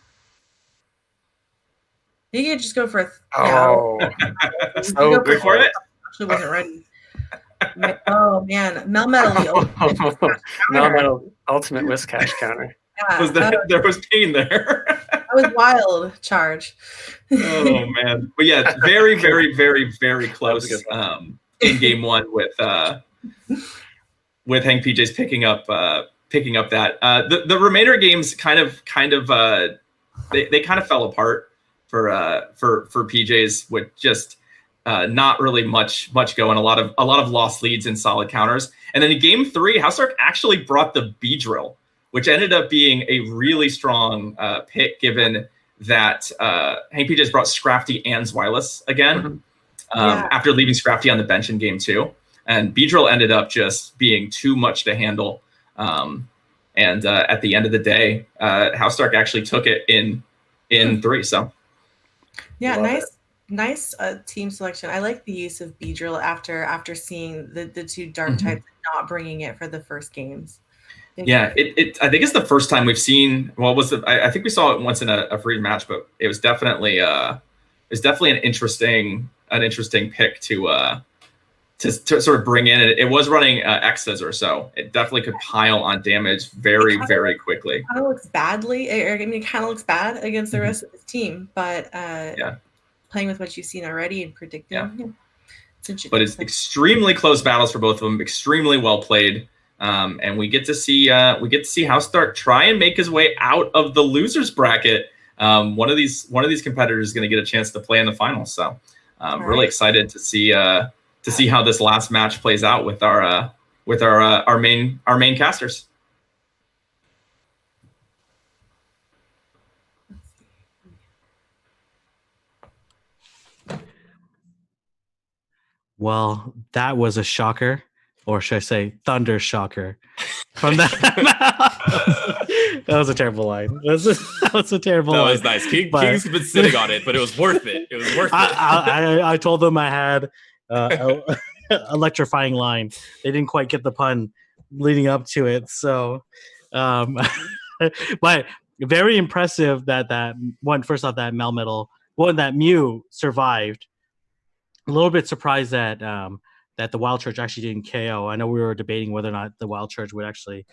He could just go for so good for it. Actually, wasn't ready. Oh man, Melmetal. Melmetal ultimate Whiscash counter. Yeah, there was pain there. That was wild charge. Oh man, but yeah, very, very, very, very close in game 1 with Hank PJs picking up that. The remainder games kind of they kind of fell apart for PJs with just not really much going. A lot of lost leads and solid counters. And then in game 3, House Stark actually brought the B drill, which ended up being a really strong pick, given that Hank PJs brought Scrafty and Zwilus again after leaving Scrafty on the bench in game 2. And B-Drill ended up just being too much to handle. And at the end of the day, House Stark actually took it in 3. So yeah, nice team selection. I like the use of B-Drill after seeing the 2 dark types not bringing it for the first games. Yeah, I think it's the first time we've seen. Well, I think we saw it once in a free match, but it was definitely an interesting pick to sort of bring in. It was running X's or so. It definitely could pile on damage very, very quickly. It kind of looks badly. It kind of looks bad against the rest of his team, but playing with what you've seen already and predicting, but it's extremely close battles for both of them. Extremely well played. And we get to see House Stark try and make his way out of the losers bracket. One of these competitors is going to get a chance to play in the finals. So really excited to see how this last match plays out with our main casters. Well, that was a shocker, or should I say thunder shocker from that. That was a terrible line. That was a terrible line. That was nice. King's been sitting on it, but it was worth it. It was worth it. I told them I had electrifying line. They didn't quite get the pun leading up to it. So, but very impressive that one, first off, that Melmetal, that Mew survived. A little bit surprised that the Wild Charge actually didn't KO. I know we were debating whether or not the Wild Charge would actually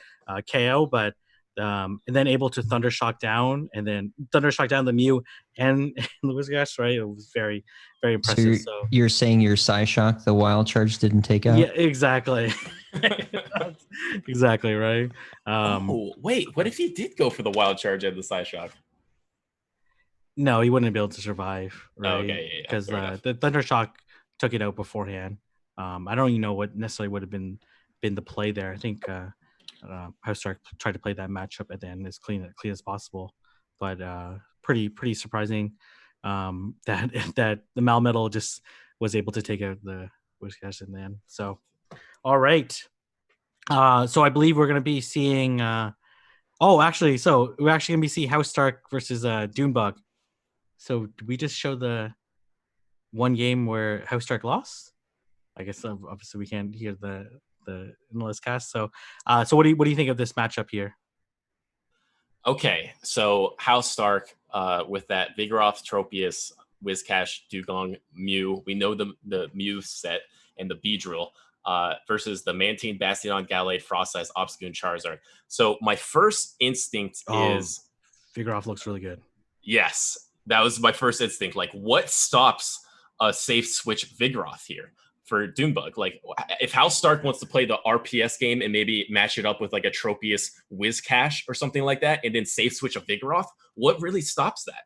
KO, but and then able to Thundershock down the Mew and the Whiscash, right? It was very, very impressive. So you're saying your Psyshock, the Wild Charge didn't take out? Yeah, exactly. Exactly, right? Wait, what if he did go for the Wild Charge and the Psyshock? No, he wouldn't be able to survive, right? Oh, okay, because the Thundershock took it out beforehand. I don't even know what necessarily would have been the play there. I think House Stark tried to play that matchup at the end as clean as possible, but pretty surprising that the Melmetal just was able to take out the Whiscash in the end. So, all right. So I believe we're going to be seeing. So we're actually going to be seeing House Stark versus Dunebug. So did we just show the one game where House Stark lost? I guess obviously we can't hear the endless cast. So what do you think of this matchup here? Okay, so House Stark with that Vigoroth, Tropius, Whiscash, Dugong, Mew. We know the Mew set and the B-Drill versus the Mantine, Bastion, Gallade, Frost Size, Obscune, Charizard. So my first instinct is Vigoroth looks really good. Yes, that was my first instinct. Like, what stops a safe switch Vigoroth here? for Doomebug. Like, if House Stark wants to play the RPS game and maybe match it up with like a Tropius Wizcash or something like that, and then safe switch a Vigoroth, what really stops that?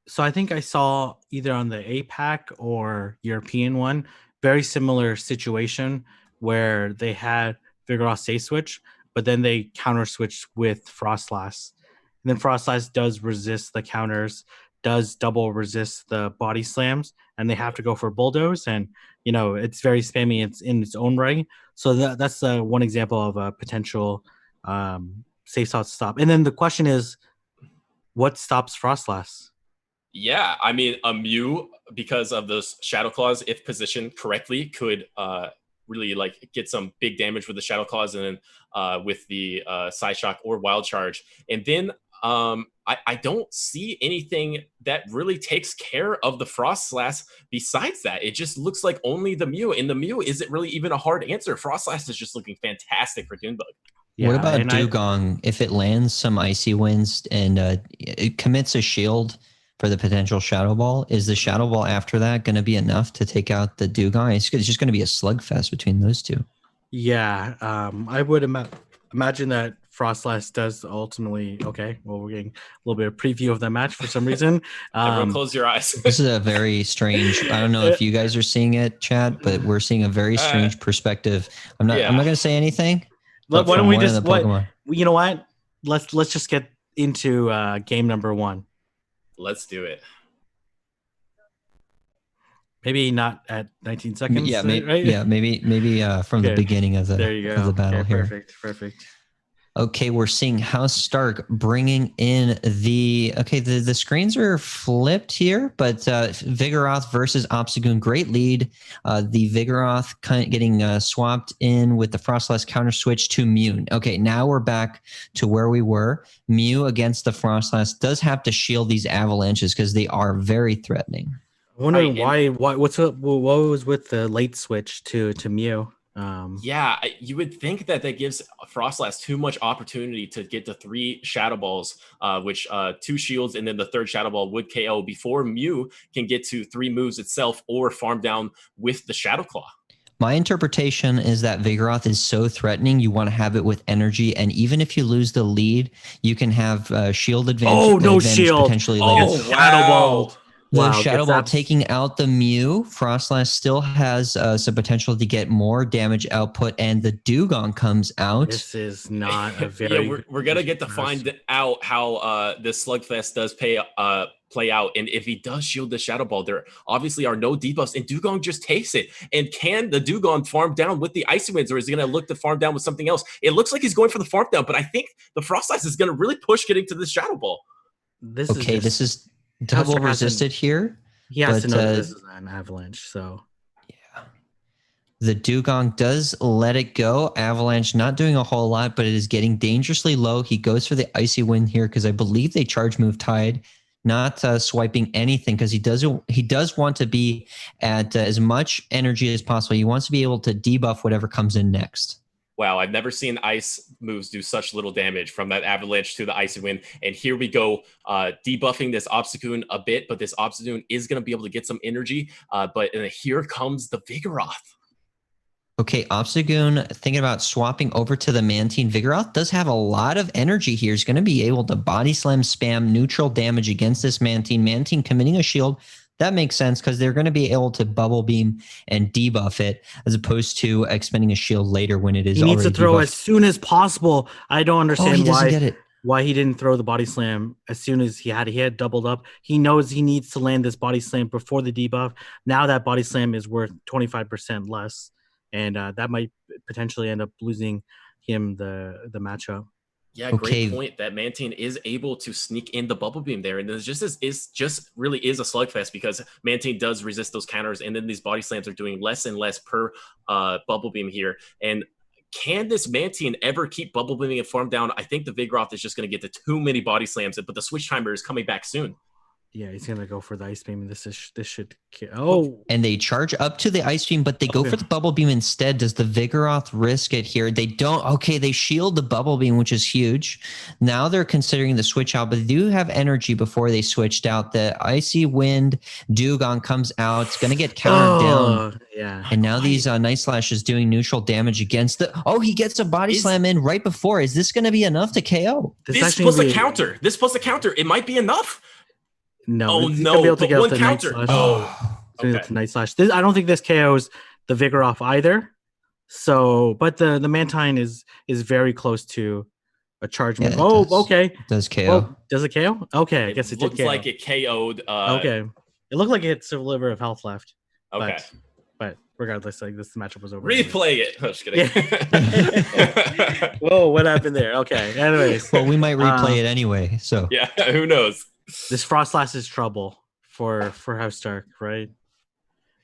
So I think I saw either on the APAC or European one, very similar situation where they had Vigoroth safe switch, but then they counter switched with Frostlass. And then Frostlass does resist the counters, does double resist the body slams, and they have to go for bulldoze. And, it's very spammy. It's in its own right. So that's one example of a potential safe stop. And then the question is, what stops Frostlass? Yeah, I mean, a Mew, because of those Shadow Claws, if positioned correctly, could really like get some big damage with the Shadow Claws, and then with the Side Shock or Wild Charge. And then I don't see anything that really takes care of the Frostlass besides that. It just looks like only the Mew, and the Mew isn't really even a hard answer. Frostlass is just looking fantastic for Doomebug. Yeah, what about Dugong? If it lands some Icy Winds and it commits a shield for the potential Shadow Ball, is the Shadow Ball after that going to be enough to take out the Dugong? It's just going to be a slugfest between those two. Yeah, I would imagine that Frostlass does ultimately. Okay, well, we're getting a little bit of preview of that match for some reason. Everyone close your eyes. This is a very strange. I don't know if you guys are seeing it, chat, but we're seeing a very strange perspective. I'm not going to say anything. Why don't we just? You know what? Let's just get into game number 1. Let's do it. Maybe not at 19 seconds. Yeah, maybe, right? Yeah, maybe from the beginning of the, there you go. Of the battle here. Perfect. Okay, we're seeing House Stark bringing in the screens are flipped here, but Vigoroth versus Obstagoon, great lead. The Vigoroth kind of getting swapped in with the Frostlass counter switch to Mew. Okay, now we're back to where we were. Mew against the Frostlass does have to shield these avalanches because they are very threatening. I wonder why what was with the late switch to Mew? Yeah, you would think that gives Frostlass too much opportunity to get the 3 Shadow Balls, which 2 shields and then the 3rd Shadow Ball would KO before Mew can get to 3 moves itself or farm down with the Shadow Claw. My interpretation is that Vigoroth is so threatening, you want to have it with energy, and even if you lose the lead, you can have shield advantage. Oh, no shield! Potentially later. Shadow Ball. The Shadow Ball taking out the Mew. Frostlass still has some potential to get more damage output, and the Dugong comes out. This is not a very... yeah, we're going to get to find out how this Slugfest does play out, and if he does shield the Shadow Ball, there obviously are no debuffs, and Dugong just takes it. And can the Dugong farm down with the Icy Winds, or is he going to look to farm down with something else? It looks like he's going for the farm down, but I think the Frostlass is going to really push getting to the Shadow Ball. This is double resisted here. He has to know that this is an avalanche, so yeah. The Dugong does let it go. Avalanche not doing a whole lot, but it is getting dangerously low. He goes for the Icy Wind here because I believe they charge move Tide, not swiping anything because he does want to be at as much energy as possible. He wants to be able to debuff whatever comes in next. Wow, I've never seen ice moves do such little damage, from that avalanche to the Icy Wind. And here we go, debuffing this Obstagoon a bit, but this Obstagoon is going to be able to get some energy. But here comes the Vigoroth. Okay, Obstagoon thinking about swapping over to the Mantine. Vigoroth does have a lot of energy here. He's going to be able to body slam spam neutral damage against this Mantine. Mantine committing a shield. That makes sense because they're going to be able to bubble beam and debuff it as opposed to expending a shield later when it is already He needs to throw debuffed. as soon as possible. I don't understand why he didn't throw the body slam as soon as he had doubled up. He knows he needs to land this body slam before the debuff. Now that body slam is worth 25% less, and that might potentially end up losing him the matchup. Yeah, great point. That Mantine is able to sneak in the bubble beam there, and this really is a slugfest because Mantine does resist those counters, and then these body slams are doing less and less per bubble beam here. And can this Mantine ever keep bubble beaming and farm down? I think the Vigoroth is just going to get to too many body slams, but the switch timer is coming back soon. Yeah, he's gonna go for the ice beam. This should. And they charge up to the ice beam, but they go for the bubble beam instead. Does the Vigoroth risk it here? They don't. Okay, they shield the bubble beam, which is huge. Now they're considering the switch out, but they do have energy before they switched out. The Icy Wind Dugong comes out. It's gonna get countered down. Yeah, Yeah. And now these Night Slash is doing neutral damage against the. Oh, he gets a body slam in right before. Is this going to be enough to KO? This plus a counter. This plus a counter. It might be enough. No. Oh no! But one counter. Oh, okay. Night Slash. I don't think this KOs the Vigoroth either. So, but the Mantine is very close to a charge move. Okay. It does KO. Well, does it KO? Okay, I guess it looks did KO. like it KO'd. Okay. It looked like it had a sliver of health left. Okay. But regardless, like this matchup was over. Replay it. I'm just kidding. Whoa, what happened there? Okay. Anyways. Well, we might replay it anyway. So yeah, who knows? This Frostlass is trouble for House Stark, right?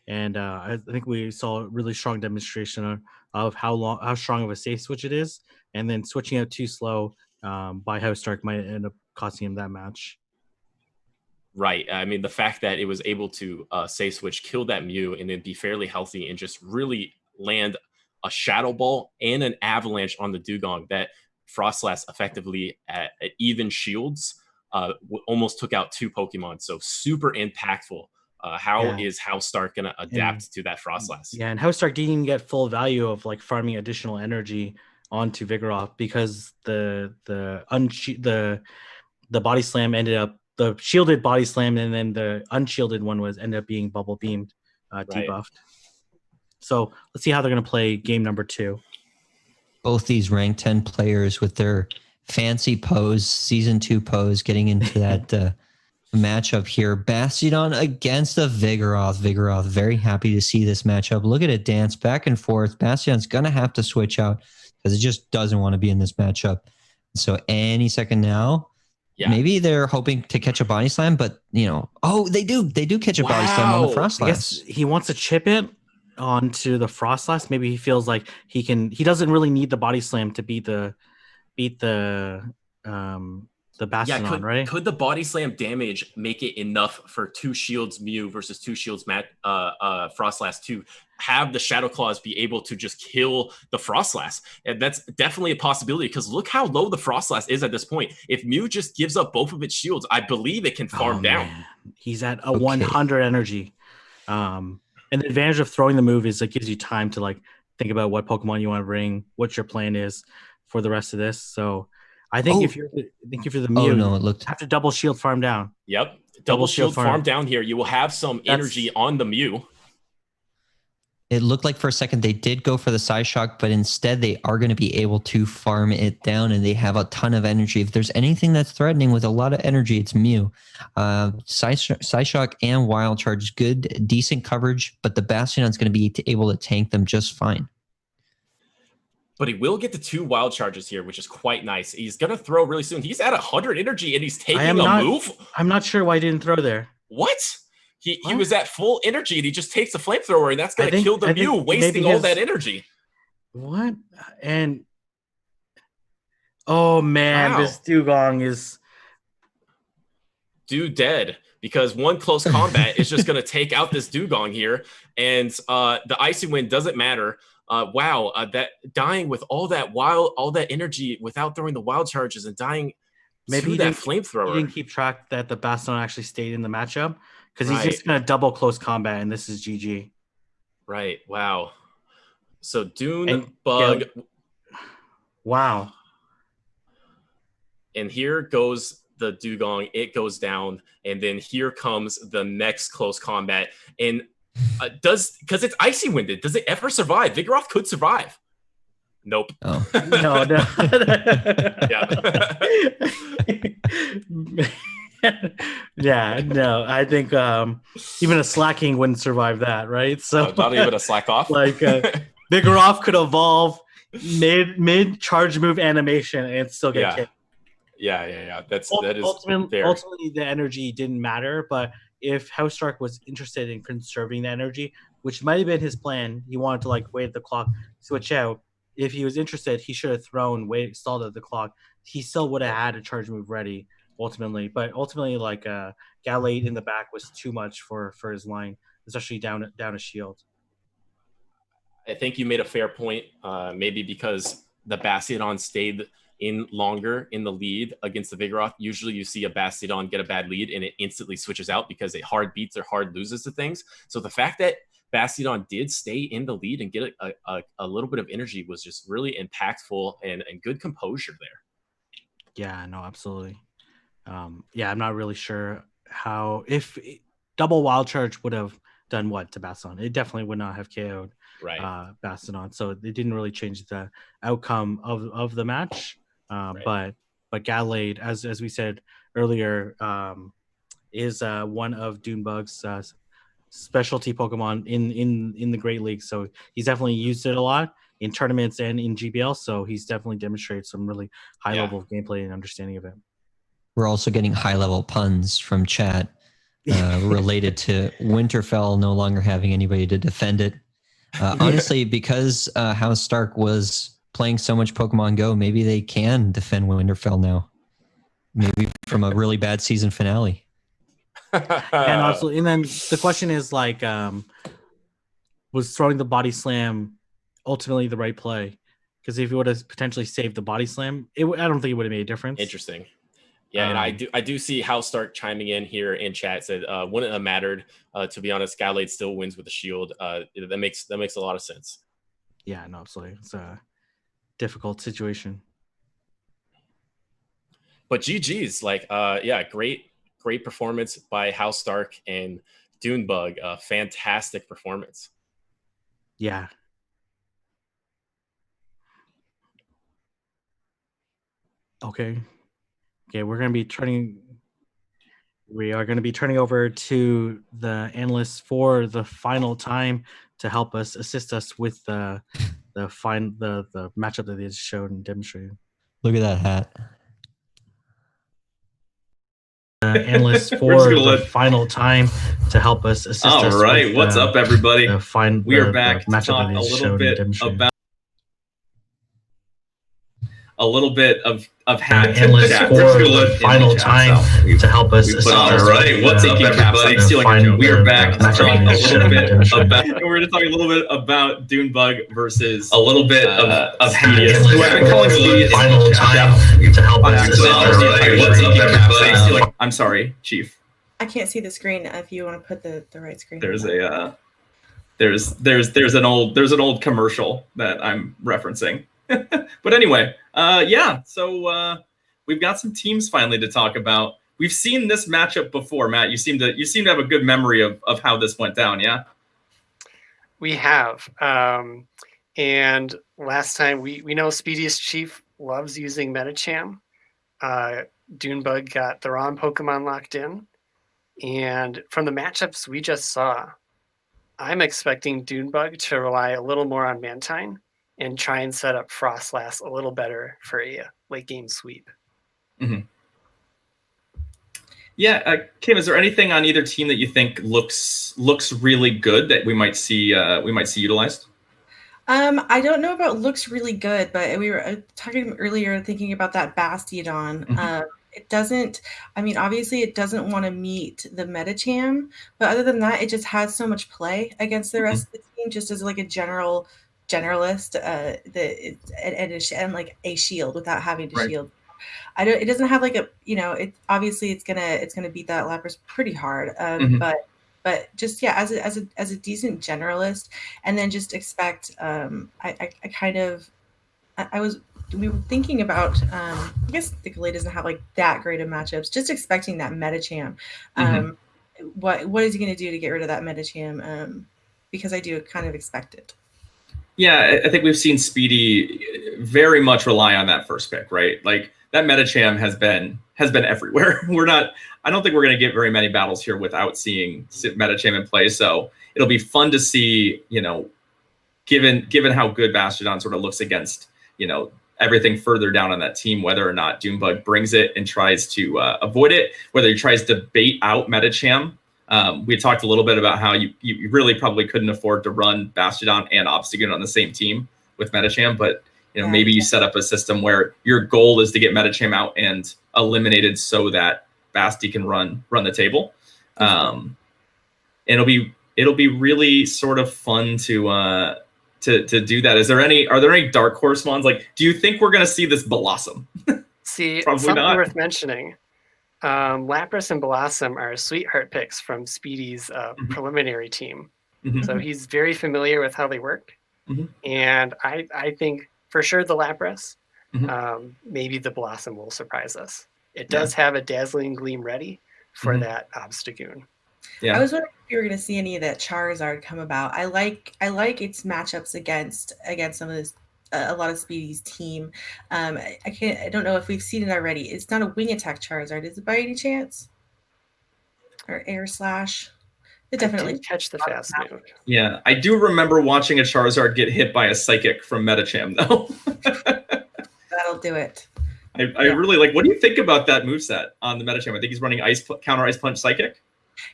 And I think we saw a really strong demonstration of how strong of a safe switch it is, and then switching out too slow by House Stark might end up costing him that match. Right. I mean, the fact that it was able to safe switch, kill that Mew, and then be fairly healthy and just really land a Shadow Ball and an Avalanche on the Dugong that Frostlass effectively at even shields almost took out 2 Pokemon. So super impactful. How is House Stark going to adapt to that Frostlass? Yeah, and House Stark didn't even get full value of like farming additional energy onto Vigoroth because the body slam ended up the shielded body slam, and then the unshielded one ended up being bubble beamed, debuffed. So let's see how they're going to play game number 2. Both these rank 10 players with their fancy pose, season 2 pose, getting into that matchup here. Bastiodon against the Vigoroth. Vigoroth very happy to see this matchup. Look at it dance back and forth. Bastiodon's going to have to switch out because it just doesn't want to be in this matchup. So any second now. Yeah. Maybe they're hoping to catch a body slam, but they do catch a body slam on the Frostlass. He wants to chip it onto the Frostlass. Maybe he feels like he doesn't really need the body slam to beat the Bastiodon, right? Could the body slam damage make it enough for 2 shields Mew versus 2 shields Frostlass to have the Shadow Claws be able to just kill the Frostlass? And that's definitely a possibility because look how low the Frostlass is at this point. If Mew just gives up both of its shields, I believe it can farm down. Man. He's at 100 energy. And the advantage of throwing the move is it gives you time to like think about what Pokemon you want to bring, what your plan is for the rest of this. So I think if you're the Mew, you have to double shield farm down. Yep. Double shield farm down here. You will have some energy on the Mew. It looked like for a second they did go for the Psyshock, but instead they are going to be able to farm it down, and they have a ton of energy. If there's anything that's threatening with a lot of energy, it's Mew. Psyshock and Wild Charge, good, decent coverage, but the Bastiodon's going to be able to tank them just fine. But he will get the 2 wild charges here, which is quite nice. He's going to throw really soon. He's at 100 energy, and he's taking a move. I'm not sure why he didn't throw there. What? He was at full energy, and he just takes a flamethrower, and that's going to kill the Mew, wasting all that energy. What? And oh man, this Dugong is dead. Because one close combat is just going to take out this Dugong here, and the Icy Wind doesn't matter. That dying with all that energy without throwing the wild charges and dying to that flamethrower. He didn't keep track that the Bastiodon actually stayed in the matchup because he's just going to double close combat, and this is GG. Right. Wow. So Dune Bug. Wow. And here goes the Dugong. It goes down, and then here comes the next close combat. And because it's Icy Winded, does it ever survive? Vigoroth could survive. Nope. Oh. No. Yeah, no. I think even a Slacking wouldn't survive that, right? So not even a slack off. Like Vigoroth could evolve mid charge move animation and still get kicked. Yeah. That is ultimately the energy didn't matter, but if House Stark was interested in conserving the energy, which might have been his plan, he wanted to like wait the clock, switch out. If he was interested, he should have stalled at the clock. He still would have had a charge move ready ultimately, but ultimately like Gallade in the back was too much for his line, especially down a shield. I think you made a fair point. Maybe because the Bastiodon stayed in longer in the lead against the Vigoroth. Usually you see a Bastiodon get a bad lead and it instantly switches out because it hard beats or hard loses to things. So the fact that Bastion did stay in the lead and get a little bit of energy was just really impactful and good composure there. Yeah, no, absolutely. Yeah, I'm not really sure how, if double wild charge would have done what to Bastion. It definitely would not have KO'd Bastion. So it didn't really change the outcome of the match. But Gallade, as we said earlier, is one of Dunebug's specialty Pokemon in the Great League. So he's definitely used it a lot in tournaments and in GBL. So he's definitely demonstrated some really high level of gameplay and understanding of it. We're also getting high level puns from chat related to Winterfell no longer having anybody to defend it. Honestly, because House Stark was playing so much Pokemon Go, maybe they can defend Winterfell now. Maybe from a really bad season finale. And also, and then the question is like, was throwing the body slam ultimately the right play? Because if you would have potentially saved the body slam, I don't think it would have made a difference. Interesting. Yeah, and I do see House Stark chiming in here in chat, said wouldn't have mattered. To be honest, Gallade still wins with the shield. That makes a lot of sense. Yeah, no, absolutely. It's a difficult situation. But GG's, like, great performance by House Stark and Dunebug. Fantastic performance. Yeah. Okay, we are going to be turning over to the analysts for the final time to help us assist us with the matchup that they just showed and demonstrated. Look at that hat. Analysts for the final time to help us assist us. All right, what's up, everybody? We are back to talk a little bit of analysts for the final time to help us assist us. All right, what's up, everybody? We are back to talk a little bit about. We're going to talk a little bit about Dunebug versus a little bit of Speediest. Who I've been calling Speediest. Final time to help us assist us. What's up, everybody? I'm sorry, Chief. I can't see the screen. If you want to put the right screen. There's a there's an old commercial that I'm referencing. But anyway, so we've got some teams finally to talk about. We've seen this matchup before, Matt. You seem to have a good memory of how this went down, yeah? We have. And last time we know Speediest Chief loves using Metacham. Dunebug got the wrong Pokemon locked in. And from the matchups we just saw, I'm expecting Dunebug to rely a little more on Mantine and try and set up Frostlass a little better for a late game sweep. Mm-hmm. Yeah, Kim, is there anything on either team that you think looks really good that we might see utilized? I don't know about looks really good, but we were talking earlier, thinking about that Bastion. Mm-hmm. It doesn't. I mean, obviously, it doesn't want to meet the Metacham, but other than that, it just has so much play against the rest of the team, just as like a generalist, and like a shield without having to shield. It doesn't have like a, it obviously it's gonna beat that Lapras pretty hard. But just as a decent generalist, and then just expect. We were thinking about. I guess the Gallade doesn't have like that great of matchups. Just expecting that Metacham. What is he going to do to get rid of that Metacham? Because I do kind of expect it. Yeah, I think we've seen Speedy very much rely on that first pick, right? Like that Metacham has been everywhere. I don't think we're going to get very many battles here without seeing Metacham in play. So it'll be fun to see, given how good Bastion sort of looks against, everything further down on that team, whether or not Dunebug brings it and tries to avoid it, whether he tries to bait out Metacham. We talked a little bit about how you really probably couldn't afford to run Bastion and Obstagoon on the same team with Metacham, but maybe you set up a system where your goal is to get Metacham out and eliminated so that Basti can run the table. And it'll be really sort of fun to do that. Are there any dark horse ones? Like, do you think we're going to see this Blossom? See, something worth mentioning. Lapras and Blossom are sweetheart picks from Speedy's preliminary team. So he's very familiar with how they work. And I think for sure the Lapras, maybe the Blossom will surprise us. It does have a Dazzling Gleam ready for that Obstagoon. I was wondering if you were going to see any of that Charizard come about. I like its matchups against some of this, a lot of Speedy's team. I don't know if we've seen it already. It's not a wing attack Charizard, is it by any chance? Or air slash? It definitely catch the fast move. Yeah, I do remember watching a Charizard get hit by a Psychic from Metacham, though. That'll do it. I really like. What do you think about that moveset on the Metacham? I think he's running counter Ice Punch Psychic.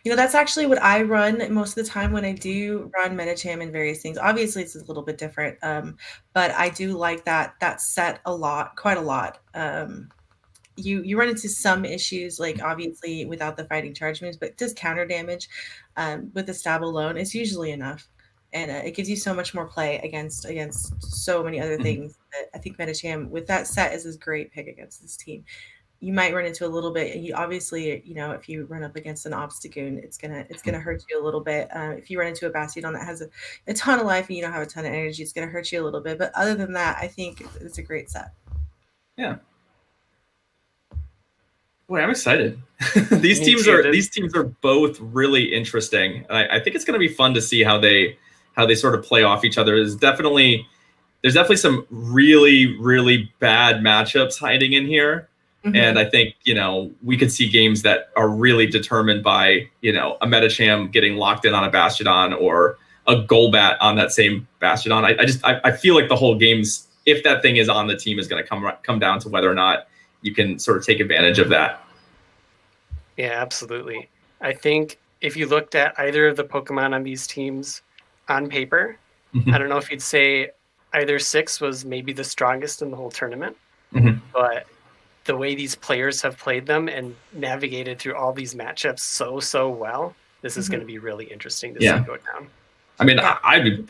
That's actually what I run most of the time when I do run Metacham and various things. Obviously, it's a little bit different, but I do like that set a lot, quite a lot. You run into some issues, like obviously without the fighting charge moves, but just counter damage with the stab alone is usually enough, and it gives you so much more play against so many other things. That I think Metacham with that set is a great pick against this team. You might run into a little bit. You obviously, if you run up against an Obstagoon, it's gonna hurt you a little bit. If you run into a Bastiodon that has a ton of life and you don't have a ton of energy, it's gonna hurt you a little bit. But other than that, I think it's a great set. Yeah. Boy, I'm excited. These teams are both really interesting. I think it's going to be fun to see how they sort of play off each other. There's definitely some really, really bad matchups hiding in here. And I think, we could see games that are really determined by, a Metacham getting locked in on a Bastiodon or a Golbat on that same Bastiodon. I feel like the whole game's, if that thing is on the team, is going to come down to whether or not you can sort of take advantage of that. Yeah, absolutely. I think if you looked at either of the Pokemon on these teams on paper, I don't know if you'd say either 6 was maybe the strongest in the whole tournament, but the way these players have played them and navigated through all these matchups so well, this is going to be really interesting to see go down. I mean,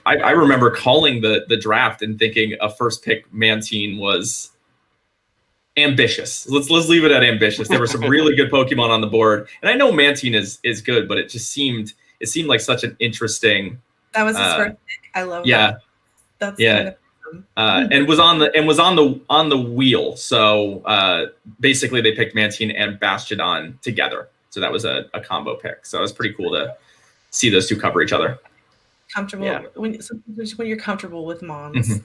I remember calling the draft and thinking a first pick Mantine was ambitious. Let's leave it at ambitious. There were some really good Pokemon on the board, and I know Mantine is good, but it seemed like such an interesting. That was his first pick. I love that. That's kind of and was on the wheel. So basically, they picked Mantine and Bastiodon together. So that was a combo pick. So it was pretty cool to see those two cover each other. Comfortable when you're comfortable with Mons,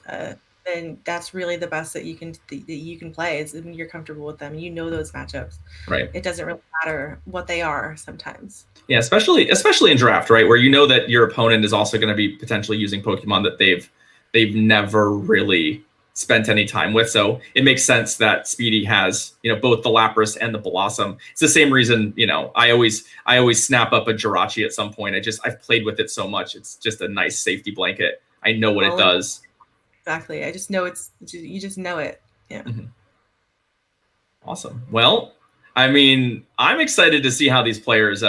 then that's really the best that you can play is when you're comfortable with them. You know those matchups. Right. It doesn't really matter what they are sometimes. Yeah, especially in draft, right, where you know that your opponent is also going to be potentially using Pokemon that they've never really spent any time with. So it makes sense that Speedy has, both the Lapras and the Blossom. It's the same reason, I always snap up a Jirachi at some point. I've played with it so much. It's just a nice safety blanket. I know what it does. Exactly. I just know you just know it. Yeah. Awesome. Well, I mean, I'm excited to see how these players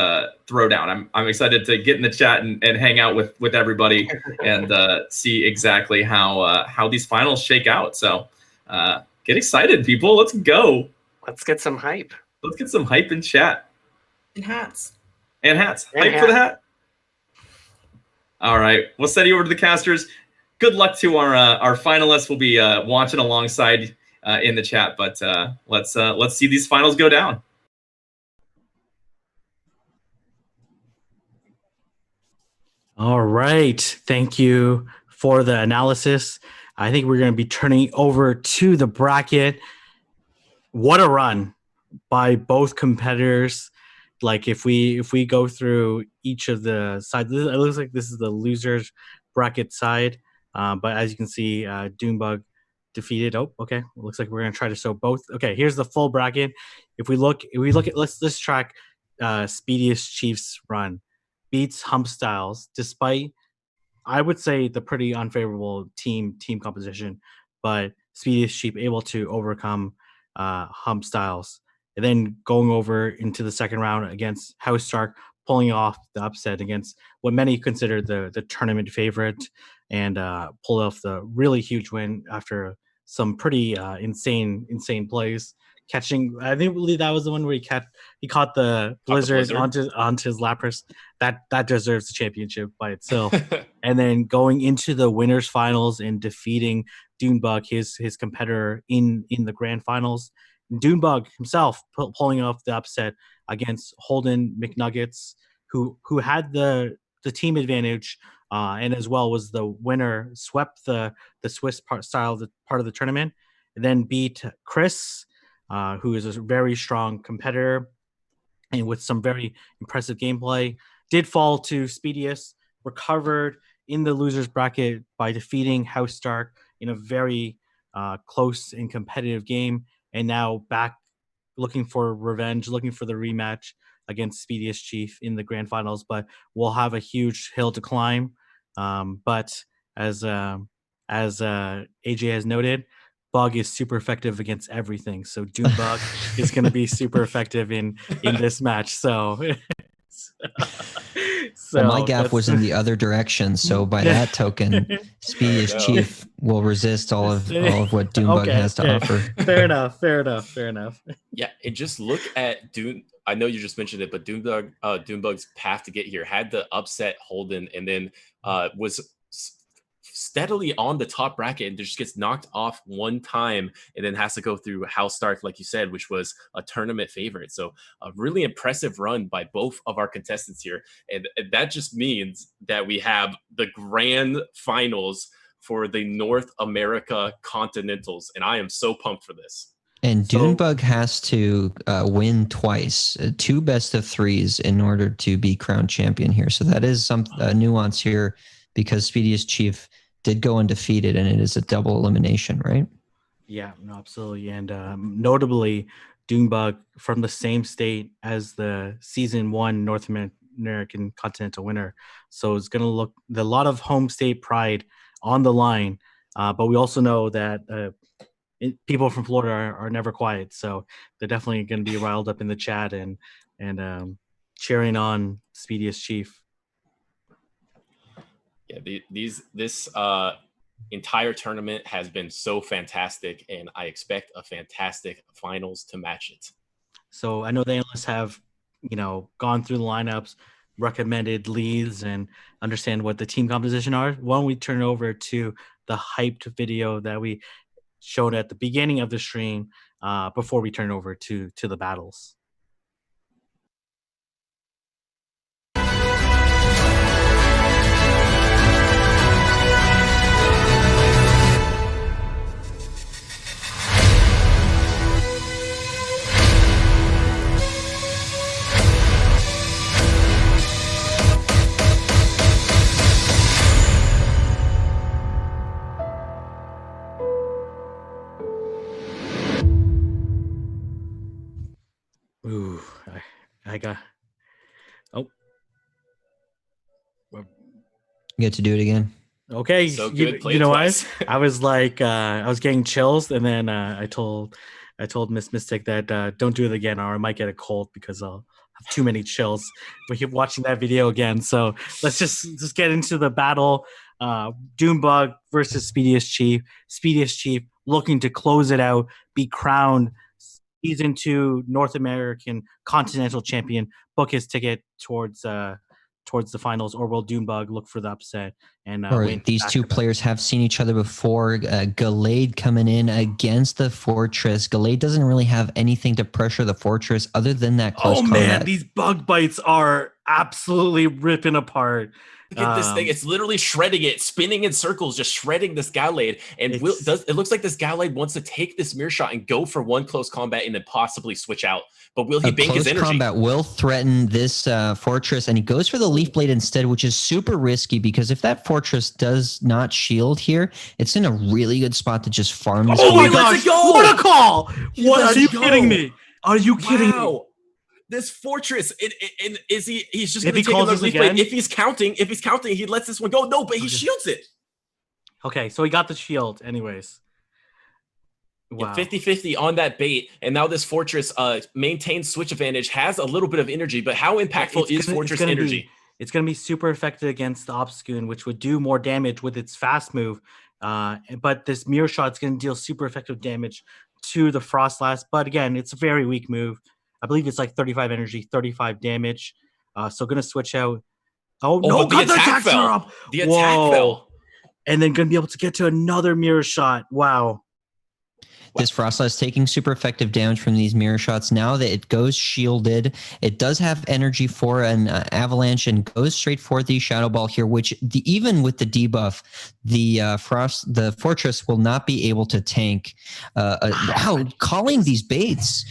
throw down. I'm excited to get in the chat and hang out with everybody and see exactly how these finals shake out. So get excited, people. Let's go. Let's get some hype. Let's get some hype in chat. And hats. Hype for the hat. All right. We'll send you over to the casters. Good luck to our finalists. We'll be watching alongside in the chat, but let's see these finals go down. All right. Thank you for the analysis. I think we're going to be turning over to the bracket. What a run by both competitors. Like if we go through each of the sides, it looks like this is the losers bracket side. But as you can see, Doombug defeated. Oh, okay. Looks like we're gonna try to show both. Okay, here's the full bracket. If we look at let's track Speediest Chiefs run. Beats Hump Styles, despite I would say the pretty unfavorable team composition, but Speediest Chief able to overcome Hump Styles. And then going over into the second round against House Stark, pulling off the upset against what many consider the tournament favorite, and pull off the really huge win after some pretty insane plays catching. I think believe that was the one where he caught the blizzard, onto his Lapras. That deserves the championship by itself. And then going into the winners finals and defeating Dunebug, his competitor in the grand finals. Dunebug himself pulling off the upset against Holden McNuggets, who had the team advantage, and as well was the winner, swept the Swiss part of the tournament, and then beat Chris, who is a very strong competitor and with some very impressive gameplay. Did fall to Speedius, recovered in the losers bracket by defeating House Stark in a very close and competitive game, and now back looking for revenge, looking for the rematch against Speedius Chief in the grand finals. But we'll have a huge hill to climb. But as AJ has noted, Bug is super effective against everything. So Doom Bug is going to be super effective in this match. So well, my gaff was in the other direction. So by that token, Speedius Chief will resist all of what Doombug has to offer. Fair enough. Yeah, and just look at Doom. I know you just mentioned it, but Doombug's path to get here had to upset Holden, and then was steadily on the top bracket and just gets knocked off one time and then has to go through House Stark, like you said, which was a tournament favorite. So a really impressive run by both of our contestants here. And that just means that we have the grand finals for the North America Continentals. And I am so pumped for this. And Dunebug has to win twice, 2 best of 3s in order to be crowned champion here. So that is some nuance here, because Speedius Chief did go undefeated, and it is a double elimination, right? Yeah, no, absolutely. And notably, Dunebug from the same state as the season 1 North American Continental winner. So it's going to look a lot of home state pride on the line. But we also know that people from Florida are never quiet. So they're definitely going to be riled up in the chat and cheering on Speedius Chief. Yeah, this entire tournament has been so fantastic, and I expect a fantastic finals to match it. So I know the analysts have, gone through the lineups, recommended leads, and understand what the team composition are. Why don't we turn it over to the hyped video that we showed at the beginning of the stream before we turn over to the battles. Ooh, I got. Oh, you get to do it again. Okay, so good. You know what? I was like, I was getting chills, and then I told Miss Mystic that don't do it again, or I might get a cold because I'll have too many chills. We keep watching that video again, so let's just get into the battle. Dunebug versus Speedius Chief. Speedius Chief looking to close it out, be crowned Season 2 North American Continental Champion, book his ticket towards the finals, or will Dunebug look for the upset and win? These two players have seen each other before. Gallade coming in against the Fortress. Gallade doesn't really have anything to pressure the Fortress other than that close combat. Oh man, these bug bites are absolutely ripping apart. Look at this thing. It's literally shredding it, spinning in circles, just shredding this Gallade. And it looks like this Gallade wants to take this mirror shot and go for one close combat and then possibly switch out. But will he bank his energy? Close combat will threaten this Fortress, and he goes for the Leaf Blade instead, which is super risky, because if that Fortress does not shield here, it's in a really good spot to just farm this. Oh my gosh, what a call! What, are you kidding me? Are you kidding me? This Fortress, he's just going to take another Leaf Blade. If he's counting, he lets this one go. No, but he shields it. Okay, so he got the shield anyways. Wow. 50-50 on that bait, and now this Fortress maintains switch advantage, has a little bit of energy, but how impactful is Fortress energy? It's going to be super effective against the Obscune, which would do more damage with its fast move, but this mirror shot is going to deal super effective damage to the Frostlass, but again, it's a very weak move. I believe it's like 35 energy, 35 damage. So going to switch out. Oh, no, the attack fell. The attack fell. And then going to be able to get to another mirror shot. Wow. This Frostlass taking super effective damage from these mirror shots. Now that it goes shielded, it does have energy for an avalanche and goes straight for the Shadow Ball here, which even with the debuff, the Fortress will not be able to tank. Calling these baits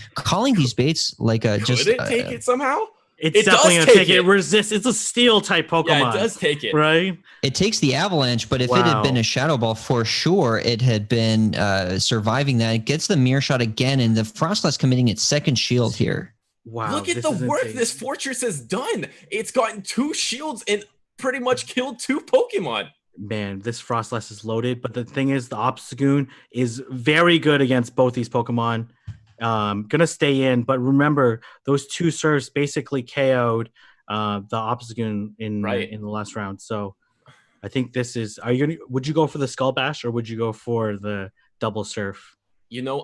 like a just... Could it take it somehow? It's definitely going to take it. Resist. It's a steel type Pokemon. Yeah, it does take it. Right? It takes the avalanche, but if it had been a Shadow Ball, for sure, it had been surviving that. It gets the mirror shot again, and the Frostlass committing its second shield here. Wow. Look at the work this Fortress has done. It's gotten 2 shields and pretty much killed 2 Pokemon. Man, this Frostlass is loaded, but the thing is, the Obstagoon is very good against both these Pokemon. Gonna stay in, but remember those 2 serves basically KO'd the Obstagoon in the last round. So I think this is. Would you go for the Skull Bash or would you go for the Double Surf?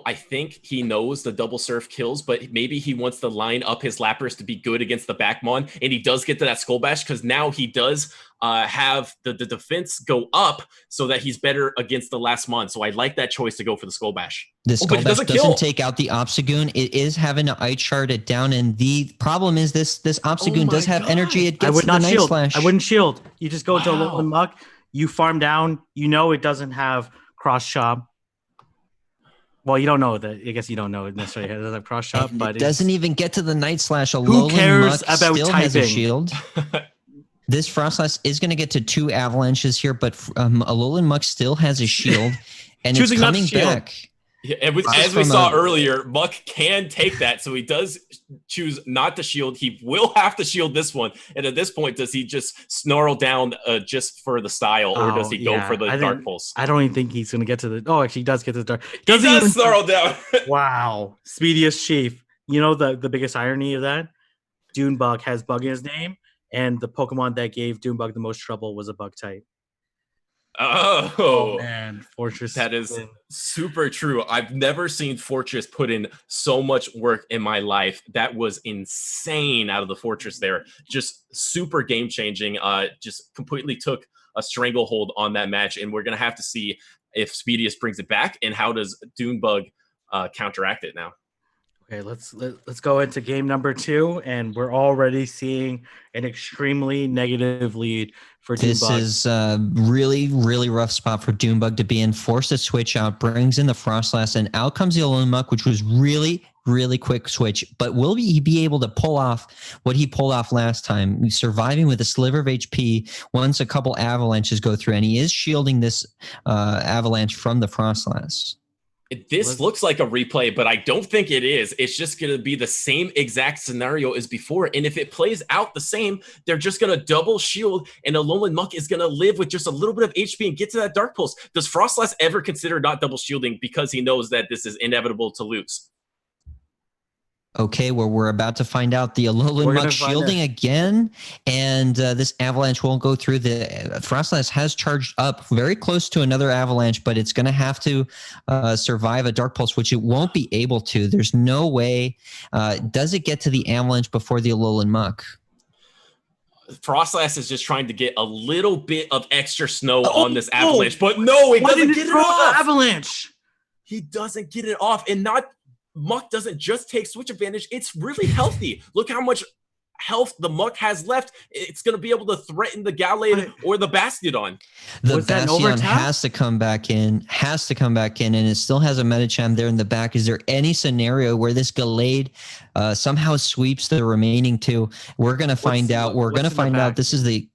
I think he knows the Double Surf kills, but maybe he wants to line up his Lapras to be good against the Backmon, and he does get to that Skull Bash because now he does have the defense go up so that he's better against the last Mon. So I like that choice to go for the Skull Bash. The Skull Bash doesn't take out the Obstagoon. It is having to Eye-Chart it down, and the problem is this Obstagoon does have energy. It gets the Night Slash. I wouldn't shield. You just go into a Alolan Muck. You farm down. It doesn't have Cross Chop. Well, you don't know that. I guess you don't know it necessarily has a cross shot, but it doesn't even get to the Night Slash. Who cares about still typing? Has a shield. This Frostlass is going to get to 2 avalanches here, but Alolan Muck still has a shield, and it's coming back. Yeah, as we saw earlier, Muck can take that, so he does choose not to shield. He will have to shield this one, and at this point, does he just snarl down just for the style, or does he go for the Dark Pulse? I don't even think he's going to get to the... Oh, actually, he does get to the Dark... He does snarl down. Wow. Speediest Chief. The biggest irony of that? Dunebug has Bug in his name, and the Pokemon that gave Dunebug the most trouble was a Bug type. Oh man, Fortress. That is super true. I've never seen Fortress put in so much work in my life. That was insane out of the Fortress there. Just super game changing. Just completely took a stranglehold on that match, and we're gonna have to see if Speedius brings it back and how does Dunebug counteract it now. Okay, let's go into game number 2, and we're already seeing an extremely negative lead for Dunebug. This is a really, really rough spot for Dunebug to be in. Forced to switch out, brings in the Frostlass, and out comes the Alolan Muck, which was really, really quick switch. But will he be able to pull off what he pulled off last time, surviving with a sliver of HP once a couple avalanches go through? And he is shielding this avalanche from the Frostlass. This looks like a replay, but I don't think it is. It's just going to be the same exact scenario as before. And if it plays out the same, they're just going to double shield, and Alolan Muck is going to live with just a little bit of HP and get to that Dark Pulse. Does Frostlass ever consider not double shielding because he knows that this is inevitable to lose? Okay, we're about to find out. The Alolan Muck shielding again, and this avalanche won't go through. The Frostlass has charged up very close to another avalanche, but it's going to have to survive a Dark Pulse, which it won't be able to. There's no way. Does it get to the avalanche before the Alolan Muck? Frostlass is just trying to get a little bit of extra snow on this avalanche, but no, it doesn't get it off. Avalanche. He doesn't get it off, and Muck doesn't just take switch advantage. It's really healthy. Look how much health the Muck has left. It's going to be able to threaten the Gallade or the Bastiodon. The Bastion has to come back in, and it still has a Medicham there in the back. Is there any scenario where this Gallade somehow sweeps the remaining 2? We're going to find out. We're going to find out. This is the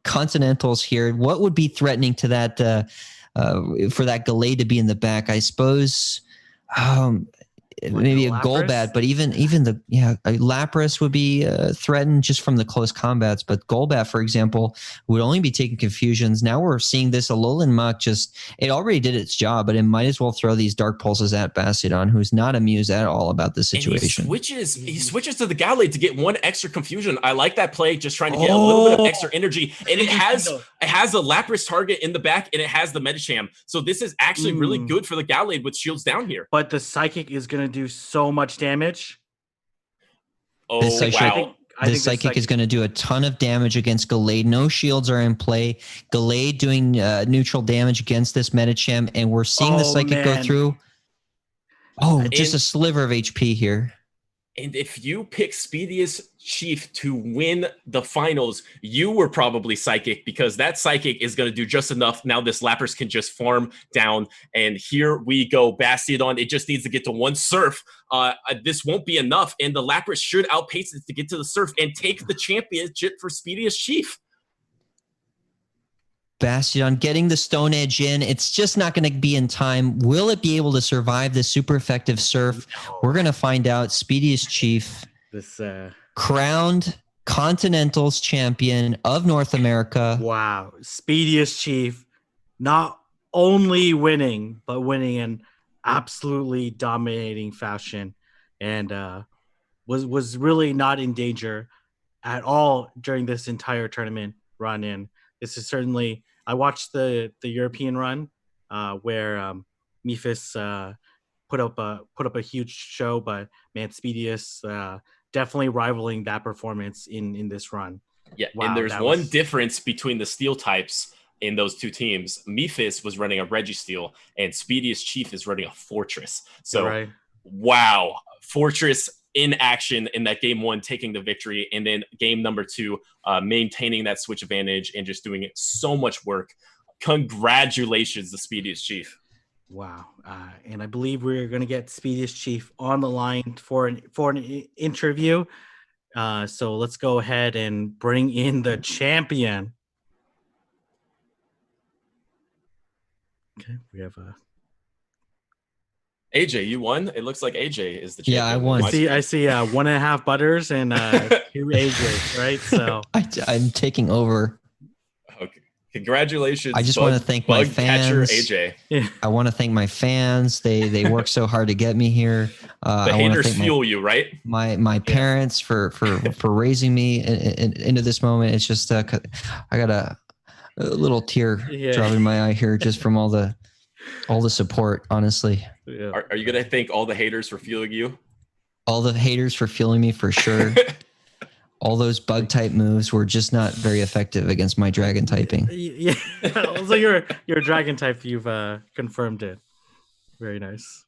Continentals here. What would be threatening to that for that Gallade to be in the back? I suppose maybe a Golbat, but even a Lapras would be threatened just from the close combats. But Golbat, for example, would only be taking confusions. Now we're seeing this Alolan Muck it already did its job, but it might as well throw these Dark Pulses at Bastiodon, who's not amused at all about the situation. And he switches to the Gallade to get one extra confusion. I like that play, just trying to get a little bit of extra energy. And it has a Lapras target in the back, and it has the Medicham. So this is actually really good for the Gallade with shields down here. But the Psychic is going to do so much damage. Oh, wow. This Psychic is going to do a ton of damage against Gallade. No shields are in play. Gallade doing neutral damage against this Medicham, and we're seeing the Psychic go through. Just a sliver of HP here. And if you pick Speediest Chief to win the finals, you were probably Psychic, because that Psychic is going to do just enough. Now this Lapras can just farm down. And here we go. Bastiodon, it just needs to get to one Surf. This won't be enough. And the Lapras should outpace it to get to the Surf and take the championship for Speediest Chief. Bastiodon getting the Stone Edge in. It's just not going to be in time. Will it be able to survive this super effective Surf? No. We're going to find out. Speediest Chief, crowned Continentals champion of North America. Wow. Speediest Chief, not only winning, but winning in absolutely dominating fashion, and was really not in danger at all during this entire tournament run in. This is certainly, I watched the European run where Mephis put up a huge show, but man, Speediest definitely rivaling that performance in this run. Yeah, wow, and there's one difference between the steel types in those two teams. Mephis was running a Registeel, and Speediest Chief is running a Fortress. So, wow, Fortress in action in that game one, taking the victory, and then game number two, maintaining that switch advantage and just doing so much work. Congratulations, the Speediest Chief. Wow. And I believe we're going to get Speediest Chief on the line for an interview. So let's go ahead and bring in the champion. Okay, we have AJ, you won. It looks like AJ is the champion. Yeah, I won. I see 1.5 butters and 2 AJ, right? So I'm taking over. Okay. Congratulations. I just want to thank my fans. AJ. Yeah. I want to thank my fans. They work so hard to get me here. The haters fuel you, right? My parents for raising me into this moment. It's just I got a little tear dropping my eye here just from all the support, honestly. Yeah. Are you going to thank all the haters for fueling you? All the haters for fueling me, for sure. All those bug type moves were just not very effective against my dragon typing. Yeah. Also, your dragon type, you've confirmed it. Very nice.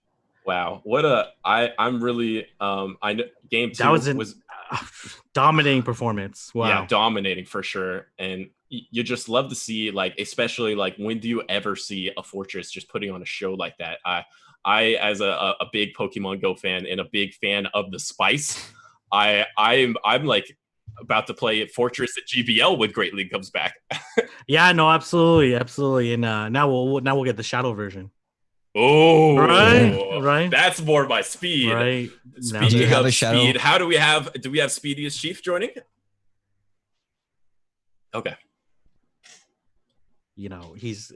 Wow. I'm really I know game two was dominating performance. Wow. Yeah, dominating for sure. And you just love to see, like, especially like, when do you ever see a Fortress just putting on a show like that? I as a big Pokemon Go fan and a big fan of the spice, I'm like about to play Fortress at GBL when Great League comes back. Yeah, no, absolutely. And now we'll get the Shadow version. Oh, right. That's more my speed. Right. Speaking of speed, do we have Speediest Chief joining? Okay. You know, his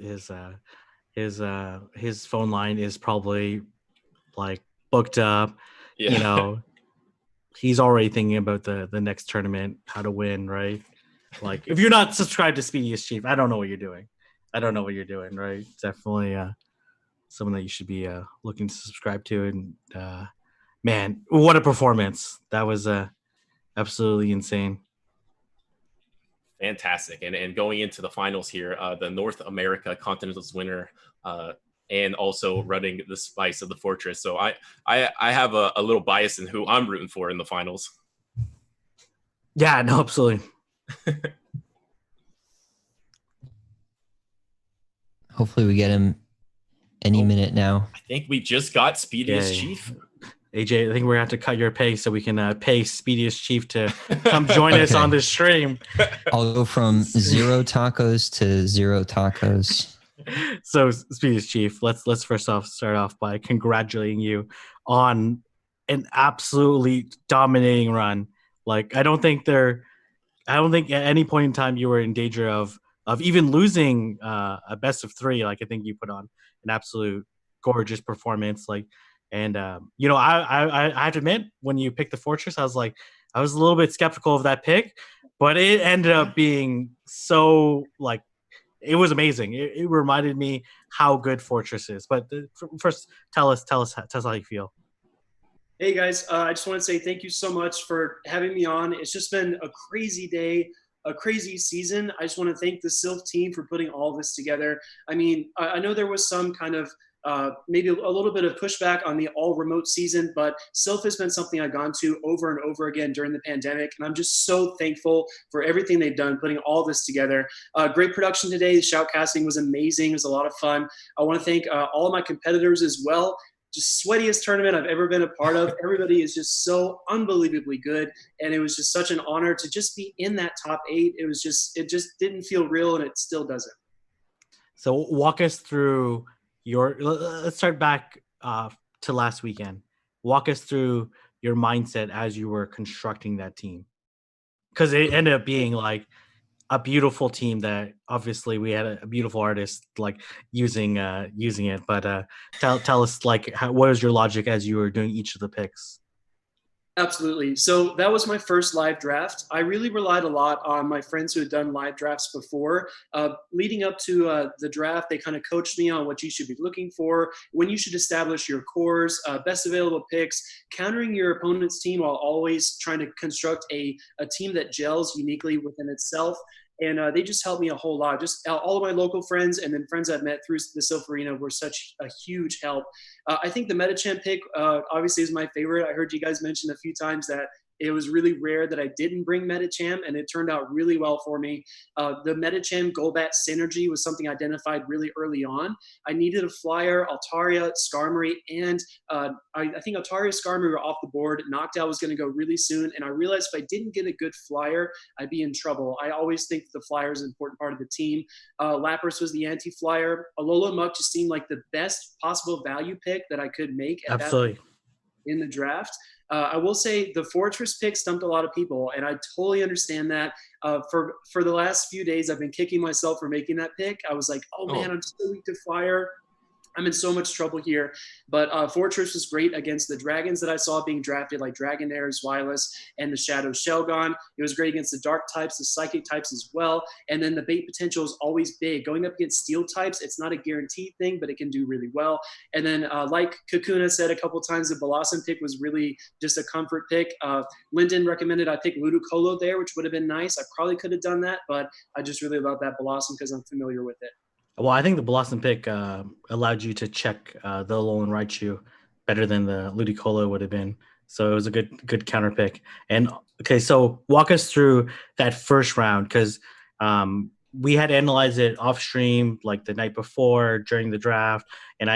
phone line is probably like booked up. Yeah. You know, he's already thinking about the next tournament, how to win, right? Like, if you're not subscribed to Speediest Chief, I don't know what you're doing. Right? Definitely someone that you should be looking to subscribe to. And man, what a performance. That was absolutely insane. Fantastic. And going into the finals here, the North America Continentals winner, and also running the spice of the Fortress. So I have a little bias in who I'm rooting for in the finals. Yeah, no, absolutely. Hopefully we get him any minute now. I think we just got Speediest Chief. AJ, I think we're going to have to cut your pay so we can pay Speediest Chief to come join us on this stream. I'll go from 0 tacos to 0 tacos. So, Speediest Chief, let's first off start off by congratulating you on an absolutely dominating run. Like I don't think at any point in time you were in danger of even losing a best of three. Like I think you put on an absolute gorgeous performance. Like, and I have to admit, when you picked the Fortress, I was a little bit skeptical of that pick, but it ended up being so like it was amazing. It reminded me how good Fortress is. But first, tell us how you feel. Hey guys, I just want to say thank you so much for having me on. It's just been a crazy day, a crazy season. I just want to thank the Silph team for putting all this together. I mean, I know there was some kind of maybe a little bit of pushback on the all remote season, but Silph has been something I've gone to over and over again during the pandemic. And I'm just so thankful for everything they've done, putting all this together. Great production today. The shoutcasting was amazing. It was a lot of fun. I want to thank all of my competitors as well. Just sweatiest tournament I've ever been a part of. Everybody is just so unbelievably good. And it was just such an honor to just be in that top 8. It just didn't feel real, and it still doesn't. So walk us through let's start back to last weekend. Walk us through your mindset as you were constructing that team. Because it ended up being like a beautiful team that obviously we had a beautiful artist like using it. But tell us like what was your logic as you were doing each of the picks? Absolutely. So that was my first live draft. I really relied a lot on my friends who had done live drafts before. Leading up to the draft, they kind of coached me on what you should be looking for, when you should establish your cores, best available picks, countering your opponent's team while always trying to construct a team that gels uniquely within itself. And they just helped me a whole lot. Just all of my local friends and then friends I've met through the Silph Arena were such a huge help. I think the Metachamp pick obviously is my favorite. I heard you guys mention a few times that it was really rare that I didn't bring Metachamp, and it turned out really well for me. The Metachamp Golbat synergy was something I identified really early on. I needed a flyer, Altaria, Skarmory, and I think Altaria, Skarmory were off the board. Noctowl was going to go really soon, and I realized if I didn't get a good flyer, I'd be in trouble. I always think the flyer is an important part of the team. Lapras was the anti-flyer. Alola Muck just seemed like the best possible value pick that I could make at Absolutely. That in the draft. I will say the Fortress pick stumped a lot of people, and I totally understand that. For the last few days, I've been kicking myself for making that pick. I was like, oh man, I'm so weak to fire. I'm in so much trouble here. But Fortress was great against the dragons that I saw being drafted, like Dragonair, Zweilous, and the Shadow Shelgon. It was great against the dark types, the psychic types as well. And then the bait potential is always big. Going up against steel types, it's not a guaranteed thing, but it can do really well. And then like Kakuna said a couple times, the Blossom pick was really just a comfort pick. Lyndon recommended I pick Ludicolo there, which would have been nice. I probably could have done that, but I just really love that Blossom because I'm familiar with it. Well, I think the Blossom pick allowed you to check the Alolan Raichu better than the Ludicolo would have been. So it was a good counter pick. And okay, so walk us through that first round because we had analyzed it off stream like the night before during the draft, and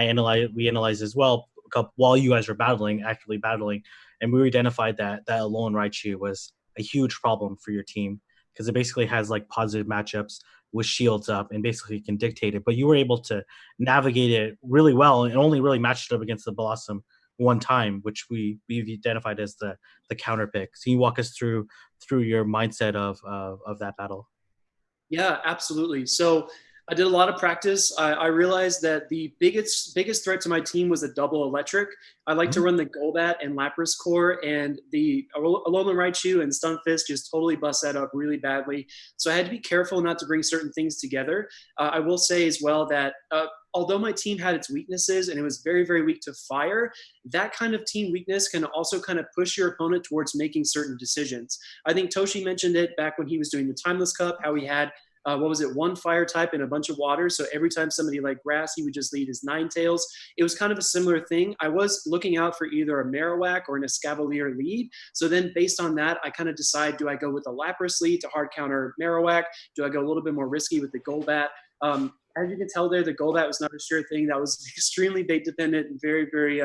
we analyzed as well while you guys were actively battling, and we identified that Alolan Raichu was a huge problem for your team because it basically has like positive matchups with shields up and basically can dictate it. But you were able to navigate it really well and only really matched it up against the Blossom one time, which we've identified as the counter pick. So you walk us through your mindset of that battle. Yeah, absolutely. So I did a lot of practice. I realized that the biggest threat to my team was a double electric. I like to run the Golbat and Lapras core, and the Alolan Raichu and Stunfisk just totally bust that up really badly. So I had to be careful not to bring certain things together. I will say as well that although my team had its weaknesses and it was very, very weak to fire, that kind of team weakness can also kind of push your opponent towards making certain decisions. I think Toshi mentioned it back when he was doing the Timeless Cup, how he had one fire type and a bunch of water. So every time somebody liked grass, he would just lead his Ninetales. It was kind of a similar thing. I was looking out for either a Marowak or an Escavalier lead. So then based on that, I kind of decide, do I go with a Lapras lead to hard counter Marowak? Do I go a little bit more risky with the Golbat? As you can tell there, the Golbat was not a sure thing. That was extremely bait dependent and very, very,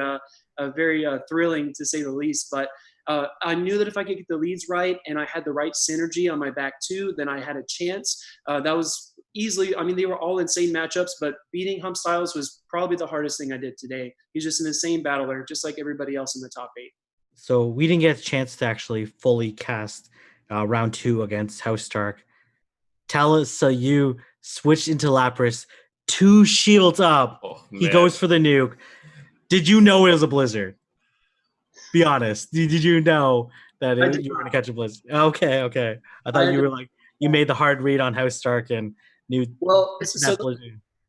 very thrilling to say the least. But I knew that if I could get the leads right and I had the right synergy on my back too, then I had a chance. That was easily, I mean, they were all insane matchups, but beating Hump Styles was probably the hardest thing I did today. He's just an insane battler, just like everybody else in the top 8. So we didn't get a chance to actually fully cast round 2 against House Stark. Tell us, so you switched into Lapras, 2 shields up. Oh, he goes for the nuke. Did you know it was a blizzard? Be honest. Did you know that you were going to catch a blizzard? Okay. I thought you were like, you made the hard read on House Stark and knew. Well, so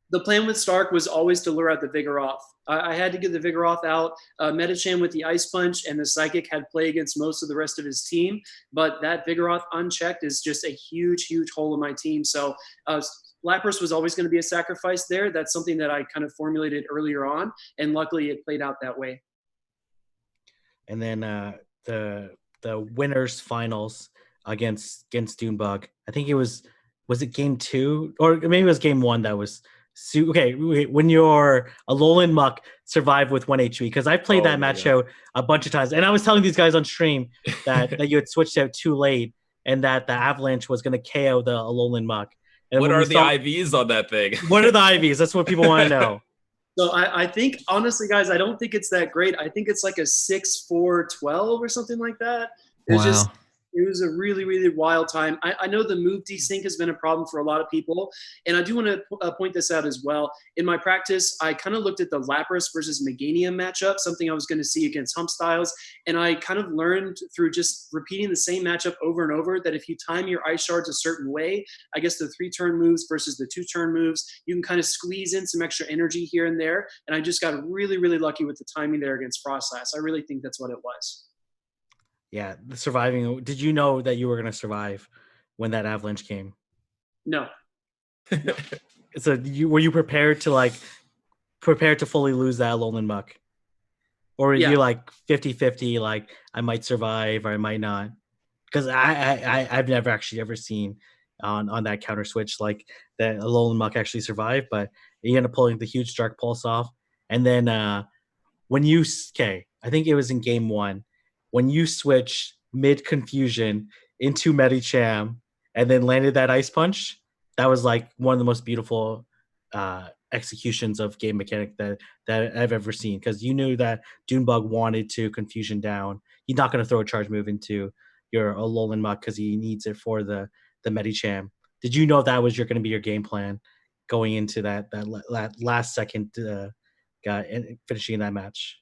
the plan with Stark was always to lure out the Vigoroth. I had to get the Vigoroth out. Medicham with the Ice Punch and the Psychic had play against most of the rest of his team, but that Vigoroth unchecked is just a huge, huge hole in my team. So Lapras was always going to be a sacrifice there. That's something that I kind of formulated earlier on, and luckily it played out that way. And then the winners finals against Dunebug. I think it was it game 2 or maybe it was game 1 that was okay. When you're a Alolan Muck survive with 1 HP, because I played that match out a bunch of times, and I was telling these guys on stream that you had switched out too late and that the Avalanche was going to KO the Alolan Muck. And what are the IVs on that thing? What are the IVs? That's what people want to know. So I think, honestly, guys, I don't think it's that great. I think it's like a 6-4-12 or something like that. It was a really, really wild time. I know the move desync has been a problem for a lot of people, and I do want to point this out as well. In my practice, I kind of looked at the Lapras versus Meganium matchup, something I was going to see against Hump Styles, and I kind of learned through just repeating the same matchup over and over that if you time your Ice Shards a certain way, I guess the 3-turn moves versus the 2-turn moves, you can kind of squeeze in some extra energy here and there, and I just got really, really lucky with the timing there against Frostlass. I really think that's what it was. Yeah, the surviving. Did you know that you were going to survive when that avalanche came? No. So were you prepared to fully lose that Alolan Muck? Or were you like 50-50, like I might survive or I might not? Because I've never actually ever seen on that counter switch like that Alolan Muck actually survived, but he ended up pulling the huge Dark Pulse off. And then I think it was in game 1, when you switch mid-confusion into Medicham and then landed that Ice Punch, that was like one of the most beautiful executions of game mechanic that I've ever seen, because you knew that Dunebug wanted to confusion down. He's not going to throw a charge move into your Alolan Muck because he needs it for the Medicham. Did you know that was going to be your game plan going into that last second finishing that match?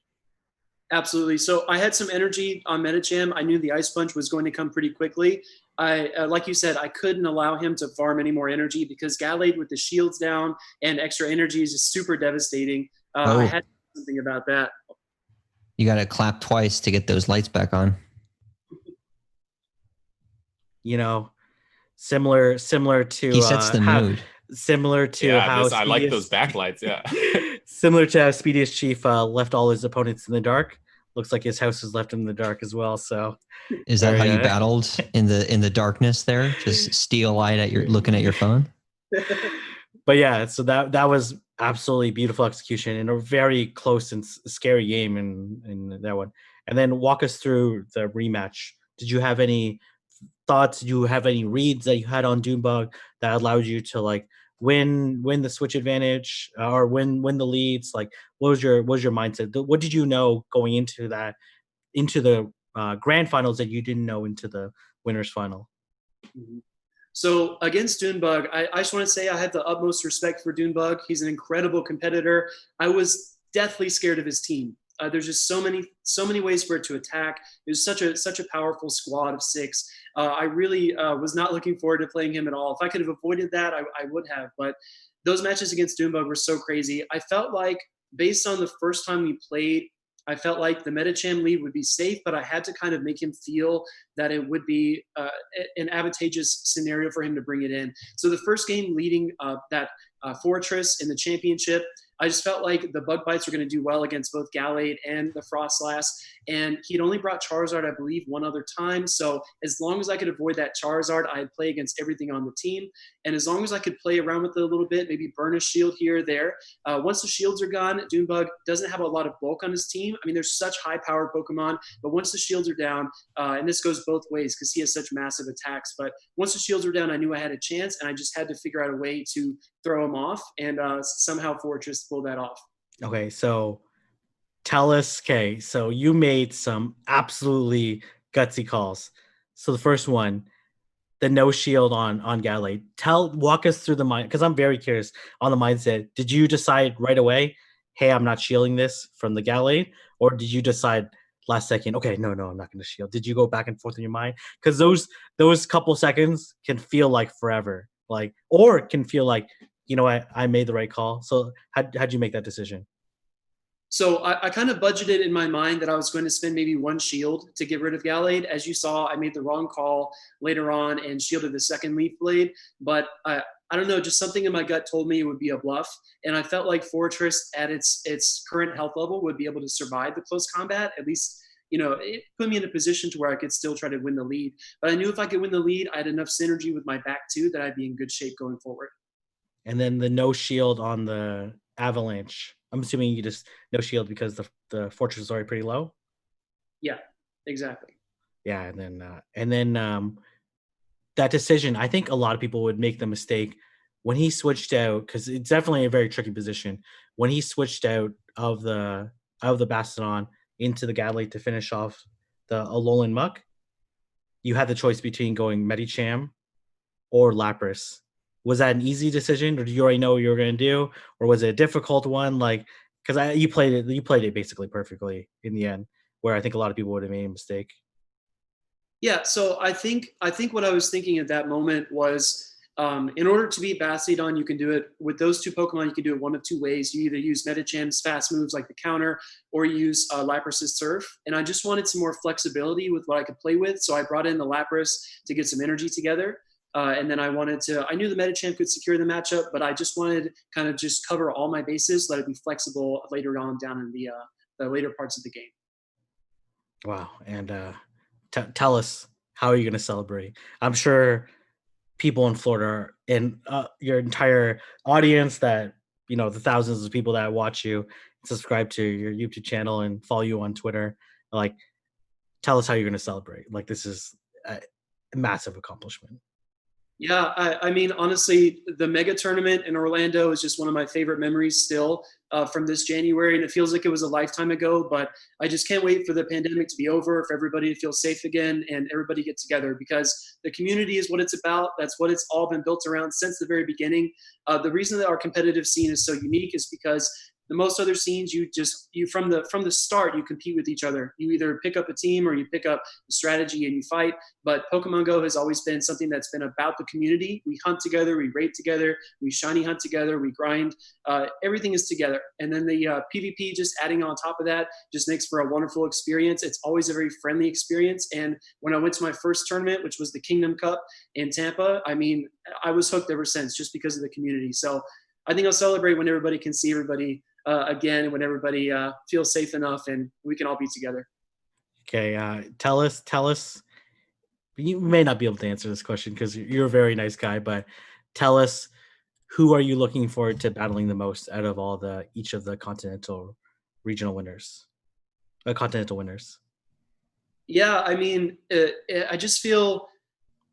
Absolutely. So I had some energy on Medicham. I knew the Ice Punch was going to come pretty quickly. Like you said, I couldn't allow him to farm any more energy because Gallade with the shields down and extra energy is just super devastating. I had to do something about that. You got to clap twice to get those lights back on. You know, similar to he sets the mood. Similar to how I like those backlights. Yeah. Similar to how Speediest Chief left all his opponents in the dark. Looks like his house was left in the dark as well. So, is that how you battled in the darkness there? Just steel eyed looking at your phone. But yeah, so that was absolutely beautiful execution and a very close and scary game in that one. And then walk us through the rematch. Did you have any thoughts? Did you have any reads that you had on Dunebug that allowed you to like win the switch advantage or win the leads? Like, what was your mindset? What did you know going into the grand finals that you didn't know into the winners final? Mm-hmm. So against Dunebug, I just want to say I have the utmost respect for Dunebug. He's an incredible competitor. I was deathly scared of his team. There's just so many ways for it to attack. It was such a powerful squad of 6. I really was not looking forward to playing him at all. If I could have avoided that, I would have. But those matches against Dunebug were so crazy. I felt like, based on the first time we played, I felt like the Medicham lead would be safe, but I had to kind of make him feel that it would be an advantageous scenario for him to bring it in. So the first game leading that Fortress in the championship, I just felt like the Bug Bites were going to do well against both Gallade and the Frostlass. And he'd only brought Charizard, I believe, one other time. So as long as I could avoid that Charizard, I'd play against everything on the team. And as long as I could play around with it a little bit, maybe burn a shield here or there. Once the shields are gone, Dunebug doesn't have a lot of bulk on his team. I mean, there's such high-powered Pokemon, but once the shields are down, and this goes both ways because he has such massive attacks, but once the shields were down, I knew I had a chance, and I just had to figure out a way to throw him off, and somehow Fortress pulled that off. Okay, so Tell us, okay, so you made some absolutely gutsy calls. So the first one, the no shield on Gallade. Walk us through the mind, because I'm very curious on the mindset. Did you decide right away, hey, I'm not shielding this from the Gallade, or did you decide last second, okay, no, I'm not going to shield? Did you go back and forth in your mind? Because those couple seconds can feel like forever, like, or it can feel like, you know what, I made the right call. So how'd you make that decision? So I kind of budgeted in my mind that I was going to spend maybe one shield to get rid of Gallade. As you saw, I made the wrong call later on and shielded the second Leaf Blade. But I don't know, just something in my gut told me it would be a bluff. And I felt like Fortress at its current health level would be able to survive the close combat. At least, it put me in a position to where I could still try to win the lead. But I knew if I could win the lead, I had enough synergy with my back too that I'd be in good shape going forward. And then the no shield on the Avalanche. I'm assuming you just no shield because the fortress is already pretty low. Yeah, exactly. Yeah, and then that decision, I think a lot of people would make the mistake when he switched out, because it's definitely a very tricky position. When he switched out of the Bastodon into the Gadley to finish off the Alolan Muck, you had the choice between going Medicham or Lapras. Was that an easy decision, or do you already know what you were going to do, or was it a difficult one? Like, because you played it basically perfectly in the end, where I think a lot of people would have made a mistake. Yeah, so I think what I was thinking at that moment was, in order to beat Bastiodon, you can do it with those two Pokemon. You can do it one of two ways. You either use Medicham's fast moves like the counter, or you use Lapras's Surf. And I just wanted some more flexibility with what I could play with, so I brought in the Lapras to get some energy together. And then I knew the Medicham could secure the matchup, but I just wanted kind of just cover all my bases, let it be flexible later on down in the later parts of the game. Wow. And tell us, how are you going to celebrate? I'm sure people in Florida and your entire audience, that, the thousands of people that watch you, subscribe to your YouTube channel and follow you on Twitter, like, tell us how you're going to celebrate. Like, this is a massive accomplishment. Yeah, I mean, honestly, the mega tournament in Orlando is just one of my favorite memories still from this January. And it feels like it was a lifetime ago, but I just can't wait for the pandemic to be over, for everybody to feel safe again and everybody get together, because the community is what it's about. That's what it's all been built around since the very beginning. The reason that our competitive scene is so unique is because the most other scenes, you from the start, you compete with each other. You either pick up a team or you pick up a strategy and you fight. But Pokemon Go has always been something that's been about the community. We hunt together, we raid together, we shiny hunt together, we grind. Everything is together. And then the PvP just adding on top of that just makes for a wonderful experience. It's always a very friendly experience. And when I went to my first tournament, which was the Kingdom Cup in Tampa, I mean, I was hooked ever since, just because of the community. So I think I'll celebrate when everybody can see everybody again, when everybody feels safe enough and we can all be together. Okay, tell us. You may not be able to answer this question because you're a very nice guy, but tell us, who are you looking forward to battling the most out of each of the continental winners? Yeah, I mean, I just feel,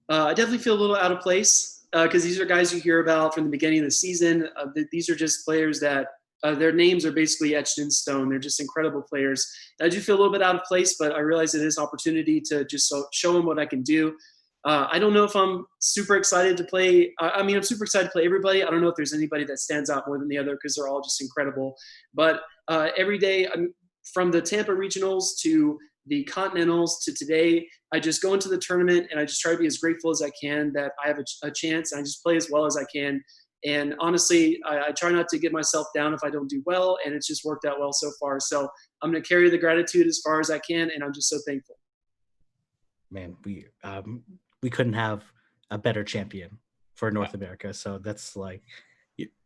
I definitely feel a little out of place because these are guys you hear about from the beginning of the season. These are just players that their names are basically etched in stone. They're just incredible players. I do feel a little bit out of place, but I realize it is an opportunity to just show them what I can do. I don't know if I'm super excited to play. I mean, I'm super excited to play everybody. I don't know if there's anybody that stands out more than the other because they're all just incredible. But every day, from the Tampa Regionals to the Continentals to today, I just go into the tournament and I just try to be as grateful as I can that I have a chance, and I just play as well as I can. And honestly, I try not to get myself down if I don't do well, and it's just worked out well so far. So I'm going to carry the gratitude as far as I can, and I'm just so thankful. Man, we couldn't have a better champion for North America. So that's like,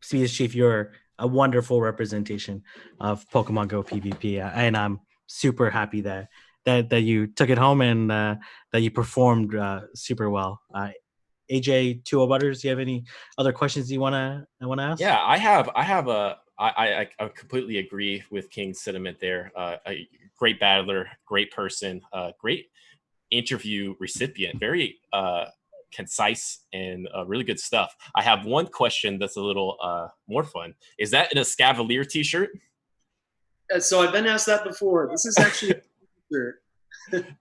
Speed Chief, you're a wonderful representation of Pokemon Go PvP, and I'm super happy that you took it home and that you performed super well. AJ, 2 Butters, do you have any other questions you wanna ask? Yeah, I completely agree with King's sentiment there. A great battler, great person, great interview recipient, very concise and really good stuff. I have one question that's a little more fun. Is that in a Scavalier t-shirt? So I've been asked that before. This is actually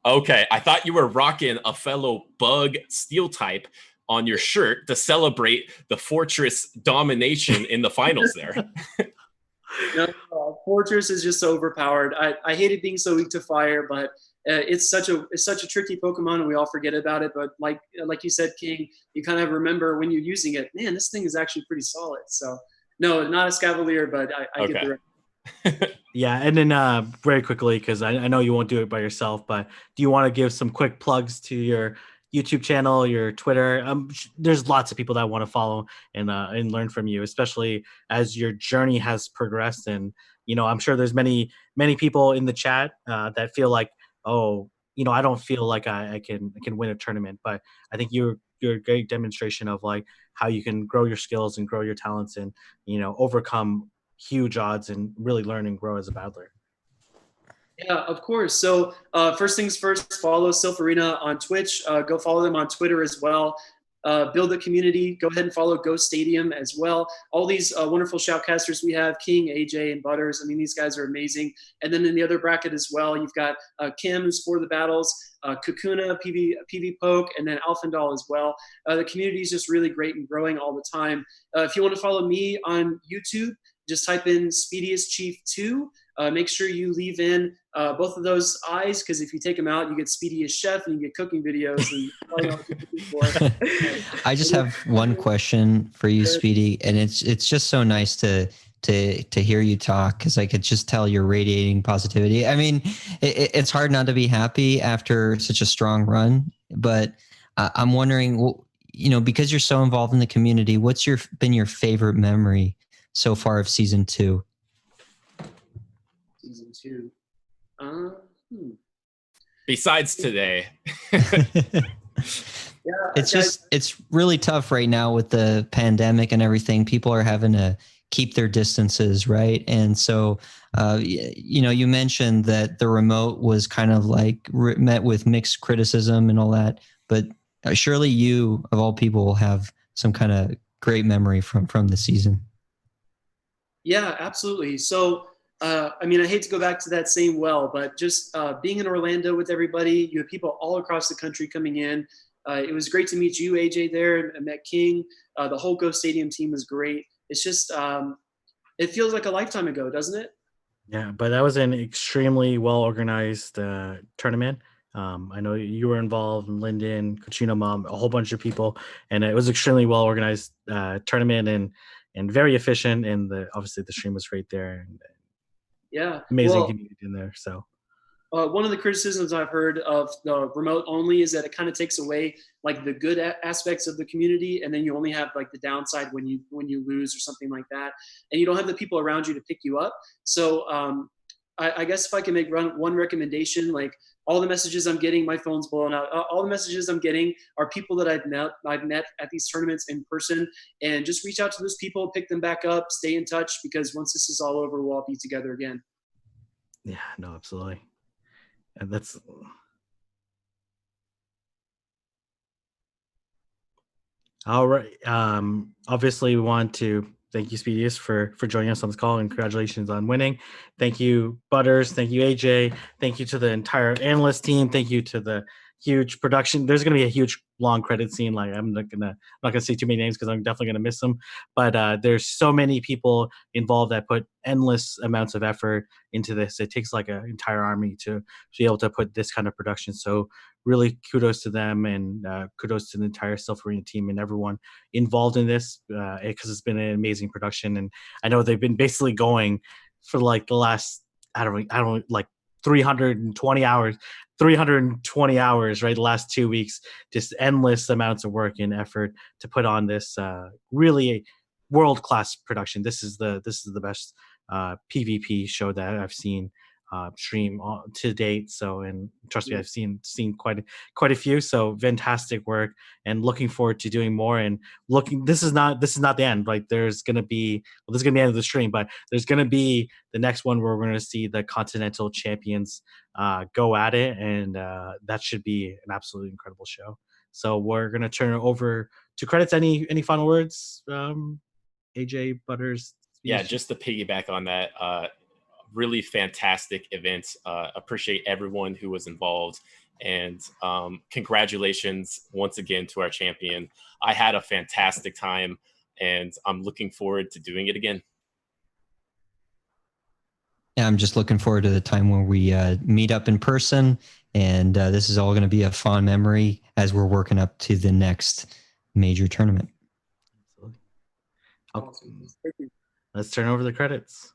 Okay, I thought you were rocking a fellow bug steel type on your shirt to celebrate the Fortress domination in the finals there. No, Fortress is just so overpowered. I hated being so weak to fire, but it's such a tricky Pokemon, and we all forget about it. But like you said, King, you kind of remember when you're using it. Man, this thing is actually pretty solid. So no, not a Scavalier, but I okay. get the. Yeah, and then very quickly, because I know you won't do it by yourself, but do you want to give some quick plugs to your YouTube channel, your Twitter? There's lots of people that want to follow and learn from you, especially as your journey has progressed. And I'm sure there's many people in the chat that feel like, oh, I don't feel like I can win a tournament, but I think you're a great demonstration of like how you can grow your skills and grow your talents and overcome huge odds and really learn and grow as a battler. Yeah, of course. So first things first, follow Silph Arena on Twitch. Go follow them on Twitter as well. Build a community. Go ahead and follow Ghost Stadium as well. All these wonderful shoutcasters we have, King, AJ, and Butters. I mean, these guys are amazing. And then in the other bracket as well, you've got Kim, who's for the battles, Kakuna, PV Poke, and then Alfendal as well. The community is just really great and growing all the time. If you want to follow me on YouTube, just type in Speediest Chief 2. Make sure you leave in both of those eyes, because if you take them out, you get Speediest Chef and you get cooking videos. And I just have one question for you, Speedy, and it's just so nice to hear you talk, because I could just tell you're radiating positivity. I mean, it's hard not to be happy after such a strong run, but I'm wondering, because you're so involved in the community, what's been your favorite memory so far of season 2? Season 2. Besides today. It's really tough right now with the pandemic and everything. People are having to keep their distances, right? And so, you mentioned that the remote was kind of like met with mixed criticism and all that, but surely you, of all people, will have some kind of great memory from the season. Yeah, absolutely. So, I hate to go back to that same well, but just being in Orlando with everybody, you have people all across the country coming in. It was great to meet you, AJ, there, and met King. The whole Ghost Stadium team was great. It's just, it feels like a lifetime ago, doesn't it? Yeah, but that was an extremely well-organized tournament. I know you were involved, Lyndon, Cochino Mom, a whole bunch of people, and it was extremely well-organized tournament and very efficient. And obviously the stream was right there. And yeah, amazing community in there. So one of the criticisms I've heard of the remote only is that it kind of takes away like the good aspects of the community, and then you only have like the downside when you lose or something like that, and you don't have the people around you to pick you up. So I guess if I can make one recommendation, like all the messages I'm getting, my phone's blowing out. All the messages I'm getting are people that I've met at these tournaments in person, and just reach out to those people, pick them back up, stay in touch, because once this is all over, we'll all be together again. Yeah, no, absolutely. And that's all right. Obviously, we want to thank you, Speediest, for joining us on this call, and congratulations on winning. Thank you, Butters. Thank you, AJ. Thank you to the entire analyst team. Thank you to the huge production. There's going to be a huge long credit scene. Like I'm not gonna say too many names because I'm definitely gonna miss them. But there's so many people involved that put endless amounts of effort into this. It takes like an entire army to be able to put this kind of production. So really kudos to them, and kudos to the entire Silph Arena team and everyone involved in this, because it's been an amazing production. And I know they've been basically going for like the last I don't like 320 hours, right? The last 2 weeks, just endless amounts of work and effort to put on this really world-class production. This is the best PvP show that I've seen stream to date. So, and trust me, I've seen quite a few. So fantastic work, and looking forward to doing more. And this is not the end. Like there's gonna be this is gonna be the end of the stream, but there's gonna be the next one where we're gonna see the Continental champions go at it, and that should be an absolutely incredible show. So we're gonna turn it over to credits. Any final words, AJ, Butters? Yeah, just to piggyback on that. really fantastic event. Appreciate everyone who was involved. And congratulations once again to our champion. I had a fantastic time, and I'm looking forward to doing it again. Yeah, I'm just looking forward to the time when we meet up in person. And this is all going to be a fond memory as we're working up to the next major tournament. Awesome. Let's turn over the credits.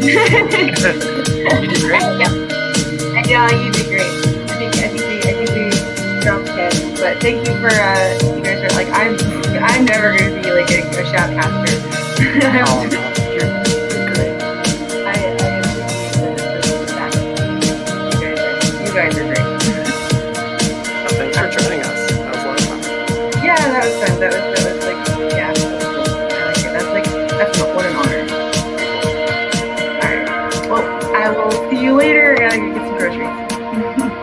You did great. Yeah, you did great. I think we dropped But thank you for you guys are like I'm never gonna be like a shoutcaster. Oh, no, you're great. I appreciate the fact. You guys are great. Well, thanks for joining us. That was a lot of fun. Yeah, that was fun. That was like yeah. I like it. That's what an honor. All right. Well, I will see you later. I gotta get some groceries.